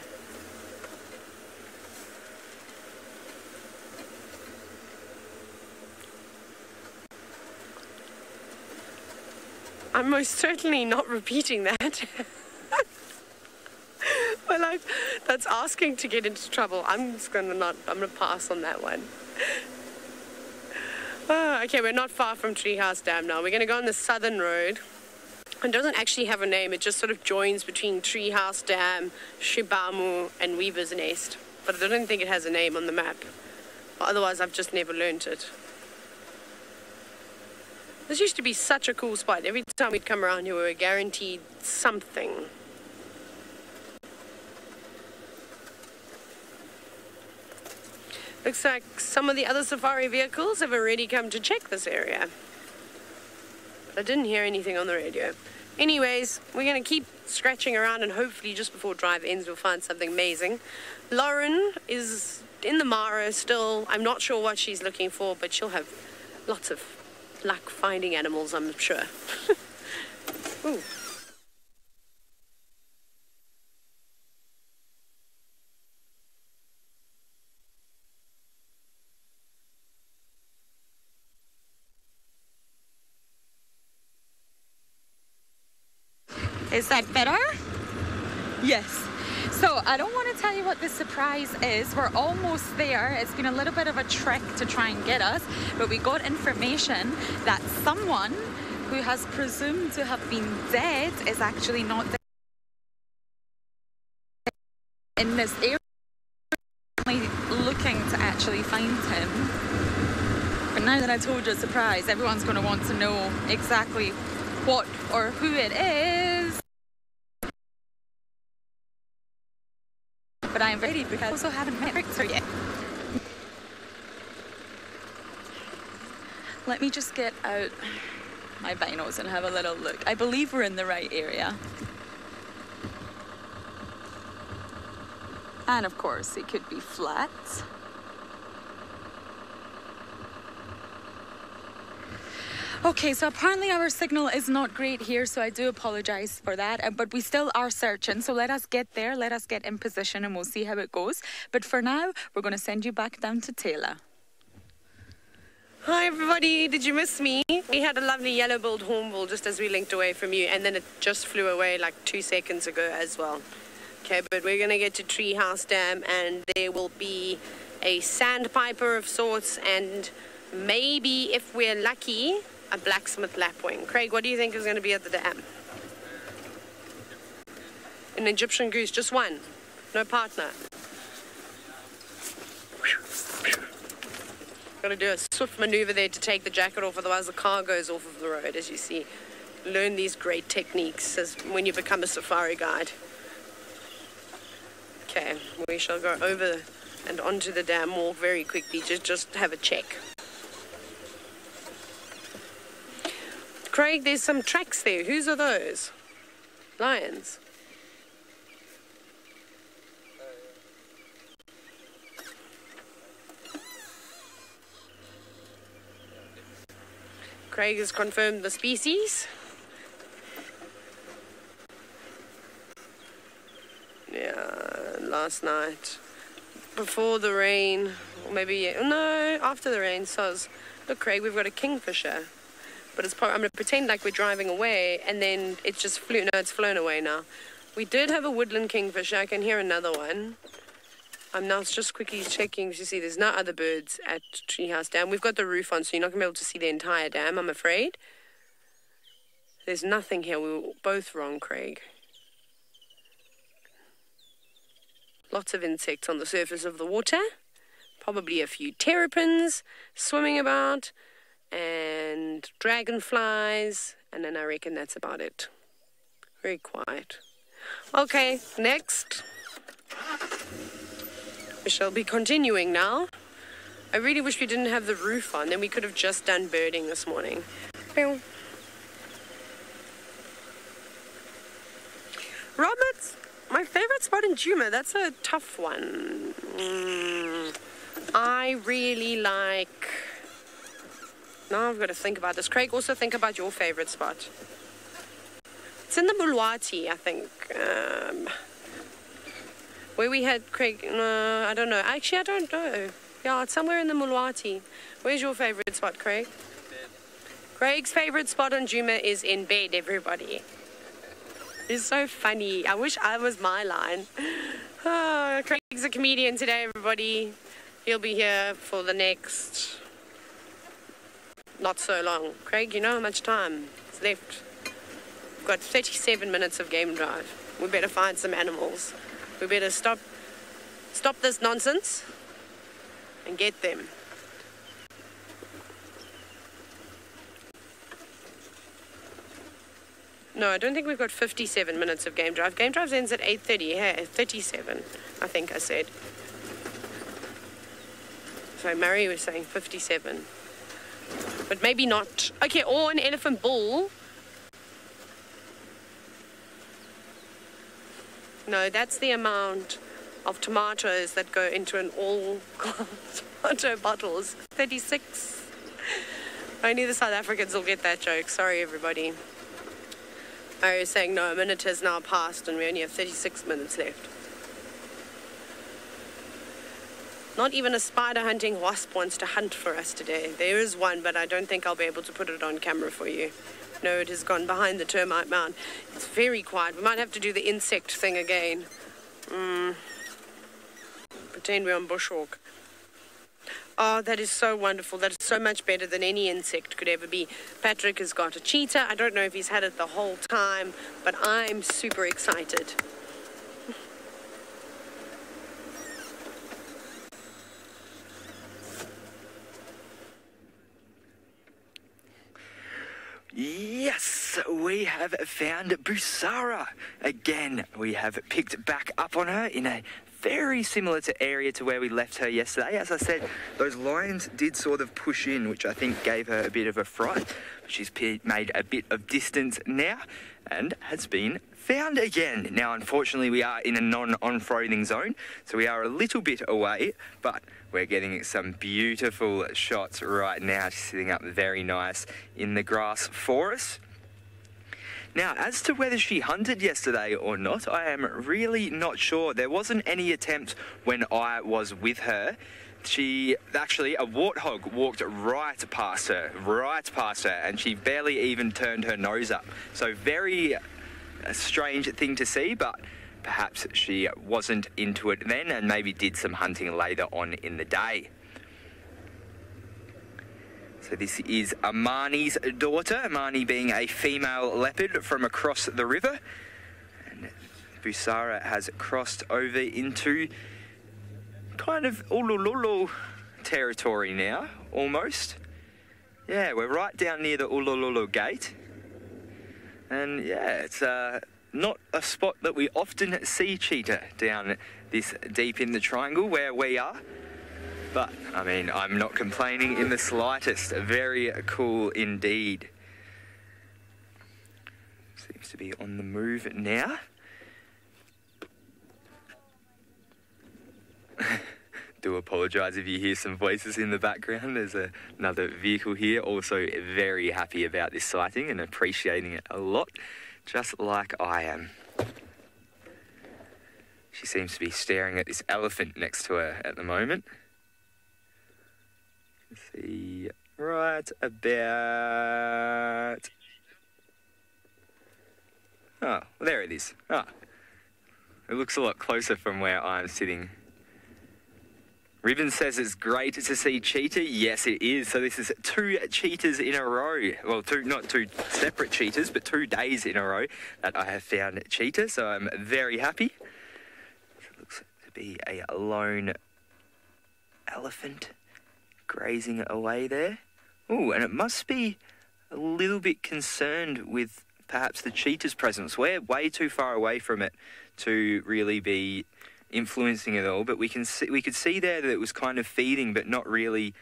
Speaker 5: I'm most certainly not repeating that. Well, that's asking to get into trouble. I'm gonna pass on that one. Oh, okay, we're not far from Treehouse Dam now. We're gonna go on the southern road. It doesn't actually have a name. It just sort of joins between Treehouse Dam, Shibamu, and Weaver's Nest. But I don't think it has a name on the map. Otherwise, I've just never learnt it. This used to be such a cool spot. Every time we'd come around here, we were guaranteed something. Looks like some of the other safari vehicles have already come to check this area. I didn't hear anything on the radio. Anyways, we're going to keep scratching around and hopefully just before drive ends we'll find something amazing. Lauren is in the Mara still. I'm not sure what she's looking for, but she'll have lots of luck finding animals, I'm sure. Ooh.
Speaker 2: Is that better? Yes. So I don't want to tell you what the surprise is. We're almost there. It's been a little bit of a trek to try and get us, but we got information that someone who has presumed to have been dead is actually not dead in this area. Looking to actually find him. But now that I told you a surprise, everyone's going to want to know exactly what or who it is. But I am ready because I also haven't met Victor yet. Let me just get out my binos and have a little look. I believe we're in the right area. And of course, it could be flat. Okay, so apparently our signal is not great here, so I do apologize for that. But we still are searching, so let us get there, let us get in position, and we'll see how it goes. But for now, we're going to send you back down to Taylor.
Speaker 5: Hi everybody, did you miss me? We had a lovely yellow-billed hornbill just as we linked away from you, and then it just flew away like 2 seconds ago as well. Okay, but we're going to get to Treehouse Dam, and there will be a sandpiper of sorts, and maybe, if we're lucky, a blacksmith lapwing. Craig, what do you think is going to be at the dam? An Egyptian goose, just one, no partner. Got to do a swift maneuver there to take the jacket off, otherwise the car goes off of the road, as you see. Learn these great techniques as when you become a safari guide. Okay, we shall go over and onto the dam walk very quickly, just have a check. Craig, there's some tracks there. Whose are those? Lions. Craig has confirmed the species. Yeah, last night. Before the rain, or maybe, no, after the rain, soz. Look, Craig, we've got a kingfisher. But it's I'm going to pretend like we're driving away, and then it just flew. No, it's flown away now. We did have a woodland kingfisher. I can hear another one. I'm now just quickly checking to see there's no other birds at Treehouse Dam. We've got the roof on, so you're not going to be able to see the entire dam, I'm afraid. There's nothing here. We were both wrong, Craig. Lots of insects on the surface of the water. Probably a few terrapins swimming about. And dragonflies, and then I reckon that's about it. Very quiet. Okay, next. We shall be continuing now. I really wish we didn't have the roof on, then we could have just done birding this morning. Robert, my favorite spot in Djuma, that's a tough one. I really like... Now I've got to think about this. Craig, also think about your favorite spot. It's in the Mulwati, I think. Where we had Craig, no, I don't know. Actually, I don't know. Yeah, it's somewhere in the Mulwati. Where's your favorite spot, Craig? Bed. Craig's favorite spot on Djuma is in bed, everybody. It's so funny. I wish I was my line. Oh, Craig's a comedian today, everybody. He'll be here for the next... not so long. Craig, you know how much time is left got 37 minutes of game drive. We better find some animals. We better stop this nonsense and get them. No, I don't think we've got 57 minutes of game drive. Game drive ends at 8:30. Yeah, 37, I think I said. So Mary was saying 57. But maybe not. Okay, or an elephant bull. No, that's the amount of tomatoes that go into an all-glass tomato bottles. 36. Only the South Africans will get that joke. Sorry, everybody. I was saying, no, a minute has now passed and we only have 36 minutes left. Not even a spider hunting wasp wants to hunt for us today. There is one, but I don't think I'll be able to put it on camera for you. No, it has gone behind the termite mound. It's very quiet. We might have to do the insect thing again. Pretend we're on bushwalk. Oh, that is so wonderful. That is so much better than any insect could ever be. Patrick has got a cheetah. I don't know if he's had it the whole time, but I'm super excited.
Speaker 4: Yes, we have found Busara again. We have picked back up on her in a very similar area to where we left her yesterday. As I said, those lions did sort of push in, which I think gave her a bit of a fright. She's made a bit of distance now and has been found again. Now, unfortunately, we are in a non-on-frothing zone, so we are a little bit away, but we're getting some beautiful shots right now. She's sitting up very nice in the grass for us. Now, as to whether she hunted yesterday or not, I am really not sure. There wasn't any attempt when I was with her. Actually, a warthog walked right past her, and she barely even turned her nose up. So very strange thing to see, but perhaps she wasn't into it then and maybe did some hunting later on in the day. So this is Amani's daughter, Amani being a female leopard from across the river. And Busara has crossed over into kind of Ulululu territory now, almost. Yeah, we're right down near the Ulululu gate. And yeah, it's not a spot that we often see cheetah down this deep in the triangle where we are. But, I mean, I'm not complaining in the slightest. Very cool indeed. Seems to be on the move now. Do apologise if you hear some voices in the background. There's another vehicle here. Also very happy about this sighting and appreciating it a lot, just like I am. She seems to be staring at this elephant next to her at the moment. Let's see, right about... Oh, well, there it is. Ah, it looks a lot closer from where I'm sitting. Ribbon says it's great to see cheetah. Yes, it is. So this is 2 cheetahs in a row. Well, not two separate cheetahs, but 2 days in a row that I have found cheetah. So I'm very happy. It looks to be a lone elephant grazing away there. Oh, and it must be a little bit concerned with perhaps the cheetah's presence. We're way too far away from it to really be influencing it all, but we could see there that it was kind of feeding but not really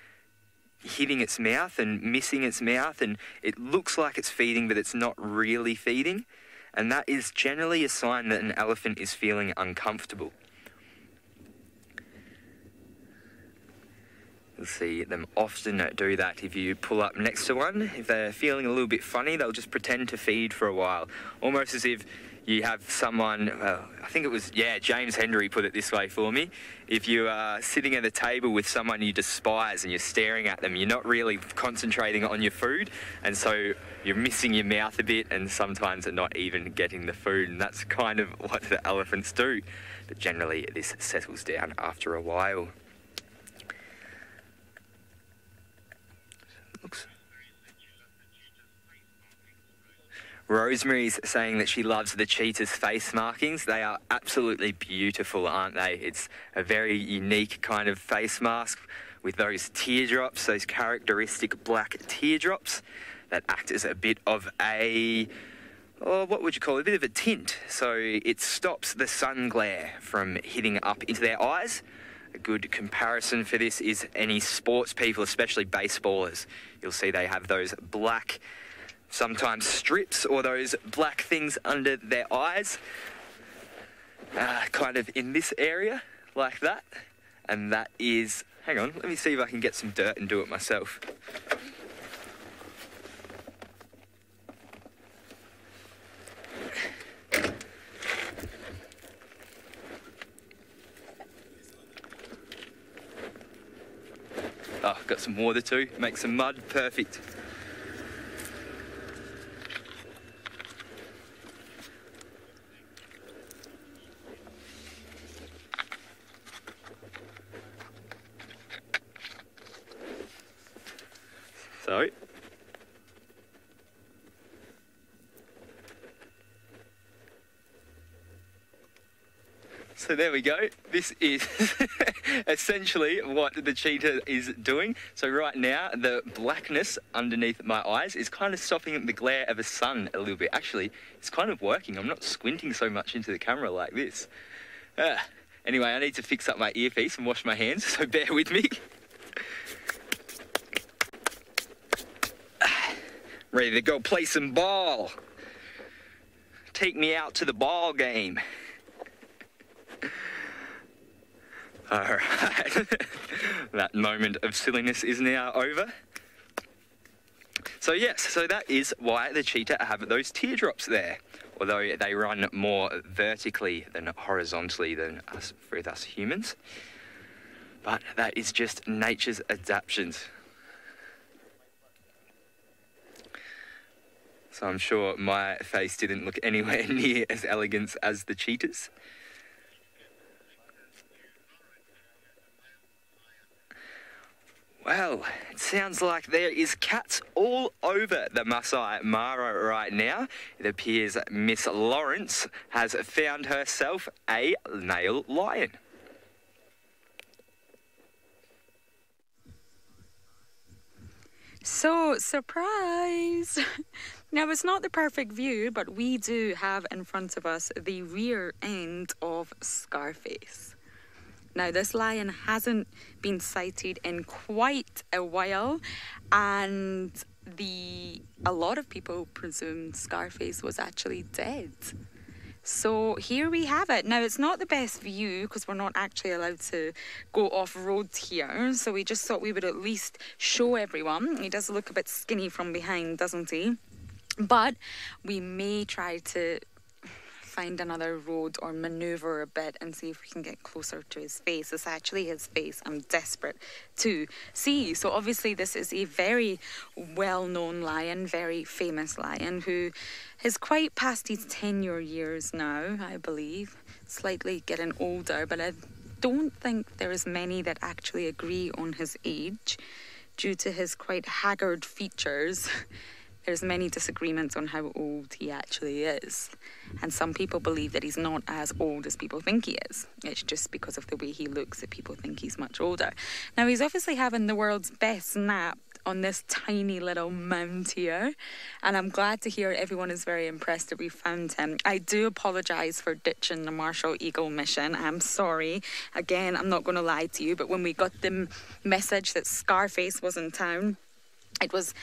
Speaker 4: hitting its mouth and missing its mouth, and it looks like it's feeding but it's not really feeding, and that is generally a sign that an elephant is feeling uncomfortable. You'll see them often do that if you pull up next to one. If they're feeling a little bit funny, they'll just pretend to feed for a while. Almost as if you have someone, well, I think it was, James Henry put it this way for me. If you are sitting at a table with someone you despise and you're staring at them, you're not really concentrating on your food, and so you're missing your mouth a bit and sometimes not even getting the food, and that's kind of what the elephants do. But generally this settles down after a while. Rosemary's saying that she loves the cheetah's face markings. They are absolutely beautiful, aren't they? It's a very unique kind of face mask with those teardrops, those characteristic black teardrops that act as a bit of a, what would you call it, a bit of a tint. So it stops the sun glare from hitting up into their eyes. A good comparison for this is any sports people, especially baseballers. You'll see they have those black, sometimes strips, or those black things under their eyes, kind of in this area, like that. And that is, hang on, let me see if I can get some dirt and do it myself. Oh, got some water too, make some mud, perfect. So there we go. This is essentially what the cheetah is doing. So right now, the blackness underneath my eyes is kind of stopping the glare of the sun a little bit. Actually, it's kind of working. I'm not squinting so much into the camera like this. Anyway, I need to fix up my earpiece and wash my hands, so bear with me. Ready to go play some ball. Take me out to the ball game. All right, that moment of silliness is now over. So yes, so that is why the cheetah have those teardrops there, although they run more vertically than horizontally than us, with us humans. But that is just nature's adaptations. So I'm sure my face didn't look anywhere near as elegant as the cheetah's. Well, it sounds like there is cats all over the Masai Mara right now. It appears Miss Lawrence has found herself a male lion.
Speaker 2: So, surprise! Now, it's not the perfect view, but we do have in front of us the rear end of Scarface. Now, this lion hasn't been sighted in quite a while, and a lot of people presume Scarface was actually dead. So here we have it. Now, it's not the best view because we're not actually allowed to go off-road here, so we just thought we would at least show everyone. He does look a bit skinny from behind, doesn't he? But we may try to find another road or maneuver a bit and see if we can get closer to his face. It's actually his face I'm desperate to see. So obviously this is a very well-known lion, very famous lion who is quite past his tenure years now, I believe. Slightly getting older, but I don't think there is many that actually agree on his age due to his quite haggard features. There's many disagreements on how old he actually is. And some people believe that he's not as old as people think he is. It's just because of the way he looks that people think he's much older. Now, he's obviously having the world's best nap on this tiny little mound here. And I'm glad to hear everyone is very impressed that we found him. I do apologise for ditching the Marshall Eagle mission. I'm sorry. Again, I'm not going to lie to you, but when we got the message that Scarface was in town, it was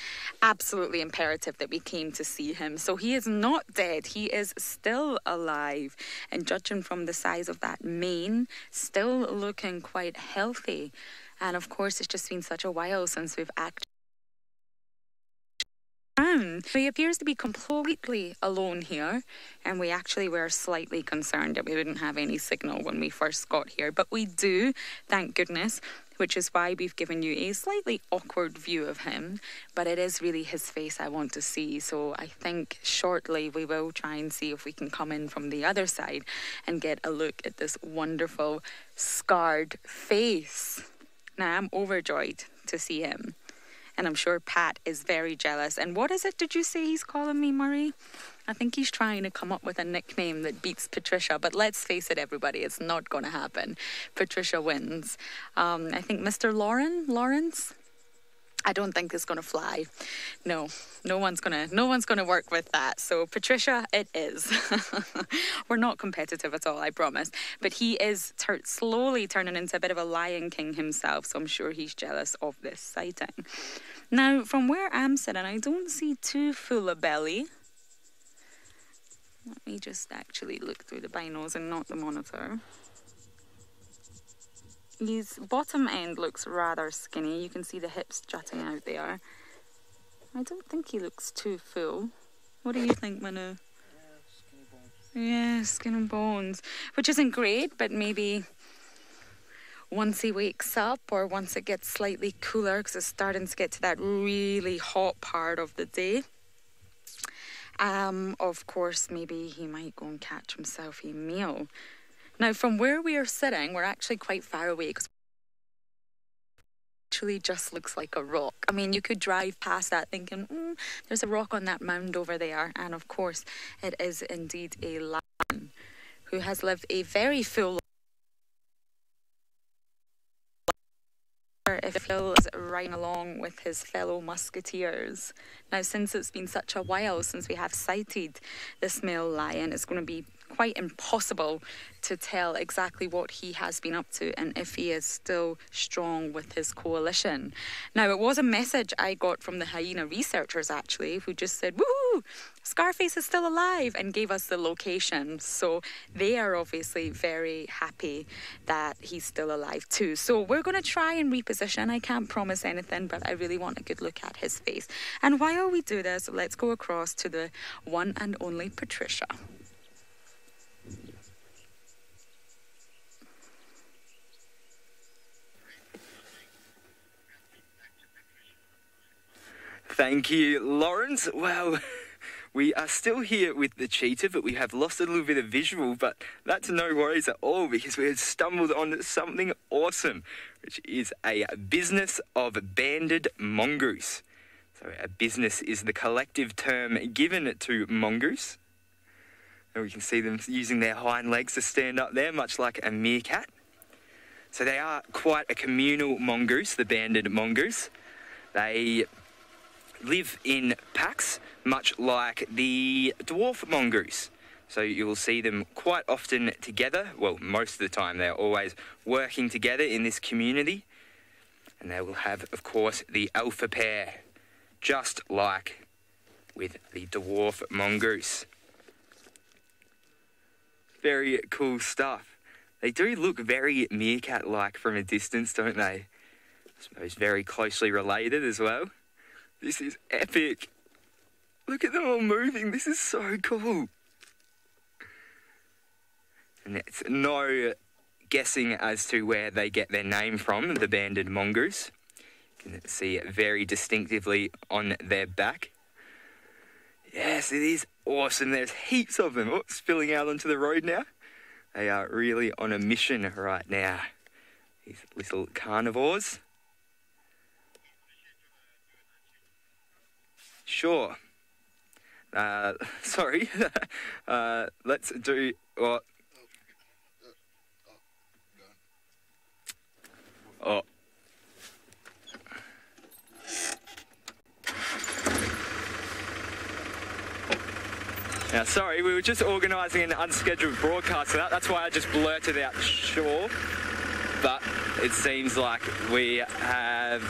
Speaker 2: absolutely imperative that we came to see him. So he is not dead. He is still alive. And judging from the size of that mane, still looking quite healthy. And of course, it's just been such a while since we've actually... He appears to be completely alone here, and we actually were slightly concerned that we wouldn't have any signal when we first got here, but we do, thank goodness, which is why we've given you a slightly awkward view of him, but it is really his face I want to see. So I think shortly we will try and see if we can come in from the other side and get a look at this wonderful scarred face. Now, I'm overjoyed to see him. And I'm sure Pat is very jealous. And what is it did you say he's calling me, Murray? I think he's trying to come up with a nickname that beats Patricia, but let's face it, everybody, it's not going to happen. Patricia wins. I think Mr. Lawrence, I don't think it's going to fly. No one's going to work with that. So Patricia, it is. We're not competitive at all, I promise. But he is slowly turning into a bit of a Lion King himself, so I'm sure he's jealous of this sighting. Now, from where I'm sitting, I don't see too full a belly. Let me just actually look through the binos and not the monitor. His bottom end looks rather skinny. You can see the hips jutting out there. I don't think he looks too full. What do you think, Manu?
Speaker 7: Skinny bones.
Speaker 2: Yeah, skin and bones. Which isn't great, but maybe once he wakes up or once it gets slightly cooler, because it's starting to get to that really hot part of the day. Of course, maybe he might go and catch himself a meal. Now, from where we are sitting, we're actually quite far away because it actually just looks like a rock. I mean, you could drive past that thinking, there's a rock on that mound over there. And of course, it is indeed a lion who has lived a very full life. If Phil is riding along with his fellow musketeers. Now, since it's been such a while since we have sighted this male lion, it's going to be quite impossible to tell exactly what he has been up to and if he is still strong with his coalition. Now, it was a message I got from the hyena researchers, actually, who just said, woohoo, Scarface is still alive, and gave us the location. So they are obviously very happy that he's still alive too. So we're going to try and reposition. I can't promise anything, but I really want a good look at his face. And while we do this, let's go across to the one and only Patricia.
Speaker 4: Thank you, Lawrence. Well, we are still here with the cheetah, but we have lost a little bit of visual, but that's no worries at all because we have stumbled on something awesome, which is a business of banded mongoose. So a business is the collective term given to mongoose. And we can see them using their hind legs to stand up there, much like a meerkat. So they are quite a communal mongoose, the banded mongoose. They live in packs, much like the dwarf mongoose. So you will see them quite often together. Well, most of the time they're always working together in this community. And they will have, of course, the alpha pair, just like with the dwarf mongoose. Very cool stuff. They do look very meerkat-like from a distance, don't they? I suppose very closely related as well. This is epic. Look at them all moving. This is so cool. And it's no guessing as to where they get their name from, the banded mongoose. You can see it very distinctively on their back. Yes, it is awesome. There's heaps of them. Oh, spilling out onto the road now. They are really on a mission right now. These little carnivores. Sure. Sorry. Let's do what? Oh. Now, sorry, we were just organising an unscheduled broadcast, so that's why I just blurted out sure. But it seems like we have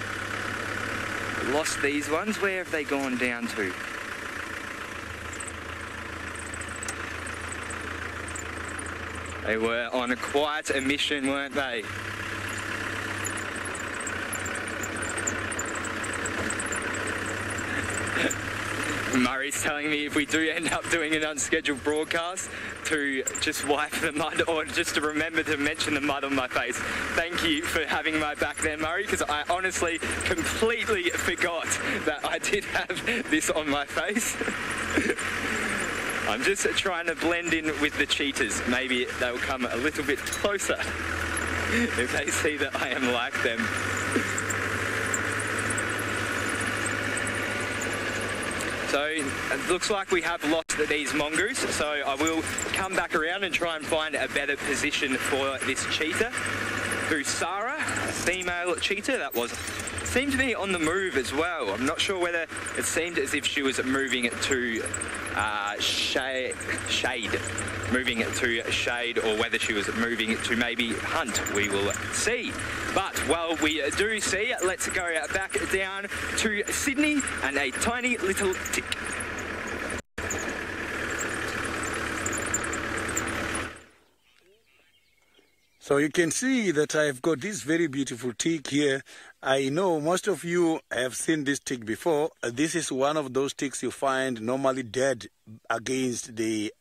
Speaker 4: lost these ones. Where have they gone down to? They were on quite a mission, weren't they? Murray's telling me if we do end up doing an unscheduled broadcast to just wipe the mud or just to remember to mention the mud on my face. Thank you for having my back there, Murray, because I honestly completely forgot that I did have this on my face. I'm just trying to blend in with the cheetahs. Maybe they'll come a little bit closer if they see that I am like them. So it looks like we have lost these mongoose, so I will come back around and try and find a better position for this cheetah. Busara, female cheetah, that seemed to be on the move as well. I'm not sure whether it seemed as if she was moving it to shade, or whether she was moving it to maybe hunt. We will see. But while we do see, let's go back down to Sydney and a tiny little tick.
Speaker 6: So you can see that I've got this very beautiful tick here. I know most of you have seen this tick before. This is one of those ticks you find normally dead against the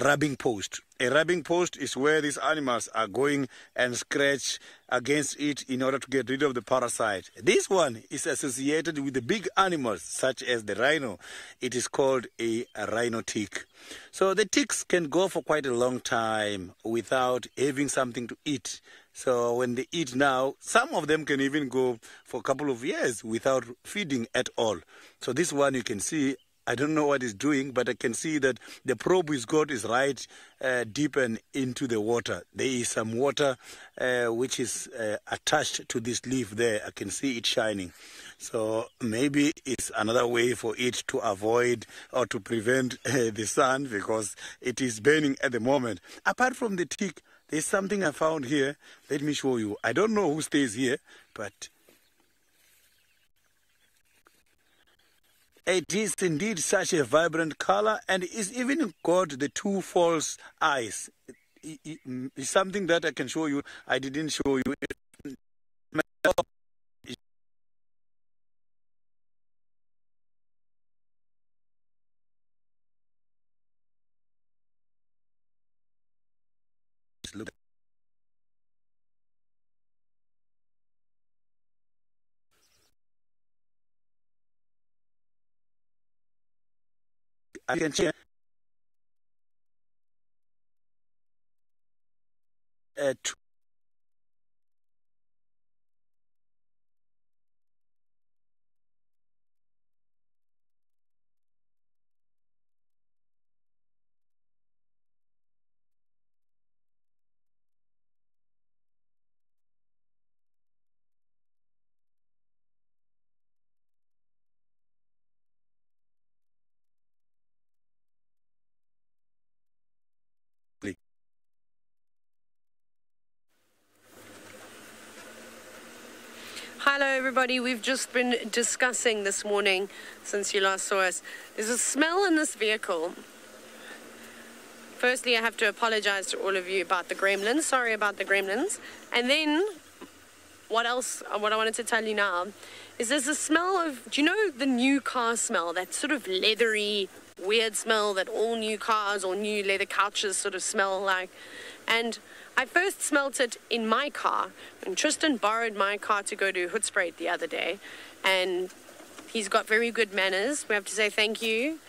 Speaker 6: rubbing post. A rubbing post is where these animals are going and scratch against it in order to get rid of the parasite. This one is associated with the big animals such as the rhino. It is called a rhino tick. So the ticks can go for quite a long time without having something to eat. So when they eat now, some of them can even go for a couple of years without feeding at all. So this one you can see, I don't know what it's doing, but I can see that the probe he's got is right deep and into the water. There is some water which is attached to this leaf there. I can see it shining. So maybe it's another way for it to avoid or to prevent the sun, because it is burning at the moment. Apart from the tick, there's something I found here. Let me show you. I don't know who stays here, but it is indeed such a vibrant color, and it's even got the two false eyes. It's something that I can show you. I didn't show you. Look. I can share
Speaker 5: Hello everybody, we've just been discussing this morning, since you last saw us, there's a smell in this vehicle. Firstly, I have to apologize to all of you about the gremlins. Sorry about the gremlins. And then, what I wanted to tell you now is there's a smell of, do you know the new car smell? That sort of leathery, weird smell that all new cars or new leather couches sort of smell like. And I first smelt it in my car, and Tristan borrowed my car to go to Hoedspruit the other day, and he's got very good manners. We have to say thank you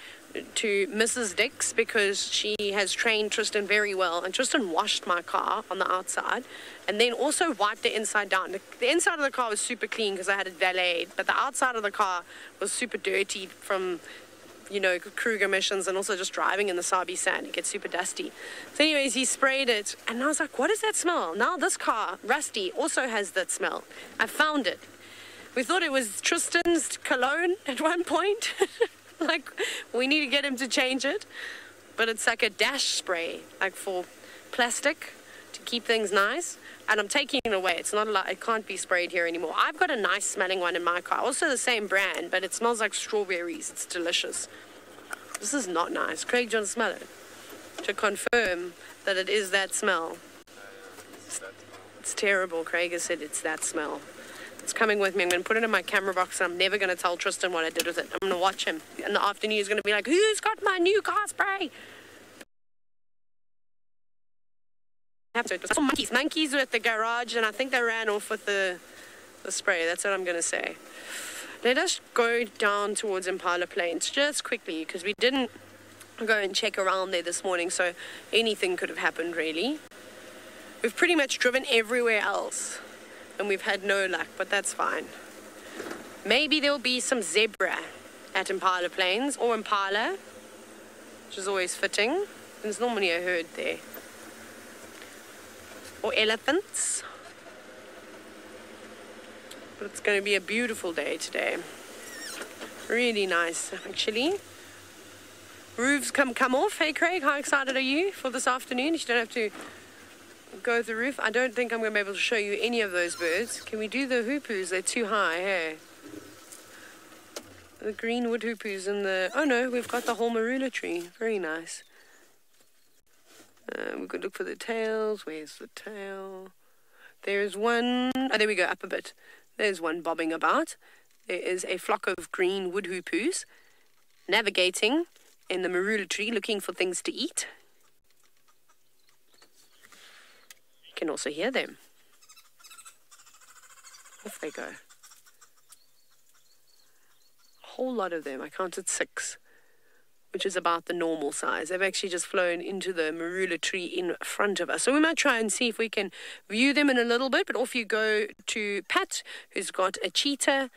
Speaker 5: to Mrs. Dix, because she has trained Tristan very well, and Tristan washed my car on the outside and then also wiped the inside down. The inside of the car was super clean because I had it valeted, but the outside of the car was super dirty from, you know, Kruger emissions and also just driving in the Sabi sand. It gets super dusty. So anyways, he sprayed it, and I was like, what is that smell? Now this car, Rusty, also has that smell. I found it. We thought it was Tristan's cologne at one point. Like, we need to get him to change it. But it's like a dash spray, like for plastic to keep things nice. And I'm taking it away. It's not it can't be sprayed here anymore. I've got a nice smelling one in my car. Also the same brand, but it smells like strawberries. It's delicious. This is not nice. Craig, do you want to smell it? To confirm that it is that smell. It's terrible. Craig has said it's that smell. It's coming with me. I'm going to put it in my camera box, and I'm never going to tell Tristan what I did with it. I'm going to watch him. In the afternoon, he's going to be like, who's got my new car spray? Some monkeys were at the garage, and I think they ran off with the spray. That's what I'm going to say. Let us go down towards Impala Plains just quickly, because we didn't go and check around there this morning, so anything could have happened, really. We've pretty much driven everywhere else, and we've had no luck, but that's fine. Maybe there'll be some zebra at Impala Plains, or impala, which is always fitting. There's normally a herd there. Or elephants. But it's going to be a beautiful day today. Really nice, actually. Roofs come off. Hey, Craig, how excited are you for this afternoon? You don't have to go the roof. I don't think I'm going to be able to show you any of those birds. Can we do the hoopoes? They're too high, hey? The green wood hoopoes and the... Oh, no, we've got the whole marula tree. Very nice. We could look for the tails. Where's the tail? There's one... Oh, there we go, up a bit. There's one bobbing about. There is a flock of green wood hoopoes navigating in the marula tree looking for things to eat. You can also hear them. Off they go. A whole lot of them. I counted 6, which is about the normal size. They've actually just flown into the marula tree in front of us. So we might try and see if we can view them in a little bit, but off you go to Pat, who's got a cheetah,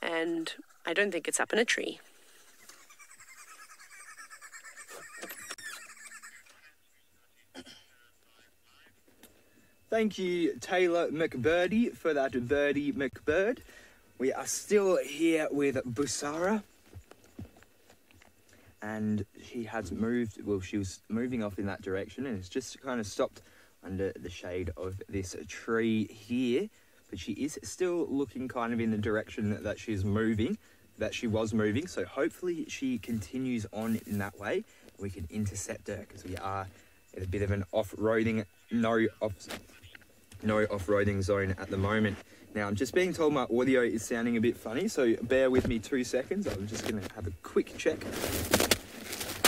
Speaker 5: and I don't think it's up in a tree.
Speaker 7: Thank you, Taylor McBirdie, for that birdie McBird. We are still here with Busara. And she has moved, well, she was moving off in that direction and has just kind of stopped under the shade of this tree here. But she is still looking kind of in the direction that she's moving, that she was moving. So hopefully she continues on in that way. We can intercept her because we are in a bit of an off-roading, no off-roading zone at the moment. Now, I'm just being told my audio is sounding a bit funny, so bear with me 2 seconds. I'm just going to have a quick check.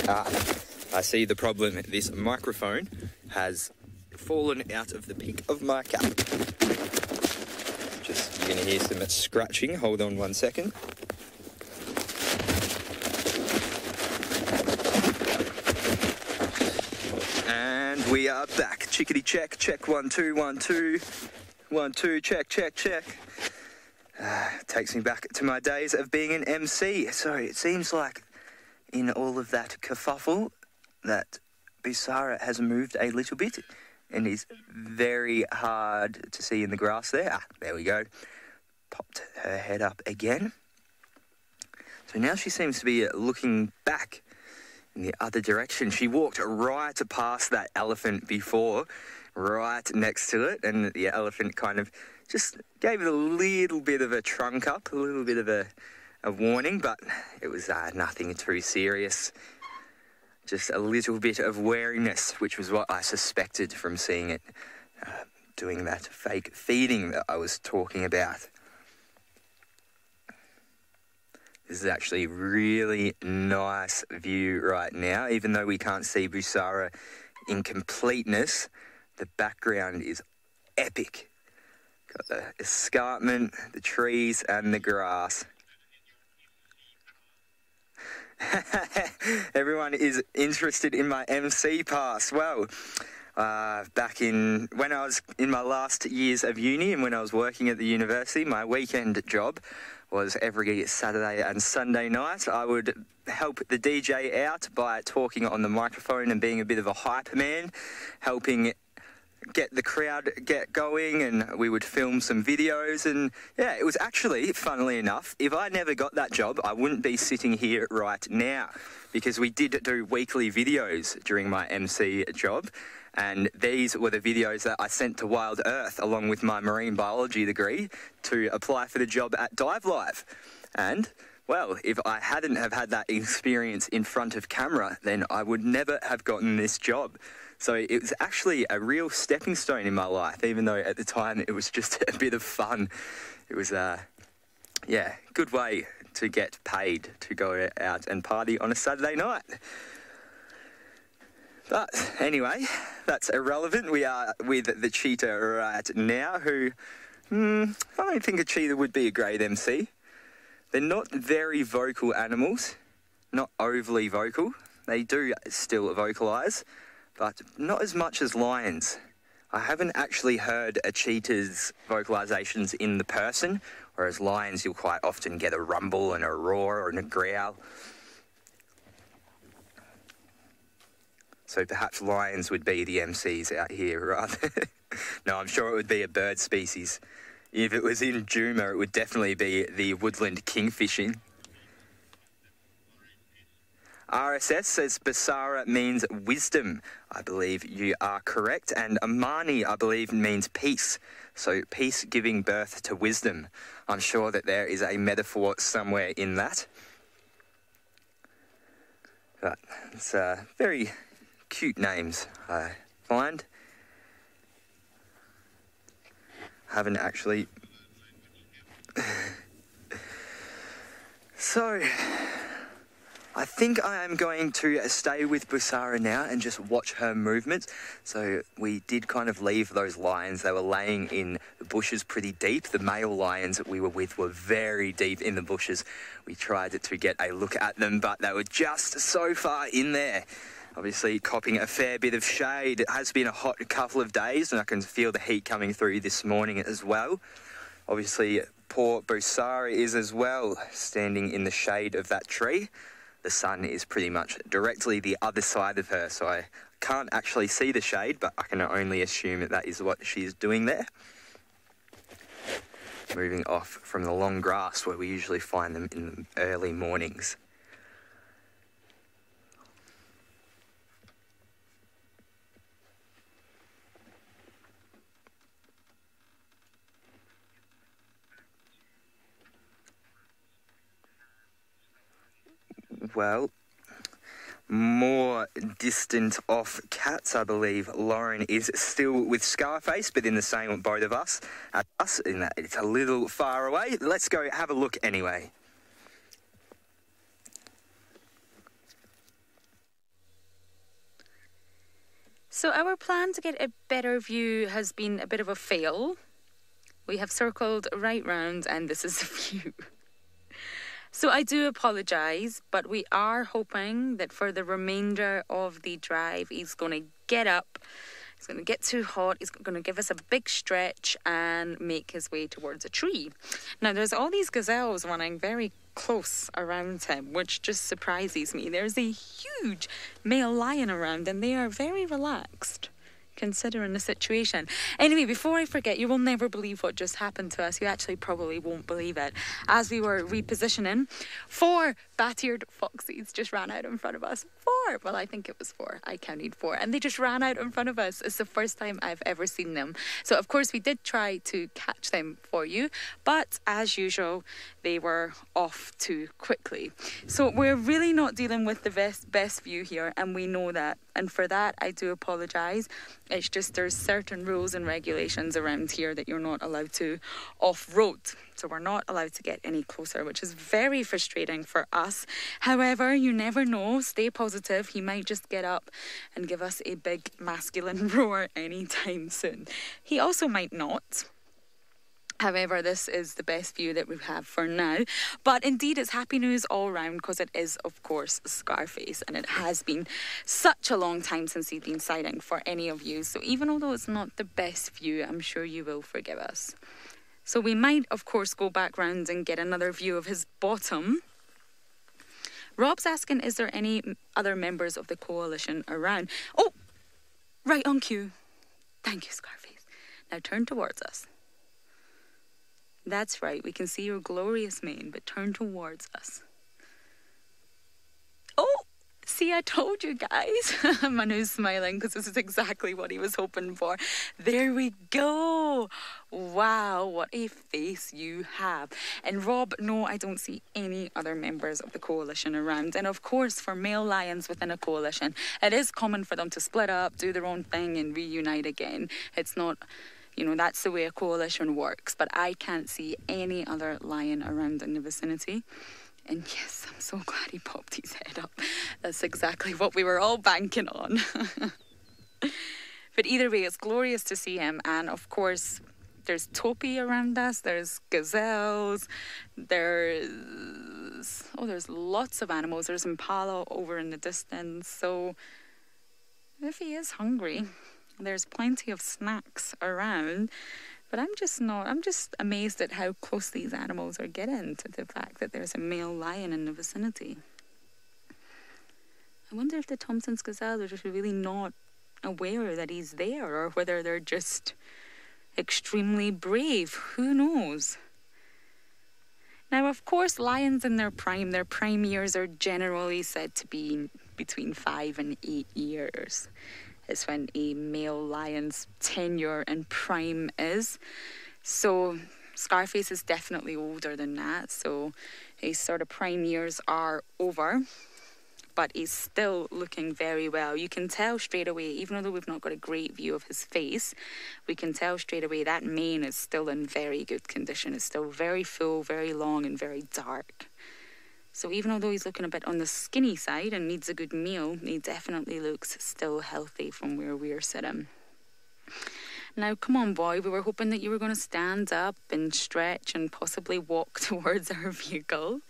Speaker 7: I see the problem. This microphone has fallen out of the peak of my cap. Just, you're going to hear some scratching. Hold on 1 second. And we are back. Chickadee check. Check 1 2 1 2 1 2. Check check check. Takes me back to my days of being an MC. So it seems like in all of that kerfuffle that Busara has moved a little bit and is very hard to see in the grass there. There we go. Popped her head up again. So now she seems to be looking back in the other direction. She walked right past that elephant before, right next to it, and the elephant kind of just gave it a little bit of a trunk up, a little bit of a warning, but it was nothing too serious. Just a little bit of wariness, which was what I suspected from seeing it doing that fake feeding that I was talking about. This is actually a really nice view right now. Even though we can't see Busara in completeness, the background is epic. Got the escarpment, the trees, and the grass. Everyone is interested in my MC pass. Well, back when I was in my last years of uni and when I was working at the university, my weekend job was every Saturday and Sunday night. I would help the DJ out by talking on the microphone and being a bit of a hype man, helping get the crowd get going, and we would film some videos. And yeah, it was actually, funnily enough, if I never got that job, I wouldn't be sitting here right now, because we did do weekly videos during my MC job. And these were the videos that I sent to Wild Earth along with my marine biology degree to apply for the job at Dive Live. And, well, if I hadn't have had that experience in front of camera, then I would never have gotten this job. So it was actually a real stepping stone in my life, even though at the time it was just a bit of fun. It was, yeah, good way to get paid to go out and party on a Saturday night. But anyway, that's irrelevant. We are with the cheetah right now, who, I don't think a cheetah would be a great MC. They're not very vocal animals, not overly vocal. They do still vocalise, but not as much as lions. I haven't actually heard a cheetah's vocalizations in the person, whereas lions you'll quite often get a rumble and a roar and a growl. So perhaps lions would be the MCs out here, rather. No, I'm sure it would be a bird species. If it was in Juma, it would definitely be the woodland kingfishing. RSS says Basara means wisdom. I believe you are correct. And Amani, I believe, means peace. So peace giving birth to wisdom. I'm sure that there is a metaphor somewhere in that. But it's very cute names, I find. Haven't actually... So... I think I am going to stay with Busara now and just watch her movements. So we did kind of leave those lions. They were laying in the bushes pretty deep. The male lions that we were with were very deep in the bushes. We tried to get a look at them, but they were just so far in there. Obviously copping a fair bit of shade. It has been a hot couple of days and I can feel the heat coming through this morning as well. Obviously poor Busara is as well, standing in the shade of that tree. The sun is pretty much directly the other side of her, so I can't actually see the shade, but I can only assume that that is what she's doing there. Moving off from the long grass where we usually find them in the early mornings. Well, more distant off cats, I believe Lauren is still with Scarface, but in the same boat of us, in that it's a little far away. Let's go have a look anyway.
Speaker 2: So our plan to get a better view has been a bit of a fail. We have circled right round and this is the view. So I do apologise, but we are hoping that for the remainder of the drive, he's going to get up, he's going to get too hot, he's going to give us a big stretch and make his way towards a tree. Now, there's all these gazelles running very close around him, which just surprises me. There's a huge male lion around and they are very relaxed, considering the situation. Anyway, before I forget, you will never believe what just happened to us. You actually probably won't believe it. As we were repositioning, 4 bat-eared foxes just ran out in front of us. 4! Well, I think it was 4. I counted 4. And they just ran out in front of us. It's the first time I've ever seen them. So, of course, we did try to catch them for you. But, as usual, they were off too quickly. So, we're really not dealing with the best view here. And we know that. And for that, I do apologise. It's just there's certain rules and regulations around here that you're not allowed to off-road. So we're not allowed to get any closer, which is very frustrating for us. However, you never know. Stay positive. He might just get up and give us a big masculine roar anytime soon. He also might not. However, this is the best view that we have for now. But indeed, it's happy news all round because it is, of course, Scarface. And it has been such a long time since he's been sighting for any of you. So even although it's not the best view, I'm sure you will forgive us. So we might, of course, go back round and get another view of his bottom. Rob's asking, is there any other members of the coalition around? Oh, right on cue. Thank you, Scarface. Now turn towards us. That's right, we can see your glorious mane, but turn towards us. Oh, see, I told you guys. Manu's smiling because this is exactly what he was hoping for. There we go. Wow, what a face you have. And Rob, no, I don't see any other members of the coalition around. And of course, for male lions within a coalition, it is common for them to split up, do their own thing and reunite again. It's not... You know, that's the way a coalition works. But I can't see any other lion around in the vicinity. And yes, I'm so glad he popped his head up. That's exactly what we were all banking on. But either way, it's glorious to see him. And of course, there's topi around us. There's gazelles. There's lots of animals. There's impala over in the distance. So if he is hungry... There's plenty of snacks around, but I'm just amazed at how close these animals are getting to the fact that there's a male lion in the vicinity. I wonder if the Thompson's gazelle are just really not aware that he's there, or whether they're just extremely brave. Who knows? Now, of course, lions in their prime years are generally said to be between 5 and 8 years. It's when a male lion's tenure and prime is. So Scarface is definitely older than that. So his sort of prime years are over, but he's still looking very well. You can tell straight away, even though we've not got a great view of his face, we can tell straight away that mane is still in very good condition. It's still very full, very long, and very dark. So even although he's looking a bit on the skinny side and needs a good meal, he definitely looks still healthy from where we're sitting. Now, come on, boy. We were hoping that you were going to stand up and stretch and possibly walk towards our vehicle.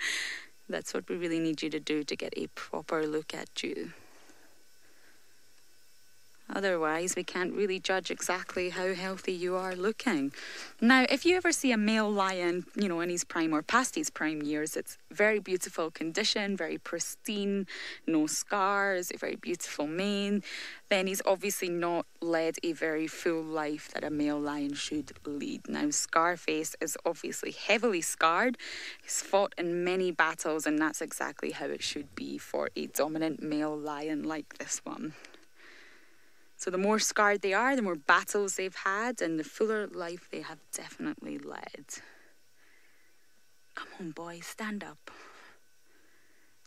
Speaker 2: That's what we really need you to do to get a proper look at you. Otherwise, we can't really judge exactly how healthy you are looking. Now, if you ever see a male lion, in his prime or past his prime years, it's very beautiful condition, very pristine, no scars, a very beautiful mane, then he's obviously not led a very full life that a male lion should lead. Now, Scarface is obviously heavily scarred. He's fought in many battles, and that's exactly how it should be for a dominant male lion like this one. So the more scarred they are, the more battles they've had, and the fuller life they have definitely led. Come on, boy, stand up.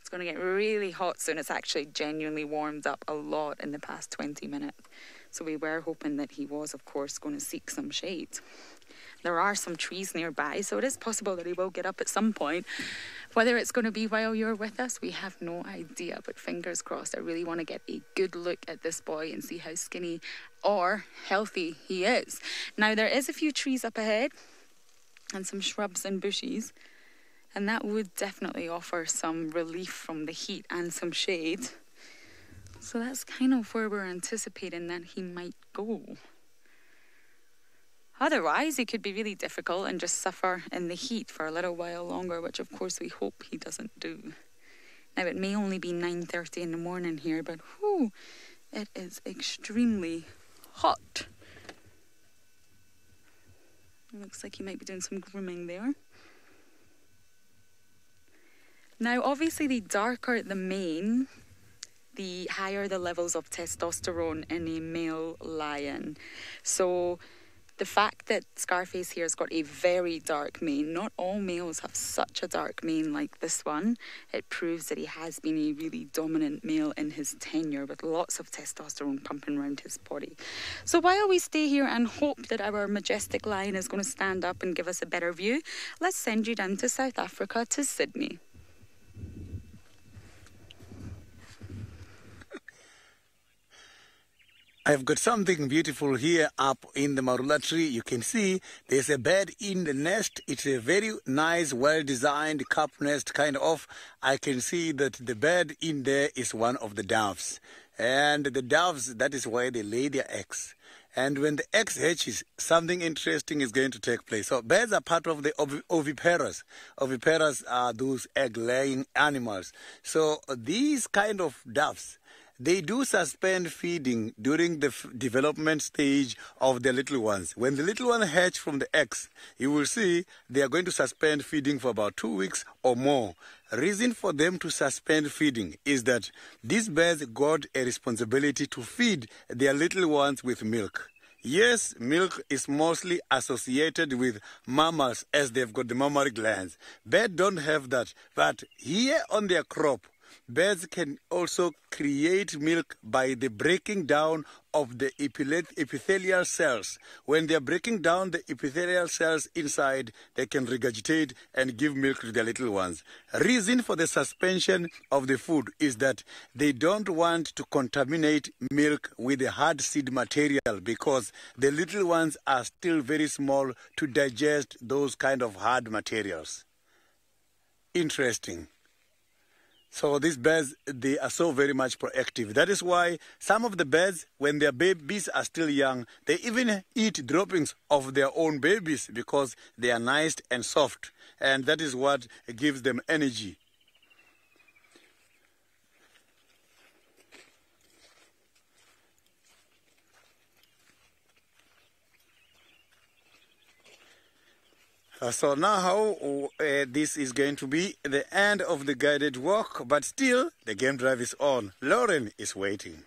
Speaker 2: It's going to get really hot soon. It's actually genuinely warmed up a lot in the past 20 minutes. So we were hoping that he was, of course, going to seek some shade. There are some trees nearby, so it is possible that he will get up at some point. Whether it's going to be while you're with us, we have no idea, but fingers crossed. I really want to get a good look at this boy and see how skinny or healthy he is. Now, there is a few trees up ahead and some shrubs and bushes, and that would definitely offer some relief from the heat and some shade. So that's kind of where we're anticipating that he might go. Otherwise, it could be really difficult and just suffer in the heat for a little while longer, which of course we hope he doesn't do. Now, it may only be 9:30 in the morning here, but whew, it is extremely hot. Looks like he might be doing some grooming there. Now, obviously, the darker the mane, the higher the levels of testosterone in a male lion. So the fact that Scarface here has got a very dark mane, not all males have such a dark mane like this one. It proves that he has been a really dominant male in his tenure with lots of testosterone pumping around his body. So while we stay here and hope that our majestic lion is going to stand up and give us a better view, let's send you down to South Africa, to Sydney.
Speaker 6: I've got something beautiful here up in the marula tree. You can see there's a bird in the nest. It's a very nice, well-designed cup nest kind of. I can see that the bird in there is one of the doves. And the doves, that is why they lay their eggs. And when the eggs hatches, something interesting is going to take place. So birds are part of the oviparous. Oviparous are those egg-laying animals. So these kind of doves, they do suspend feeding during the development stage of the little ones. When the little one hatch from the eggs, you will see they are going to suspend feeding for about 2 weeks or more. Reason for them to suspend feeding is that these birds got a responsibility to feed their little ones with milk. Yes, milk is mostly associated with mammals as they've got the mammary glands. Birds don't have that, but here on their crop, birds can also create milk by the breaking down of the epithelial cells. When they are breaking down the epithelial cells inside, they can regurgitate and give milk to their little ones. Reason for the suspension of the food is that they don't want to contaminate milk with the hard seed material because the little ones are still very small to digest those kind of hard materials. Interesting. So these birds, they are so very much proactive. That is why some of the birds, when their babies are still young, they even eat droppings of their own babies because they are nice and soft. And that is what gives them energy. So now this is going to be the end of the guided walk, but still the game drive is on. Lauren is waiting.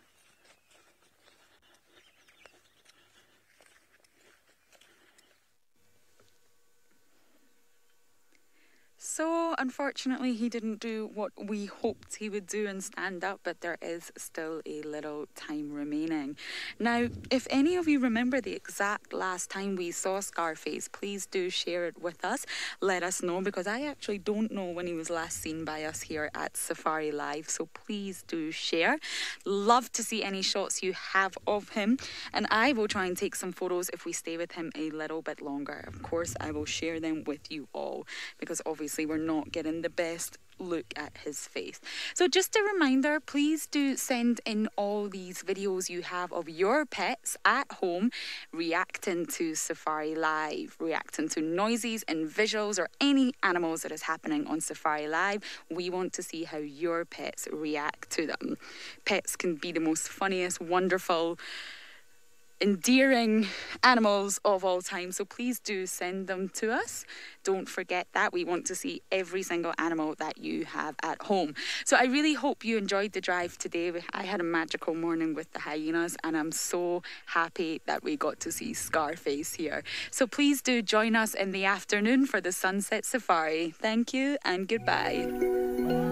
Speaker 2: So, unfortunately, he didn't do what we hoped he would do and stand up, but there is still a little time remaining. Now, if any of you remember the exact last time we saw Scarface, please do share it with us. Let us know, because I actually don't know when he was last seen by us here at SafariLive, so please do share. Love to see any shots you have of him, and I will try and take some photos if we stay with him a little bit longer. Of course, I will share them with you all, because obviously we're not getting the best look at his face. So just a reminder, please do send in all these videos you have of your pets at home reacting to SafariLive, reacting to noises and visuals or any animals that is happening on SafariLive. We want to see how your pets react to them. Pets can be the most funniest, wonderful, endearing animals of all time, so please do send them to us. Don't forget that. We want to see every single animal that you have at home. So I really hope you enjoyed the drive today. I had a magical morning with the hyenas, and I'm so happy that we got to see Scarface here. So please do join us in the afternoon for the Sunset Safari. Thank you and goodbye.